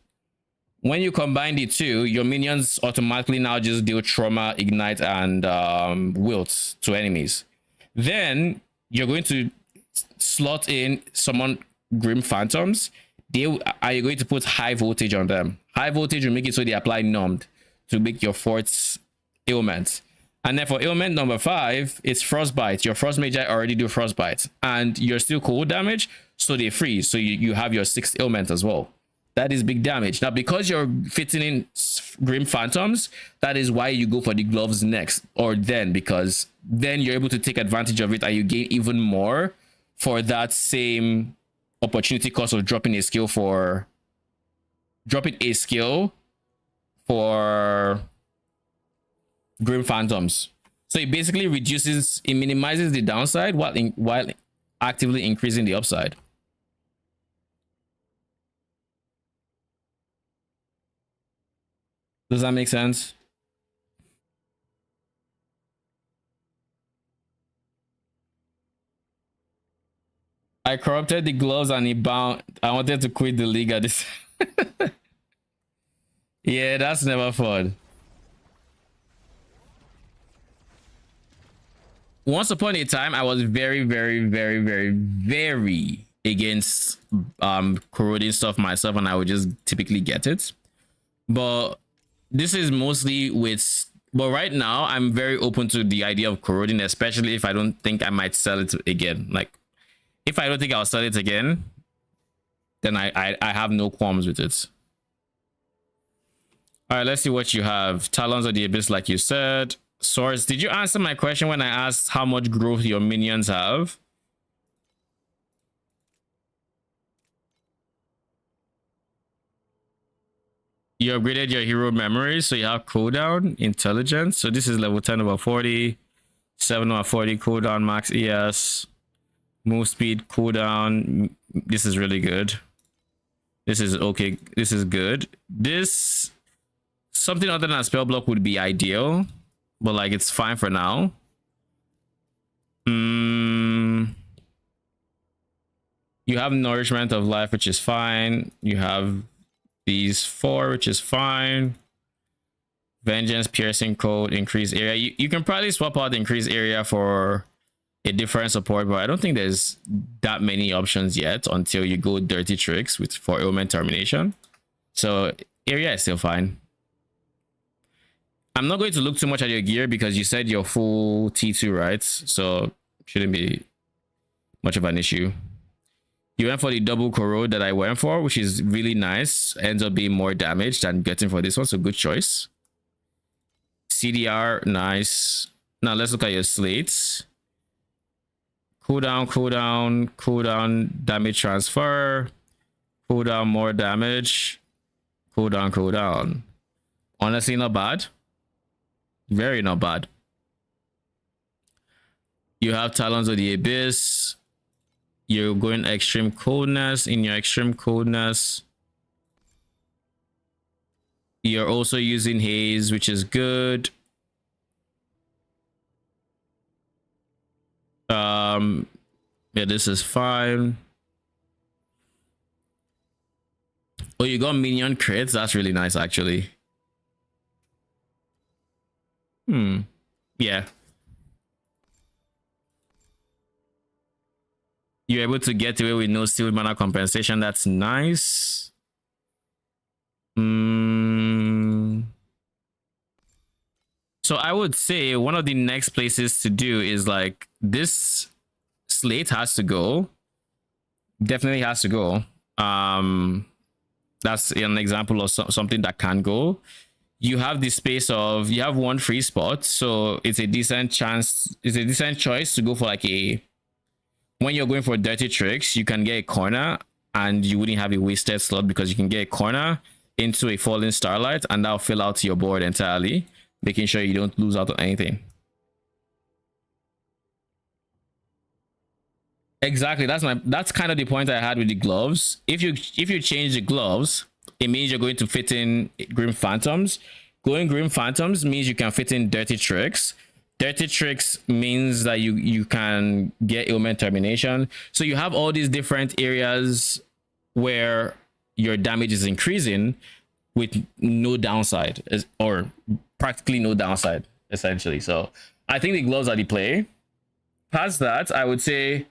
When you combine the two, your minions automatically now just deal trauma, ignite, and wilt to enemies. Then you're going to slot in summon Grim Phantoms. Are you going to put high voltage on them? High voltage will make it so they apply numbed to make your fourth ailment. And then for ailment number 5, it's frostbite. Your frost magi already do frostbite, and you're still cold damage, so they freeze. So you have your 6th ailment as well. That is big damage. Now, because you're fitting in Grim Phantoms, that is why you go for the gloves next, or then, because then you're able to take advantage of it and you gain even more for that same opportunity cost of dropping a skill for Grim Phantoms. So it basically it minimizes the downside while actively increasing the upside. Does that make sense? I corrupted the gloves and he bound. I wanted to quit the league at this. Yeah, that's never fun. Once upon a time, I was very, very, very, very, very against corroding stuff myself, and I would just typically get it. But this is mostly with But right now, I'm very open to the idea of corroding, especially if I don't think I might sell it again. Like, if I don't think I'll sell it again, then I have no qualms with it. All right, let's see what you have. Talons of the Abyss, like you said. Swords. Did you answer my question when I asked how much growth your minions have? You upgraded your hero memory, so you have cooldown, intelligence. So this is level 10 over 40, 7 over 40 cooldown, max ES, move speed, cooldown. This is really good. This is okay. This is good. This, something other than a spell block would be ideal, but like it's fine for now. You have nourishment of life, which is fine. You have these 4, which is fine. Vengeance, piercing code, increased area. You can probably swap out the increased area for a different support, but I don't think there's that many options yet until you go dirty tricks with for ailment termination. So area is still fine. I'm not going to look too much at your gear because you said you're full T2, right? So shouldn't be much of an issue. You went for the double corrode that I went for, which is really nice. Ends up being more damage than getting for this one, so good choice. CDR, nice. Now let's look at your slates. Cooldown, cooldown, cooldown, damage transfer, cooldown, more damage, cooldown, cooldown. Honestly, not bad. Very not bad. You have Talons of the Abyss. You're going extreme coldness. In your extreme coldness, you're also using haze, which is good. Yeah, this is fine. Oh, you got minion crits. That's really nice, actually. Yeah. You're able to get away with no steel mana compensation. That's nice. So I would say one of the next places to do is like this slate has to go. Definitely has to go. That's an example of something that can go. You have the space of, you have one free spot, so it's a decent chance, it's a decent choice to go for like a, when you're going for dirty tricks, you can get a corner and you wouldn't have a wasted slot because you can get a corner into a falling starlight and that'll fill out your board entirely, making sure you don't lose out on anything. Exactly, that's kind of the point I had with the gloves. If you change the gloves, it means you're going to fit in Grim Phantoms. Going Grim Phantoms means you can fit in Dirty Tricks. Dirty Tricks means that you can get ailment termination. So you have all these different areas where your damage is increasing with no downside, or practically no downside, essentially. So I think the gloves are the play. Past that, I would say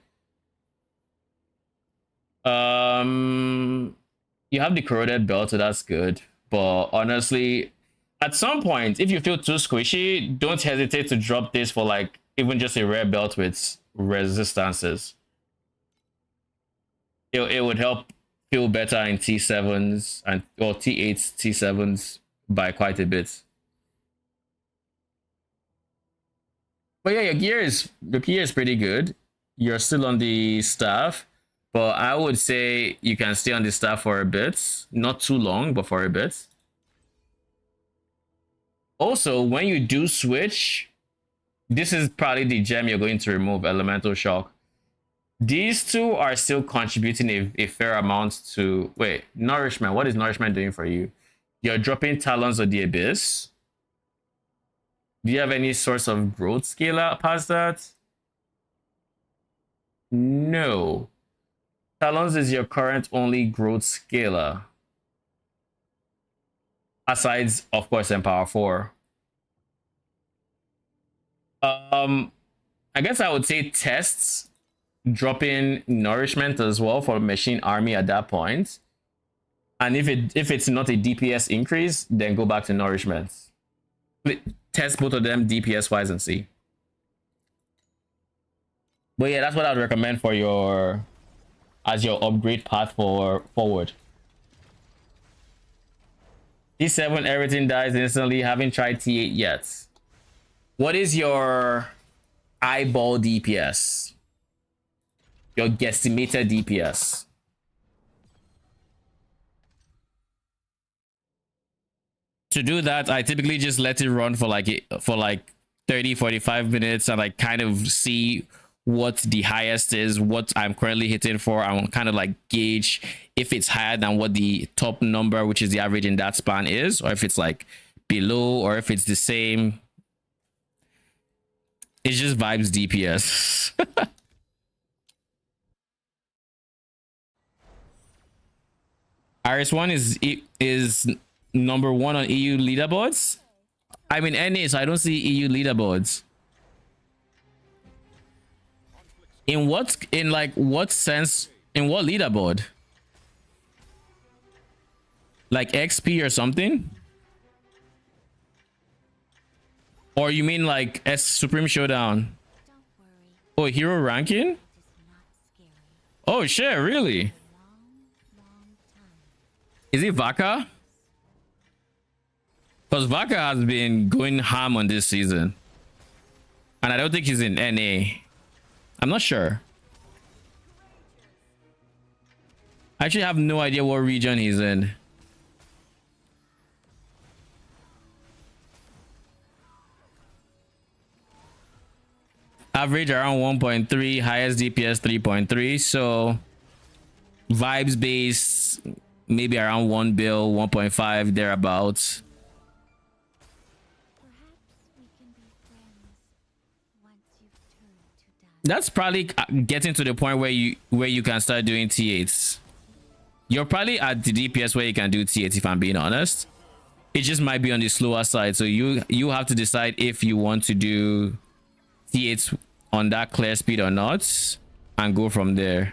you have the corroded belt, so that's good. But honestly, at some point, if you feel too squishy, don't hesitate to drop this for like even just a rare belt with resistances. It would help feel better in T7s and or T8s, T7s by quite a bit. But yeah, your gear is pretty good. You're still on the staff, but I would say you can stay on the staff for a bit, not too long, but for a bit. Also, when you do switch, this is probably the gem you're going to remove, Elemental Shock. These two are still contributing a fair amount to... Wait, Nourishment. What is Nourishment doing for you? You're dropping Talons of the Abyss. Do you have any source of growth scaler past that? No. Talons is your current only growth scaler. Aside, of course, Empower 4. I guess I would say tests dropping Nourishment as well for Machine Army at that point. And if it's not a DPS increase, then go back to Nourishment. test both of them DPS wise and see. But yeah, that's what I would recommend for your as your upgrade path forward. T7, everything dies instantly. Haven't tried T8 yet. What is your eyeball DPS? Your guesstimated DPS? To do that, I typically just let it run for like 30-45 minutes and like kind of see what the highest is, what I'm currently hitting for. I'm kind of like gauge if it's higher than what the top number, which is the average in that span, is, or if it's like below, or if it's the same. It's just vibes DPS. RS1 is number 1 on EU leaderboards. I'm in NA, so I don't see EU leaderboards. In what sense? In what leaderboard? Like XP or something? Or you mean like S Supreme Showdown? Don't worry, Oh, hero ranking? it is not scary. Oh shit, really? Long time. Is it Vaca? Because Vaca has been going ham on this season. And I don't think he's in NA. I'm not sure. I actually have no idea what region he's in. Average around 1.3, highest DPS 3.3. So vibes base maybe around 1 bill, 1.5 thereabouts. Perhaps we can be friends once you've turned to dust. That's probably getting to the point where you can start doing T8s. You're probably at the DPS where you can do T8s, if I'm being honest. It just might be on the slower side, so you have to decide if you want to do T8s on that clear speed or not, and go from there.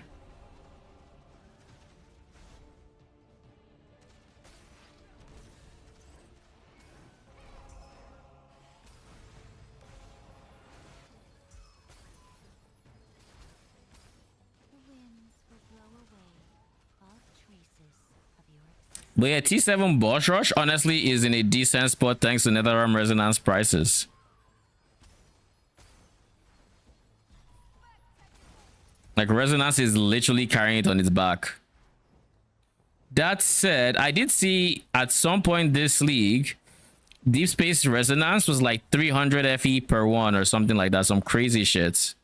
The winds will blow away all traces of your existence. But yeah, T7 boss rush honestly is in a decent spot thanks to Netherrealm resonance prices. Like resonance is literally carrying it on its back. That said, I did see at some point this league, Deep Space Resonance was like 300 FE per one or something like that. Some crazy shit.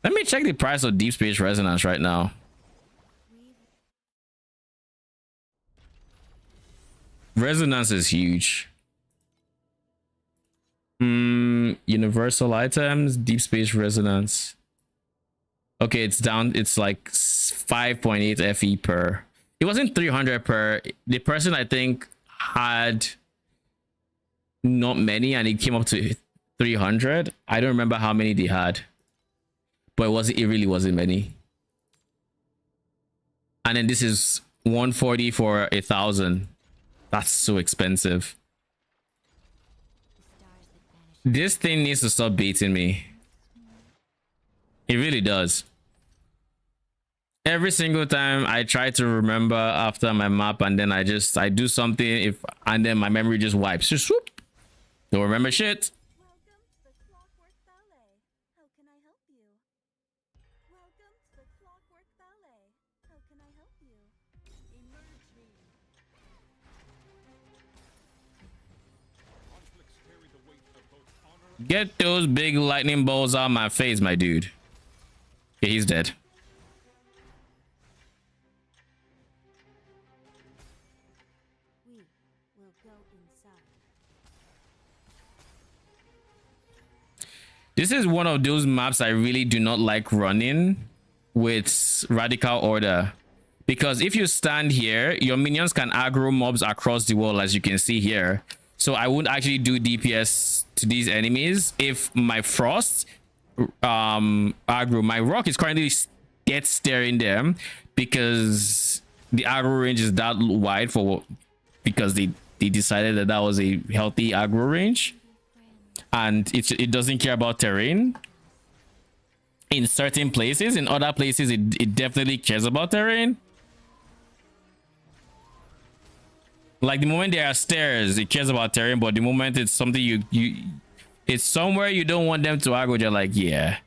Let me check the price of Deep Space Resonance right now. Resonance is huge. Universal items, Deep Space Resonance. Okay, it's down. It's like 5.8 FE per. It wasn't 300 per. The person I think had not many, and it came up to 300. I don't remember how many they had, but it really wasn't many. And then this is 140 for 1,000. That's so expensive. The stars that vanish This thing needs to stop beating me. It really does. Every single time I try to remember after my map, and then I do something, and then my memory just wipes. Just whoop. Don't remember shit. Welcome to the Clockwork Ballet. How can I help you? Welcome to the Clockwork Ballet. How can I help you? Emerge me. Conflicts carry the weight of both honor Get those big lightning bolts out my face, my dude. Okay, he's dead. we will go inside. This is one of those maps I really do not like running with Radical Order. Because if you stand here, your minions can aggro mobs across the wall, as you can see here. So I wouldn't actually do DPS to these enemies if my Frost aggro. My Rock is currently dead staring them because the aggro range is that wide for because they decided that that was a healthy aggro range, and it doesn't care about terrain. In certain places, in other places, it definitely cares about terrain. Like the moment there are stairs, it cares about terrain, but the moment it's something it's somewhere you don't want them to aggro, you're like, yeah,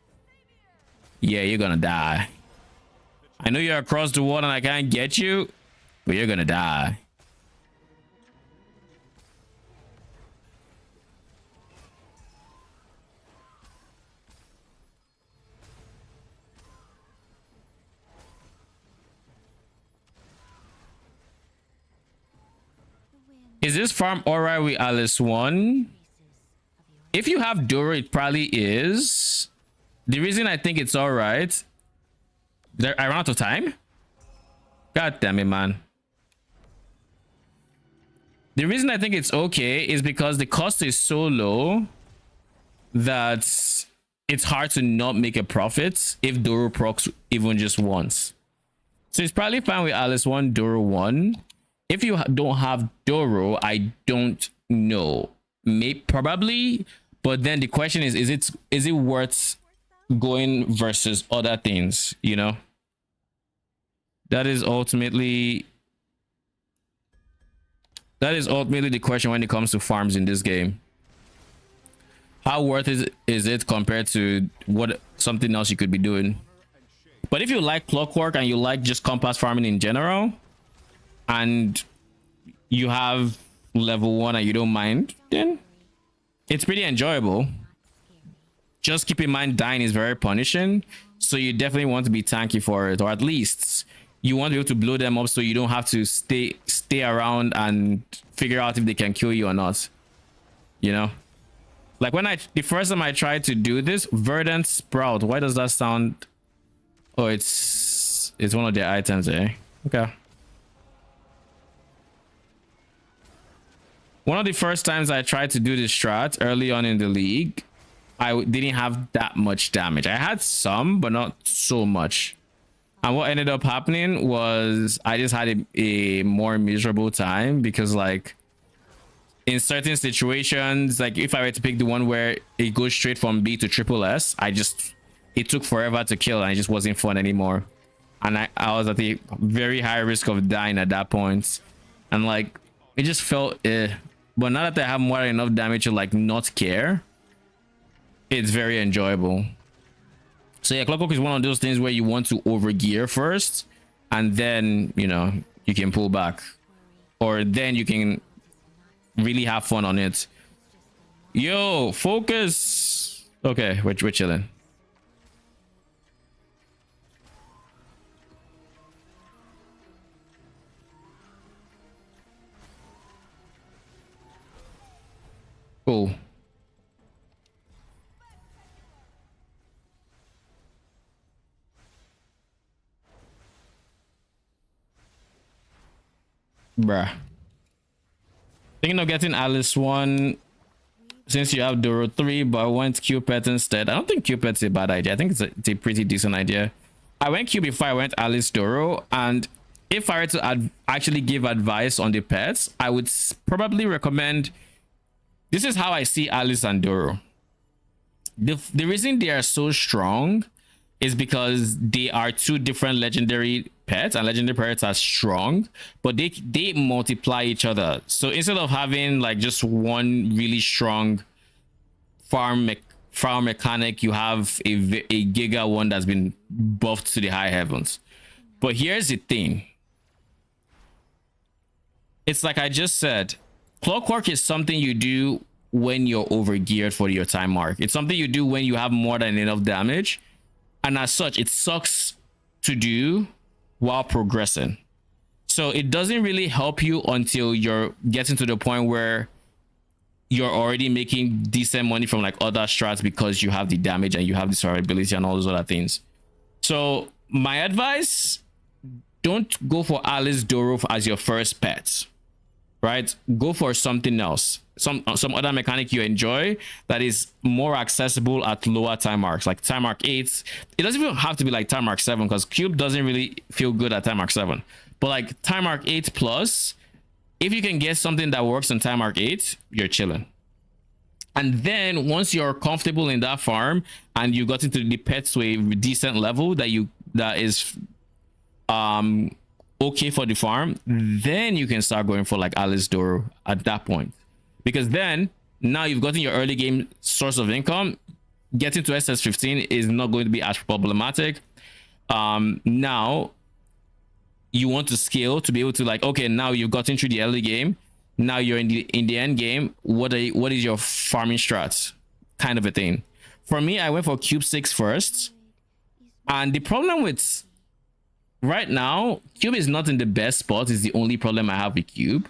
you're gonna die. I know you're across the wall and I can't get you, but you're gonna die. Is this farm alright with Alice 1? If you have Doro, it probably is. The reason I think it's alright. I ran out of time? God damn it, man. The reason I think it's okay is because the cost is so low that it's hard to not make a profit if Doro procs even just once. So it's probably fine with Alice 1, Doro 1. If you don't have Doro, I don't know. Probably, but then the question is it worth going versus other things, you know? That is ultimately the question when it comes to farms in this game. How worth is it compared to what something else you could be doing? But if you like Clockwork and you like just compass farming in general, and you have level 1 and you don't mind, then it's pretty enjoyable. Just keep in mind dying is very punishing, so you definitely want to be tanky for it, or at least you want to be able to blow them up so you don't have to stay around and figure out if they can kill you or not, you know? Like when the first time I tried to do this, Verdant Sprout, why does that sound? Oh, it's one of their items, eh? Okay. One of the first times I tried to do this strat early on in the league, I didn't have that much damage. I had some, but not so much. And what ended up happening was I just had a more miserable time because, like, in certain situations, like if I were to pick the one where it goes straight from B to triple S, it took forever to kill and it just wasn't fun anymore. And I was at a very high risk of dying at that point. And like, it just felt but now that I have more than enough damage to like not care, it's very enjoyable. So yeah, Clockwork is one of those things where you want to overgear first, and then, you know, you can pull back, or then you can really have fun on it. Yo, focus. Okay, we're chilling. Cool. Bruh. Thinking of getting Alice 1 since you have Doro 3, but I went Cupid instead. I don't think Cupid's a bad idea. I think it's a pretty decent idea. I went Q before I went Alice Doro, and if I were to actually give advice on the pets, I would probably recommend. This is how I see Alice and Doro. The reason they are so strong is because they are two different legendary pets, and legendary pets are strong, but they multiply each other. So instead of having like just one really strong farm mechanic, you have a giga one that's been buffed to the high heavens. But here's the thing. It's like I just said, Clockwork is something you do when you're overgeared for your time mark. It's something you do when you have more than enough damage, and as such, it sucks to do while progressing. So it doesn't really help you until you're getting to the point where you're already making decent money from like other strats because you have the damage and you have the survivability and all those other things. So my advice, don't go for Alice Doro as your first pet, right? Go for something else, some other mechanic you enjoy that is more accessible at lower time marks, like time mark 8. It doesn't even have to be like time mark 7, because Cube doesn't really feel good at time mark 7. But like time arc 8 plus, if you can get something that works on time arc 8, you're chilling. And then once you're comfortable in that farm and you got into the pets to a decent level that is okay for the farm, then you can start going for like Alice Doro at that point. Because then now you've gotten your early game source of income. Getting to SS15 is not going to be as problematic. Now you want to scale to be able to like, okay, now you've gotten through the early game. Now you're in the end game. What is your farming strat? Kind of a thing. For me, I went for cube 6 first. And the problem with right now, cube is not in the best spot is the only problem I have with cube.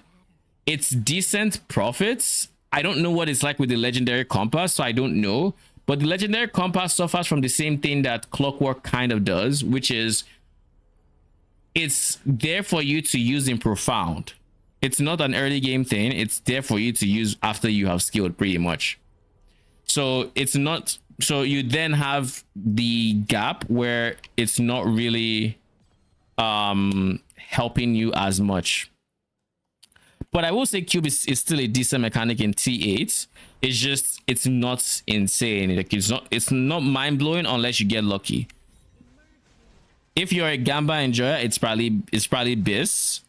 It's decent profits. I don't know what it's like with the legendary compass, so I don't know. But the legendary compass suffers from the same thing that Clockwork kind of does, which is it's there for you to use in profound. It's not an early game thing. It's there for you to use after you have skilled pretty much. So it's not, so you then have the gap where it's not really helping you as much. But I will say cube is still a decent mechanic in T8. It's just, it's not insane. Like it's not mind-blowing unless you get lucky. If you're a Gamba enjoyer, it's probably Bis.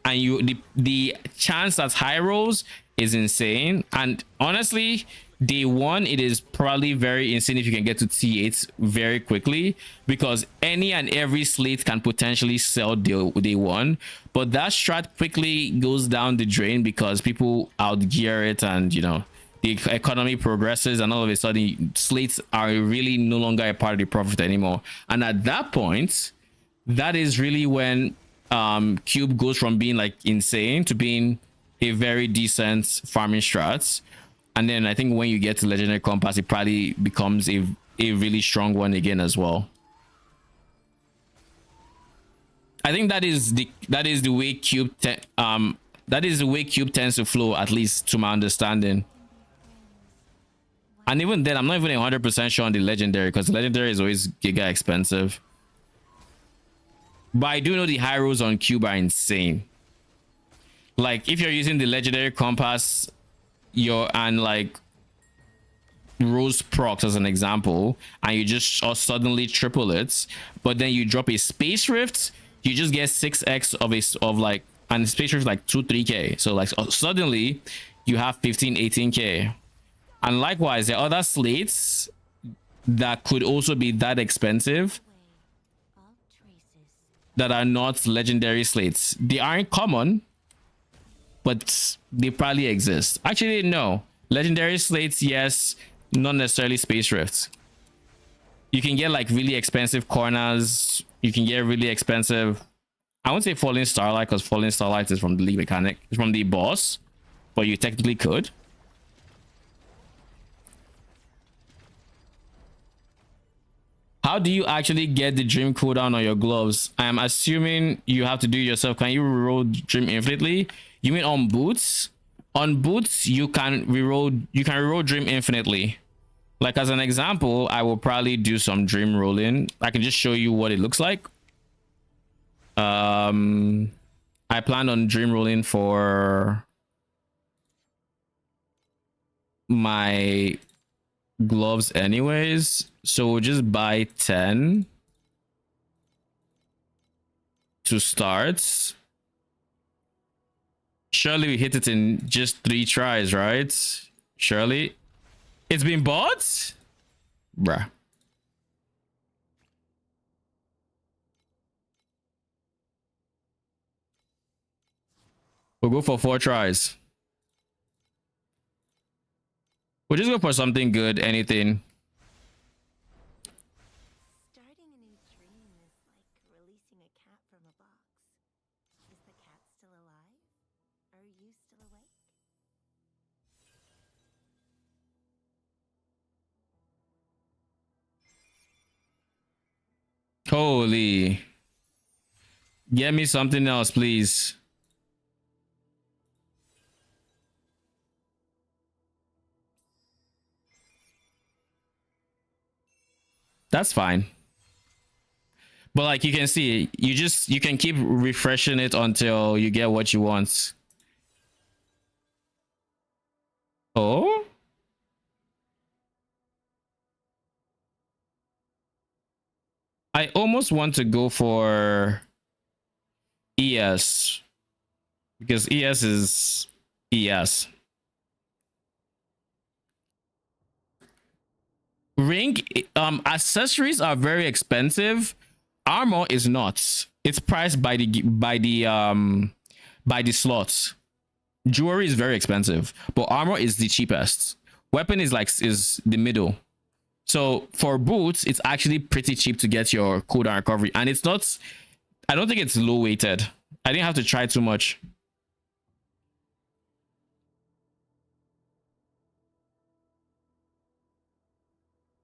And the chance at high rolls is insane. And honestly, day one, it is probably very insane if you can get to T8 very quickly, because any and every slate can potentially sell day one. But that strat quickly goes down the drain because people outgear it, and you know, the economy progresses, and all of a sudden slates are really no longer a part of the profit anymore. And at that point, that is really when cube goes from being like insane to being a very decent farming strats. And then I think when you get to legendary compass, it probably becomes a really strong one again as well. I think that is the way cube tends to flow, at least to my understanding. And even then, I'm not even 100% sure on the legendary, because the legendary is always giga expensive. But I do know the high rolls on cube are insane. Like if you're using the legendary compass, and like rose procs as an example, and you just suddenly triple it, but then you drop a space rift, you just get 6x of like, and space rift like 2-3k. So like suddenly you have 15-18k. And likewise, there are other slates that could also be that expensive that are not legendary slates. They aren't common, but they probably exist. Actually, no. Legendary slates, yes, not necessarily space rifts. You can get like really expensive corners. You can get really expensive, I won't say Falling Starlight, because Falling Starlight is from the league mechanic. It's from the boss, but you technically could. How do you actually get the dream cooldown on your gloves? I am assuming you have to do it yourself. Can you reroll dream infinitely? You mean on boots? On boots, you can reroll dream infinitely. Like as an example, I will probably do some dream rolling. I can just show you what it looks like. I plan on dream rolling for my gloves anyways, so we'll just buy 10 to start. Surely we hit it in just 3 tries, right? Surely it's been bought, bruh. We'll go for 4 tries. We'll just go for something good, anything. Starting a new dream is like releasing a cat from a box. Is the cat still alive? Are you still awake? Holy. Get me something else, please. That's fine. But like you can see, you can keep refreshing it until you get what you want. Oh? I almost want to go for ES because ES is ES. Ring accessories are very expensive. Armor is not. It's priced by the slots. Jewelry is very expensive, but armor is the cheapest. Weapon is the middle. So for boots, it's actually pretty cheap to get your cooldown recovery, and it's not. I don't think it's low weighted. I didn't have to try too much.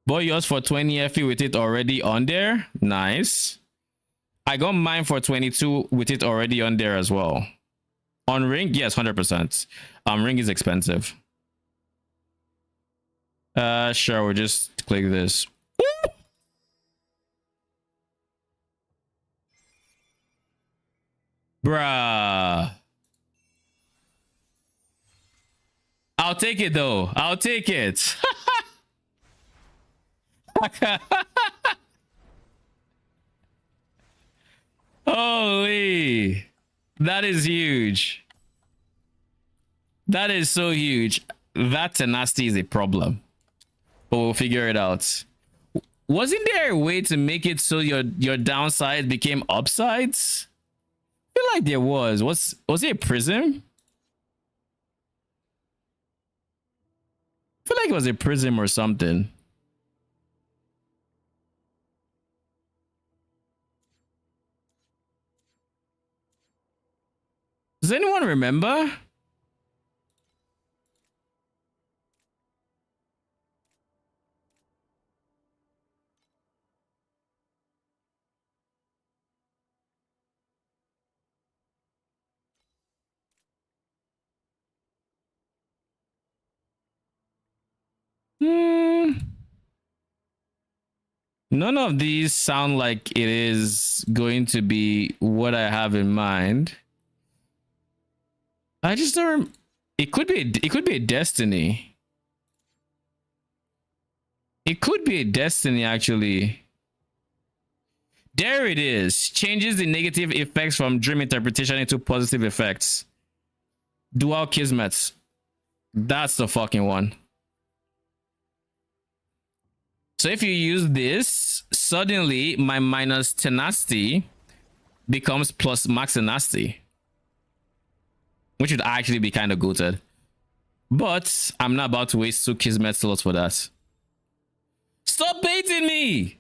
Boy, yours for 20 FE with it already on there. Nice. I got mine for 22 with it already on there as well. On ring, yes, 100%. Ring is expensive. Sure, we'll just click this. Woo! Bruh. I'll take it though. I'll take it. Holy. That is huge. That is so huge. That tenacity is a problem. But we'll figure it out. Wasn't there a way to make it so your downside became upsides? I feel like there was. Was it a prism? I feel like it was a prism or something. Does anyone remember? None of these sound like it is going to be what I have in mind. I just don't. It could be a destiny. It could be a destiny actually. There it is. Changes the negative effects from dream interpretation into positive effects. Dual kismet. That's the fucking one. So if you use this, suddenly my minus tenacity becomes plus max tenacity, which would actually be kind of goated. But I'm not about to waste 2 kismet slots for that. Stop baiting me!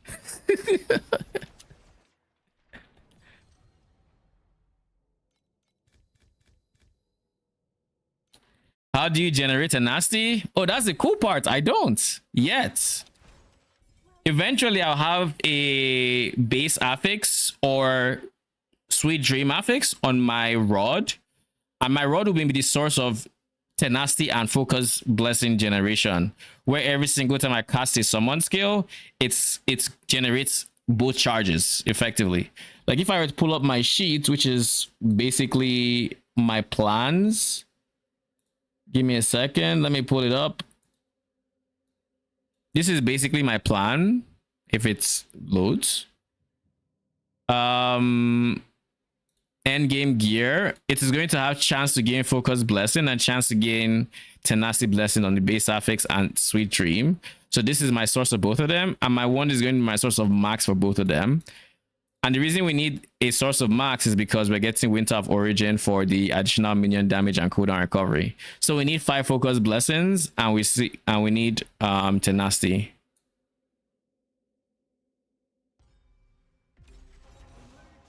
How do you generate a nasty? Oh, that's the cool part. I don't yet. Eventually, I'll have a base affix or sweet dream affix on my rod, and my rod will be the source of tenacity and focus blessing generation, where every single time I cast a summon skill, it generates both charges effectively. Like if I were to pull up my sheet, which is basically my plans. Give me a second. Let me pull it up. This is basically my plan. If it loads. End game gear. It is going to have chance to gain focus blessing and chance to gain tenacity blessing on the base affix and sweet dream. So this is my source of both of them, and my one is going to be my source of max for both of them. And the reason we need a source of max is because we're getting Winter of Origin for the additional minion damage and cooldown recovery. So we need 5 focus blessings, and we need tenacity.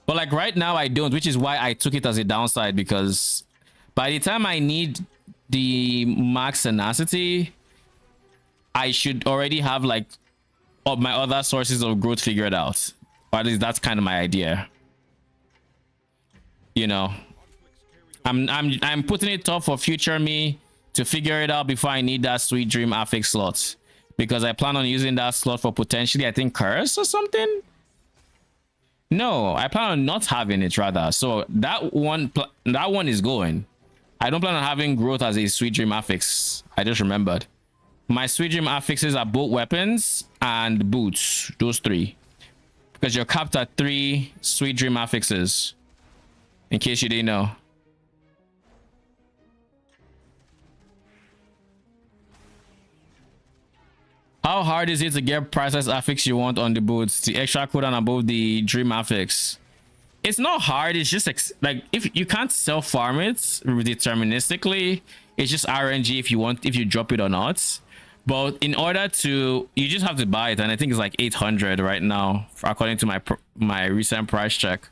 But like right now I don't, which is why I took it as a downside, because by the time I need the max tenacity, I should already have like all my other sources of growth figured out. Or at least that's kind of my idea. You know, I'm putting it up for future me to figure it out before I need that sweet dream affix slot, because I plan on using that slot for potentially, I think, curse or something. No, I plan on not having it rather. So that one is going. I don't plan on having growth as a Sweet Dream affix. I just remembered. My Sweet Dream affixes are both weapons and boots. Those three. Because you're capped at 3 Sweet Dream affixes. In case you didn't know. How hard is it to get priceless affix you want on the boots? The extra cooldown above the Dream affix. It's not hard. It's just like if you can't self farm it deterministically, it's just RNG if you drop it or not. But in order to, you just have to buy it, and I think it's like 800 right now, according to my recent price check.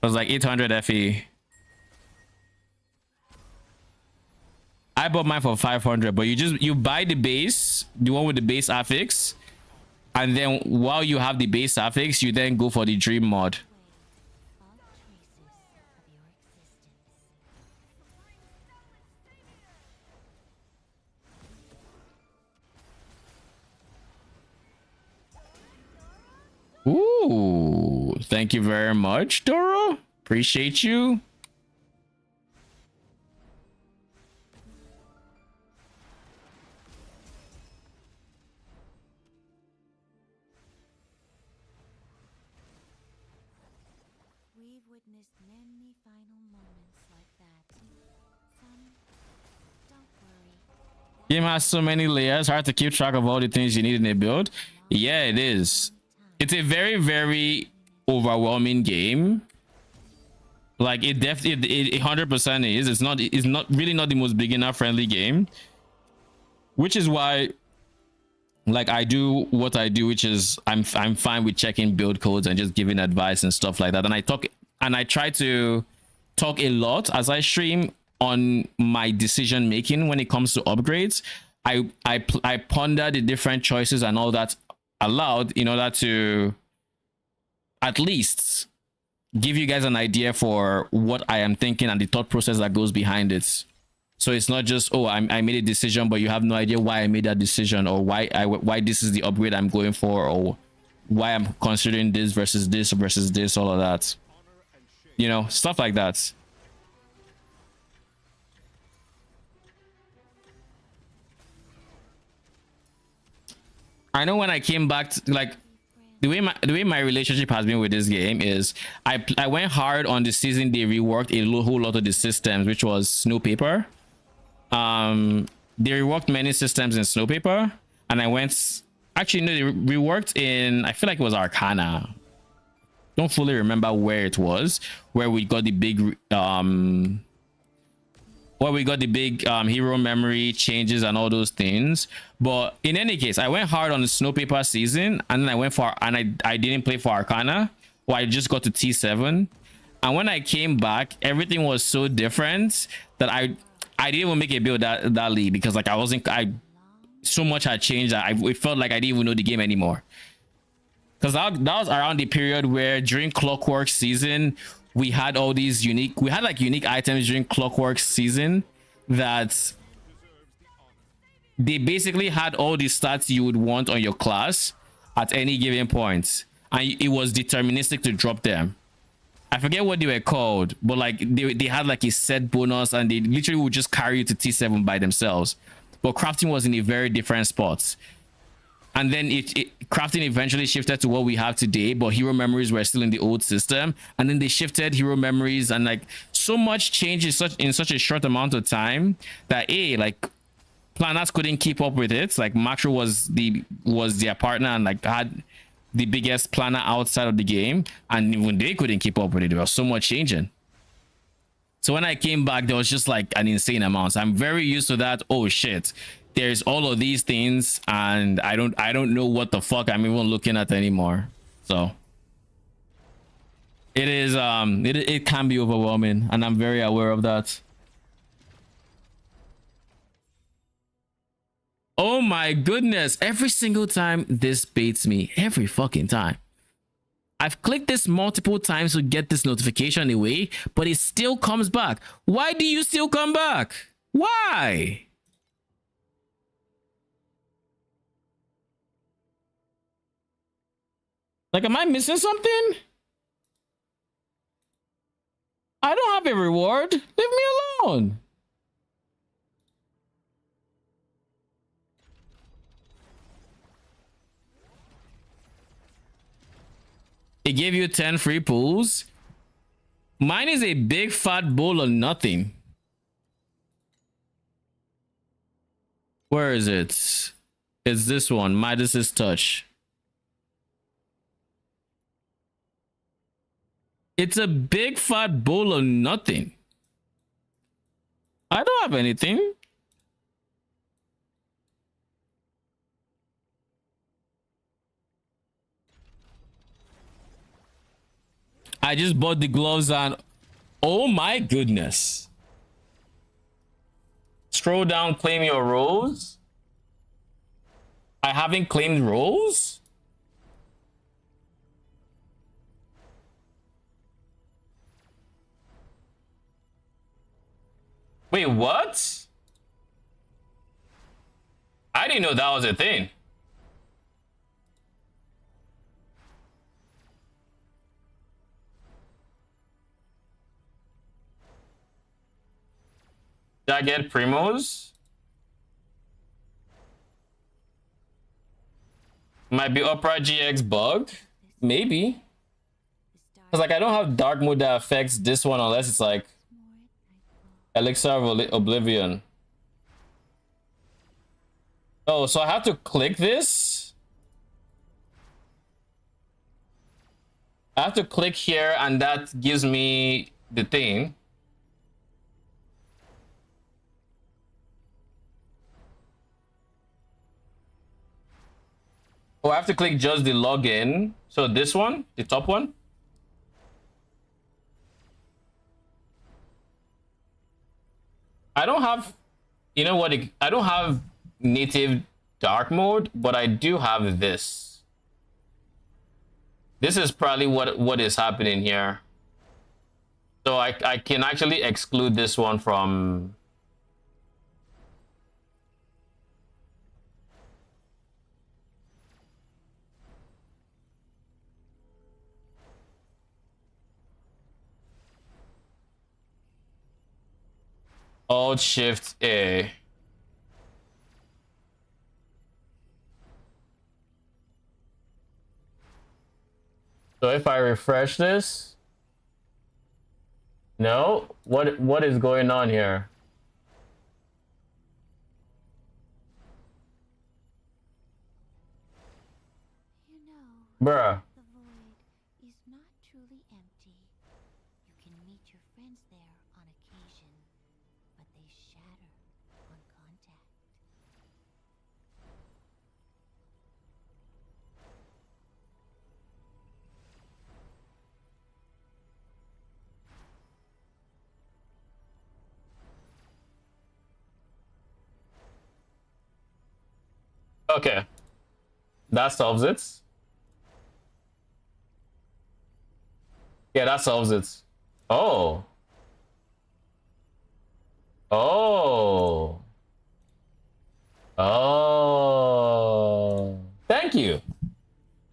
It was like 800 FE. I bought mine for 500, but you buy the base, the one with the base affix, and then while you have the base affix, you then go for the Dream mod. All traces of your existence. Ooh, thank you very much, Doro. Appreciate you. We've witnessed many final moments like that. Some, don't worry. Game has so many layers, hard to keep track of all the things you need in a build. Yeah, it is. It's a very, very overwhelming game. Like it definitely, it 100% is. It's not really not the most beginner friendly game, which is why, like, I do what I do, which is I'm fine with checking build codes and just giving advice and stuff like that. And I try to talk a lot as I stream on my decision making when it comes to upgrades. I ponder the different choices and all that aloud in order to at least give you guys an idea for what I am thinking and the thought process that goes behind it. So it's not just, oh, I made a decision, but you have no idea why I made that decision, or why this is the upgrade I'm going for, or why I'm considering this versus this versus this, all of that. You know, stuff like that. I know when I came back to, like, the way my relationship has been with this game is I went hard on the season. They reworked a whole lot of the systems, which was Snowpaper. They reworked many systems in Snowpaper, and I went, actually no, they reworked in, I feel like it was Arcana. Don't fully remember where it was, where we got the big hero memory changes and all those things. But in any case, I went hard on the Snowpaper season, and then I went for, and I didn't play for Arcana, or I just got to T7. And when I came back, everything was so different that I didn't even make a build that league, because like so much had changed that it felt like I didn't even know the game anymore. Because that was around the period where during Clockwork season, we had all these unique items during Clockwork season that they basically had all the stats you would want on your class at any given point, and it was deterministic to drop them. I forget what they were called, but like they had like a set bonus, and they literally would just carry you to T7 by themselves. But crafting was in a very different spot. And then crafting eventually shifted to what we have today, but hero memories were still in the old system. And then they shifted hero memories, and like so much change in such a short amount of time that like planners couldn't keep up with it. Like Macro was their partner and like had the biggest planner outside of the game, and even they couldn't keep up with it. There was so much changing. So when I came back, there was just like an insane amount. So I'm very used to that. Oh shit, there's all of these things, and I don't know what the fuck I'm even looking at anymore. So it is it can be overwhelming, and I'm very aware of that. Oh my goodness, every single time this baits me, every fucking time. I've clicked this multiple times to get this notification away, but it still comes back. Why do you still come back? Why? Like, am I missing something? I don't have a reward. Leave me alone. It gave you 10 free pulls. Mine is a big fat bowl of nothing. Where is it? It's this one, Midas's Touch. It's a big fat bowl of nothing. I don't have anything. I just bought the gloves and oh my goodness. Scroll down, claim your rose. I haven't claimed rose. Wait, what? I didn't know that was a thing. Did I get primos? Might be Opera GX bug. Maybe. Cause like I don't have dark mode that affects this one unless it's like Elixir of Oblivion. Oh, so I have to click this? I have to click here and that gives me the thing. Oh, I have to click just the login. So this one, the top one. I don't have, you know what? I don't have native dark mode, but I do have this. This is probably what is happening here. So I can actually exclude this one from. Alt Shift A. So if I refresh this, no, what is going on here? You know, Bruh. the void is not truly empty. You can meet your friends there on occasion, but they shatter on contact. Okay. That solves it. Yeah, that solves it. Oh. Oh. Oh. Thank you.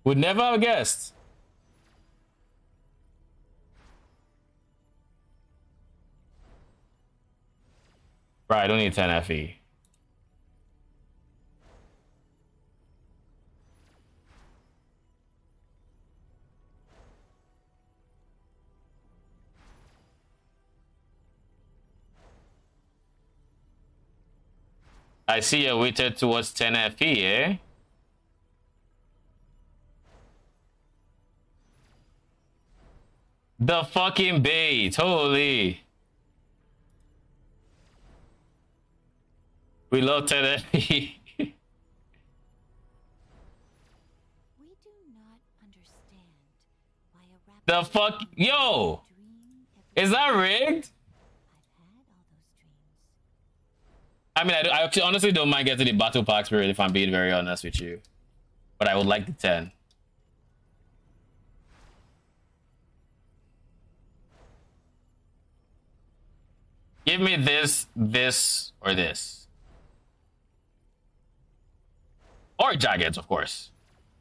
Would never have guessed. Right, I don't need 10 FE. I see you're weighted towards 10 FE, eh? The fucking bait, holy. We love 10 FE. We do not understand why a rapid The fuck? Yo! dream every Is that rigged? I've had all those dreams. I mean, I actually honestly don't mind getting the battle pack spirit if I'm being very honest with you. But I would like the 10. Give me this, this, or this. Or Jaggeds, of course.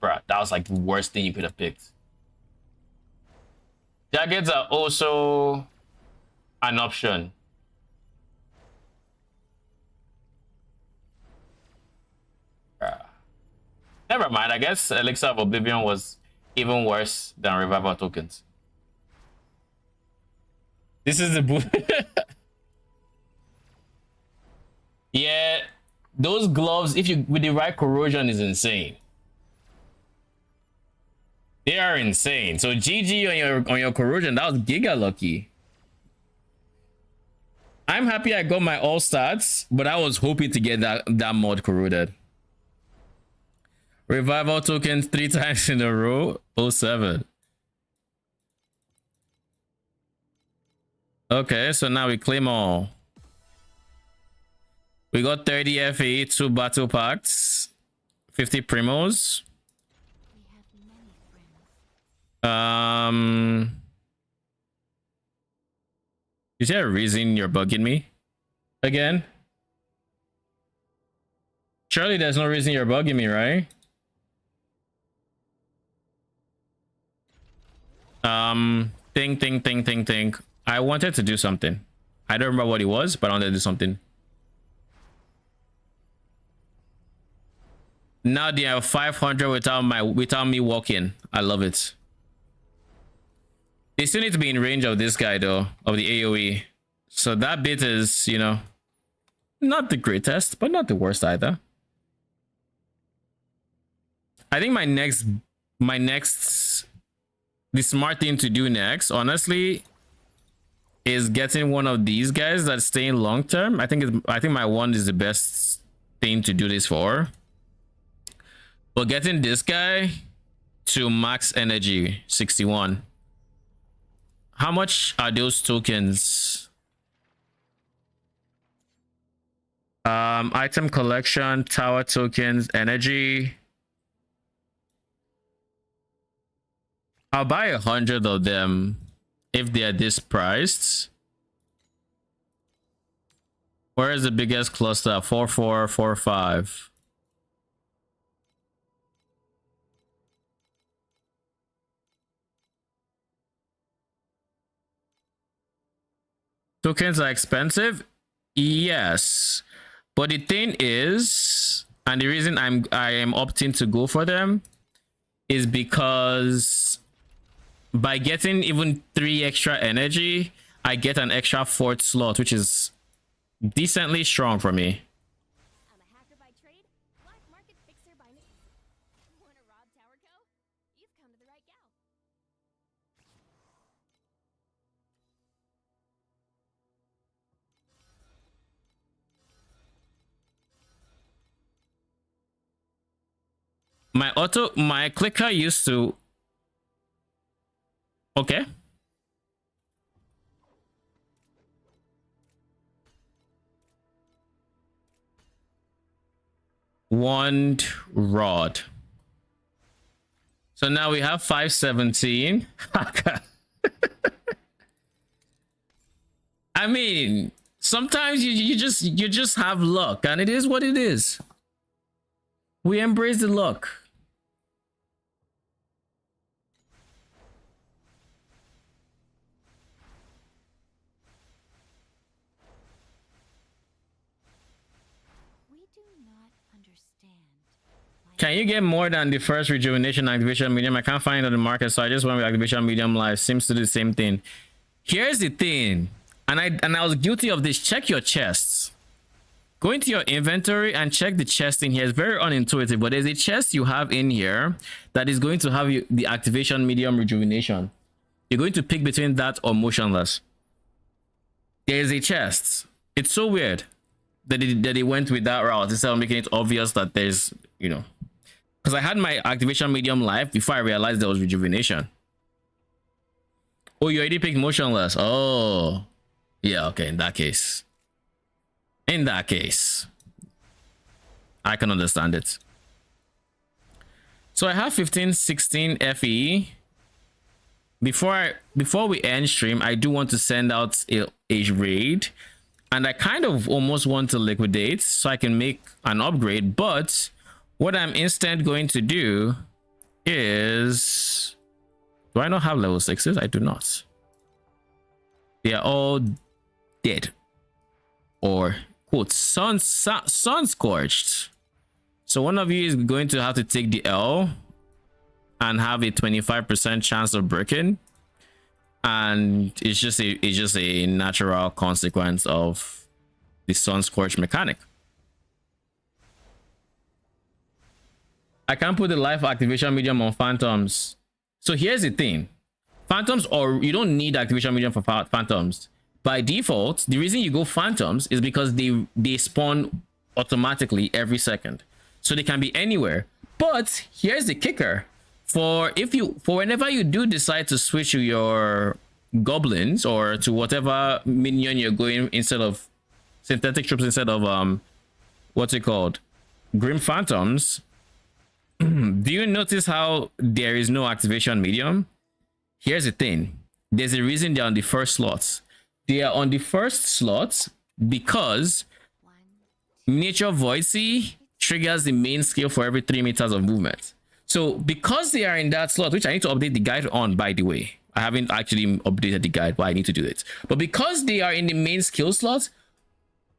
Bruh, that was like the worst thing you could have picked. Jaggeds are also an option. Never mind. I guess Elixir of Oblivion was even worse than Revival tokens. This is the boot. Yeah, those gloves, if you with the right corrosion, is insane. They are insane. So GG on your corrosion. That was giga lucky. I'm happy I got my all stats, but I was hoping to get that mod corroded. Revival tokens 3 times in a row. 07. Okay, so now we claim all. We got 30 FAE, 2 battle packs, 50 primos. We have many friends. Is there a reason you're bugging me again? Surely there's no reason you're bugging me, right? Think. I wanted to do something. I don't remember what it was, but I wanted to do something. Now they have 500 without me walking. I love it. They still need to be in range of this guy though, of the AoE. So that bit is, you know, not the greatest, but not the worst either. I think the smart thing to do next, honestly, is getting one of these guys that's staying long term. I think my one is the best thing to do this for. But getting this guy to max energy 61. How much are those tokens? Item collection, tower tokens, energy. I'll buy 100 of them if they are this priced. Where is the biggest cluster? 44, 45. Tokens are expensive, yes, but the thing is, and the reason I am opting to go for them is because by getting even 3 extra energy, I get an extra 4th slot, which is decently strong for me. I'm a hacker by trade, black market fixer by name. Wanna rob Tower Co? You've come to the right gal. My clicker used to. Okay. Wand rod. So now we have 517. I mean, sometimes you just have luck, and it is what it is. We embrace the luck. We do not understand. Can you get more than the first rejuvenation activation medium? I can't find it on the market, so I just went with activation medium live. Seems to do the same thing. Here's the thing, and I was guilty of this. Check your chests. Go into your inventory and check the chest in here. It's very unintuitive, but there's a chest you have in here that is going to have you the activation medium rejuvenation. You're going to pick between that or motionless. There's a chest. It's so weird that they went with that route instead of making it obvious that there's, you know, because I had my activation medium live before I realized there was rejuvenation. Oh, you already picked motionless. Oh, yeah. Okay, in that case. In that case, I can understand it. So I have 15, 16 FE. Before we end stream, I do want to send out a raid, and I kind of almost want to liquidate so I can make an upgrade. But what I'm instead going to do is, do I not have level 6s? I do not. They are all dead, or quote sun scorched. So one of you is going to have to take the L and have a 25% chance of breaking, and it's just a natural consequence of the sun scorch mechanic. I can't put the life activation medium on phantoms. So here's the thing. Phantoms, or you don't need activation medium for phantoms. By default, the reason you go phantoms is because they spawn automatically every second. So they can be anywhere. But here's the kicker. For whenever you do decide to switch to your goblins or to whatever minion you're going instead of synthetic troops, instead of what's it called? Grim Phantoms. Do you notice how there is no activation medium? Here's the thing. There's a reason they're on the first slots. They are on the first slots because Miniature Voidsy triggers the main skill for every 3 meters of movement. So because they are in that slot, which I need to update the guide on, by the way. I haven't actually updated the guide, but I need to do it. But because they are in the main skill slot,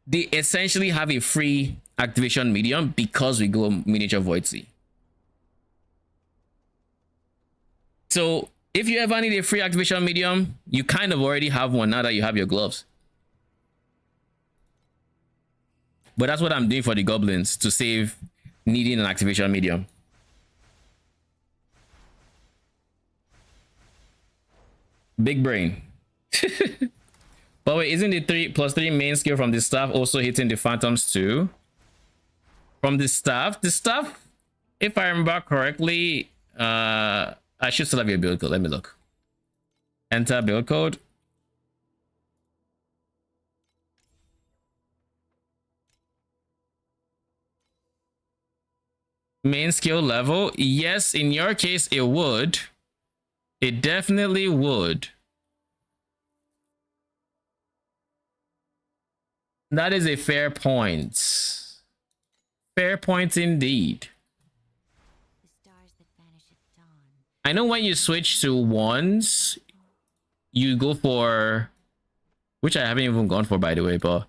they essentially have a free activation medium because we go Miniature Voidsy. So if you ever need a free activation medium, you kind of already have one now that you have your gloves. But that's what I'm doing for the goblins to save needing an activation medium. Big brain. But wait, isn't the 3+3 main skill from the staff also hitting the phantoms too? From the staff, if I remember correctly, I should still have your build code. Let me look. Enter build code. Main skill level. Yes, in your case, it would. It definitely would. That is a fair point. Fair point indeed. I know when you switch to ones, you go for, which I haven't even gone for, by the way, but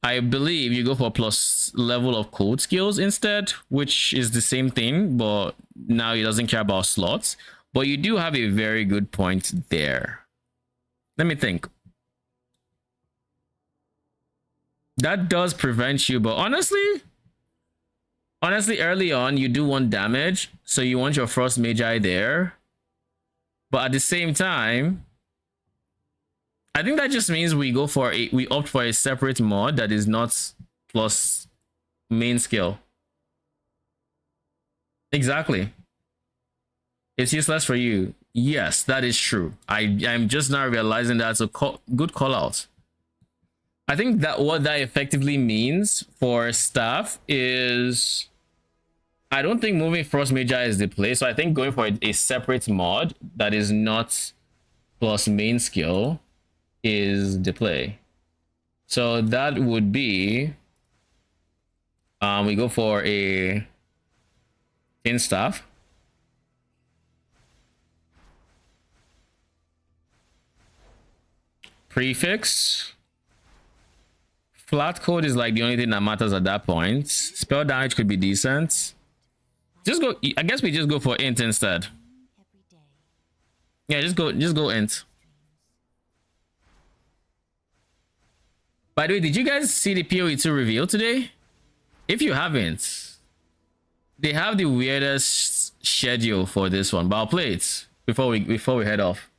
I believe you go for plus level of code skills instead, which is the same thing, but now it doesn't care about slots. But you do have a very good point there. Let me think. That does prevent you, but honestly, early on, you do want damage, so you want your first Magi there. But at the same time, I think that just means we opt for a separate mod that is not plus main skill. Exactly. It's useless for you. Yes, that is true. I'm just now realizing that's a good call out. I think that what that effectively means for staff is, I don't think moving Frost Magi is the play. So I think going for a separate mod that is not plus main skill is the play. So that would be, we go for a in staff. Prefix. Flat code is like the only thing that matters at that point. Spell damage could be decent. Just go, I guess we just go for int instead. Yeah, just go int. By the way, did you guys see the PoE2 reveal today? If you haven't, they have the weirdest schedule for this one, but I'll play it before we head off.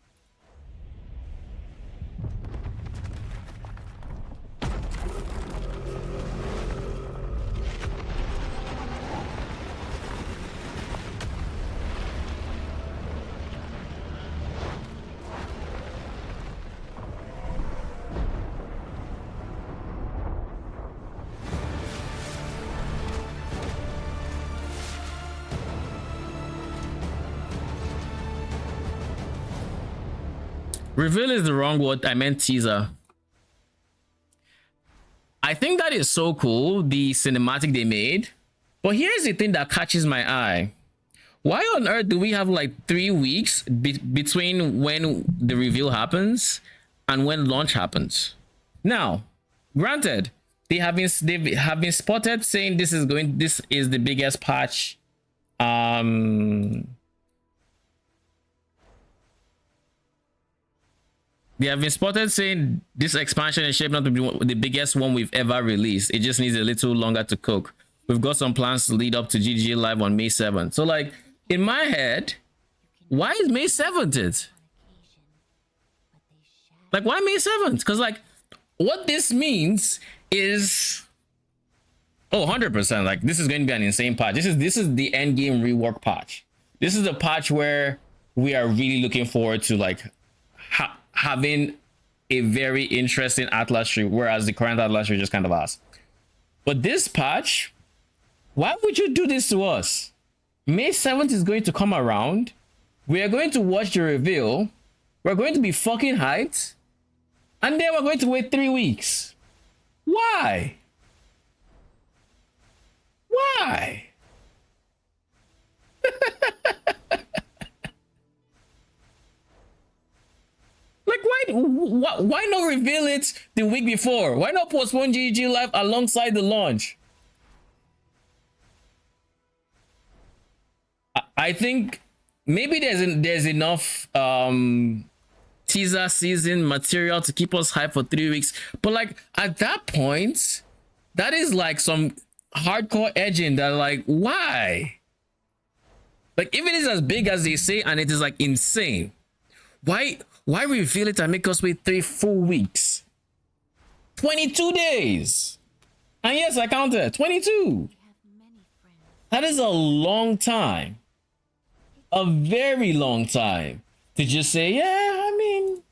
Reveal is the wrong word. I meant teaser. I think that is so cool, the cinematic they made. But here's the thing that catches my eye. Why on earth do we have like 3 weeks between when the reveal happens and when launch happens? Now, granted, they have been spotted saying this is the biggest patch. They have been spotted saying this expansion is shaped not to be the biggest one we've ever released. It just needs a little longer to cook. We've got some plans to lead up to GG Live on May 7th. So, like, in my head, why is May 7th it? Like, why May 7th? Because, like, what this means is, oh, 100%. Like, this is going to be an insane patch. This is the end game rework patch. This is the patch where we are really looking forward to, like, having a very interesting Atlas tree, whereas the current Atlas tree just kind of ass. But this patch, why would you do this to us? May 7th is going to come around. We are going to watch the reveal. We're going to be fucking hyped. And then we're going to wait 3 weeks. Why? Why? Like, why not reveal it the week before? Why not postpone GG Live alongside the launch? I think maybe there's enough teaser season material to keep us hyped for 3 weeks. But, like, at that point, that is like some hardcore edging that, like, why? Like, if it is as big as they say and it is, like, insane, why reveal it and make us wait 3 full weeks? 22 days. And yes, I counted 22. That is a long time. A very long time to just say, yeah, I mean,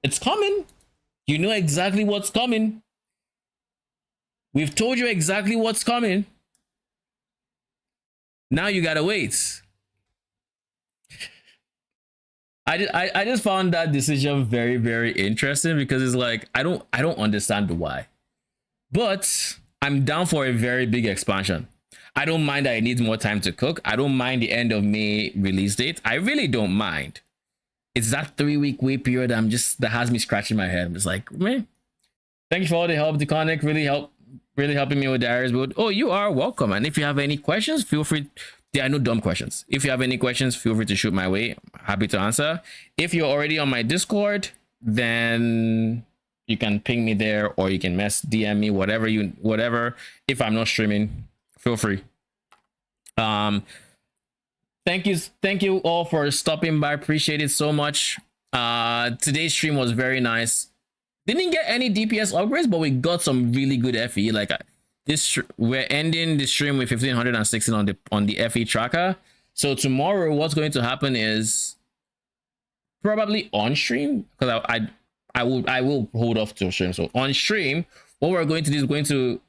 it's coming. You know exactly what's coming. We've told you exactly what's coming. Now you gotta wait. I just found that decision very, very interesting because it's like I don't understand the why. But I'm down for a very big expansion. I don't mind that it needs more time to cook. I don't mind the end of May release date. I really don't mind. It's that 3-week wait period that has me scratching my head. I'm just like, man. Thank you for all the help, Deconic. Really helping me with Darius build. Oh, you are welcome. And if you have any questions, feel free. There are no dumb questions. If you have any questions, feel free to shoot my way. Happy to answer. If you're already on my Discord, then you can ping me there, or you can DM me, whatever. If I'm not streaming, feel free. Thank you all for stopping by. Appreciate it so much. Today's stream was very nice. Didn't get any DPS upgrades, but we got some really good FE. Like, we're ending the stream with 1516 on the FE tracker. So tomorrow, what's going to happen is probably on stream, because I will hold off to stream. So on stream, what we're going to do is going to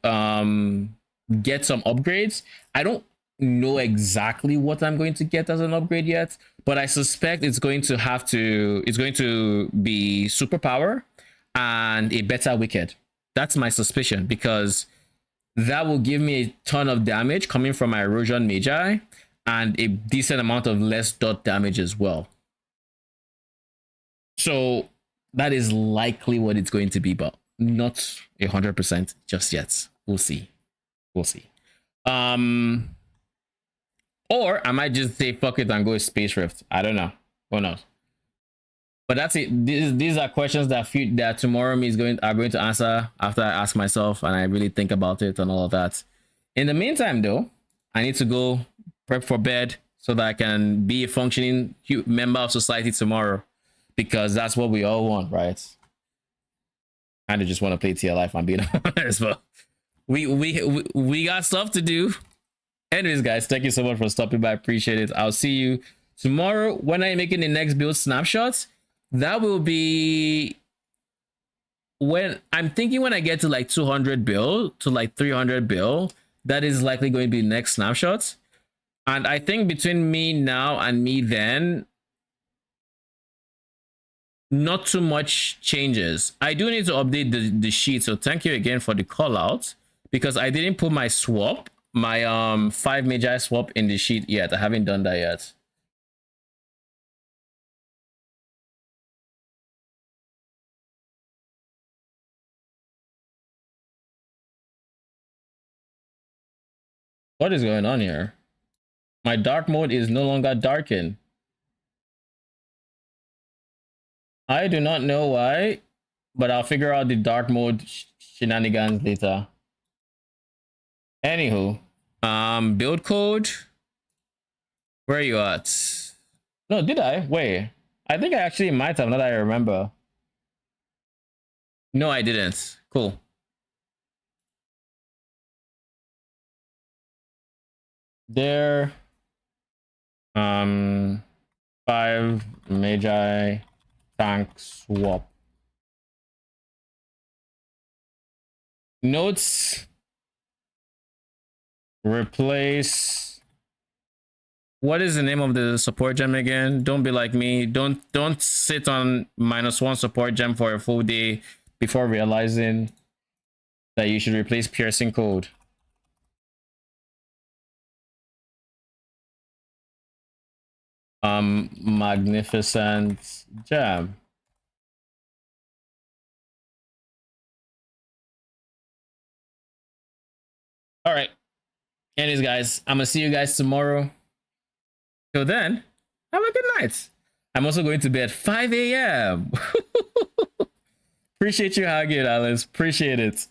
get some upgrades. I don't know exactly what I'm going to get as an upgrade yet, but I suspect it's going to be superpower and a better wicked. That's my suspicion, because that will give me a ton of damage coming from my erosion Magi and a decent amount of less dot damage as well. So that is likely what it's going to be, but not 100% just yet. We'll see. Or I might just say fuck it and go Space Rift. I don't know. Who knows? But that's it. These are questions that tomorrow me are going to answer after I ask myself and I really think about it and all of that. In the meantime, though, I need to go prep for bed so that I can be a functioning member of society tomorrow, because that's what we all want, right? I just want to play TLI if I'm being honest, but we got stuff to do. Anyways, guys, thank you so much for stopping by. I appreciate it. I'll see you tomorrow when I'm making the next build snapshots. That will be when I'm thinking when I get to like 200 bill to like 300 bill. That is likely going to be the next snapshots. And I think between me now and me then, not too much changes. I do need to update the sheet. So thank you again for the call out, because I didn't put my swap, my 5 Magi swap in the sheet yet. I haven't done that yet. What is going on here? My dark mode is no longer darkened. I do not know why, but I'll figure out the dark mode shenanigans later. Anywho, build code. Where are you at? No, did I? Wait. I think I actually might have, now that I remember. No, I didn't. Cool. There. 5 Magi tank swap. Notes. Replace. What is the name of the support gem again? Don't be like me. Don't sit on -1 support gem for a full day before realizing that you should replace piercing code. Magnificent gem. All right. Anyways, guys, I'm gonna see you guys tomorrow. Till then, have a good night. I'm also going to bed 5 a.m. Appreciate you hugging, Alice. Appreciate it.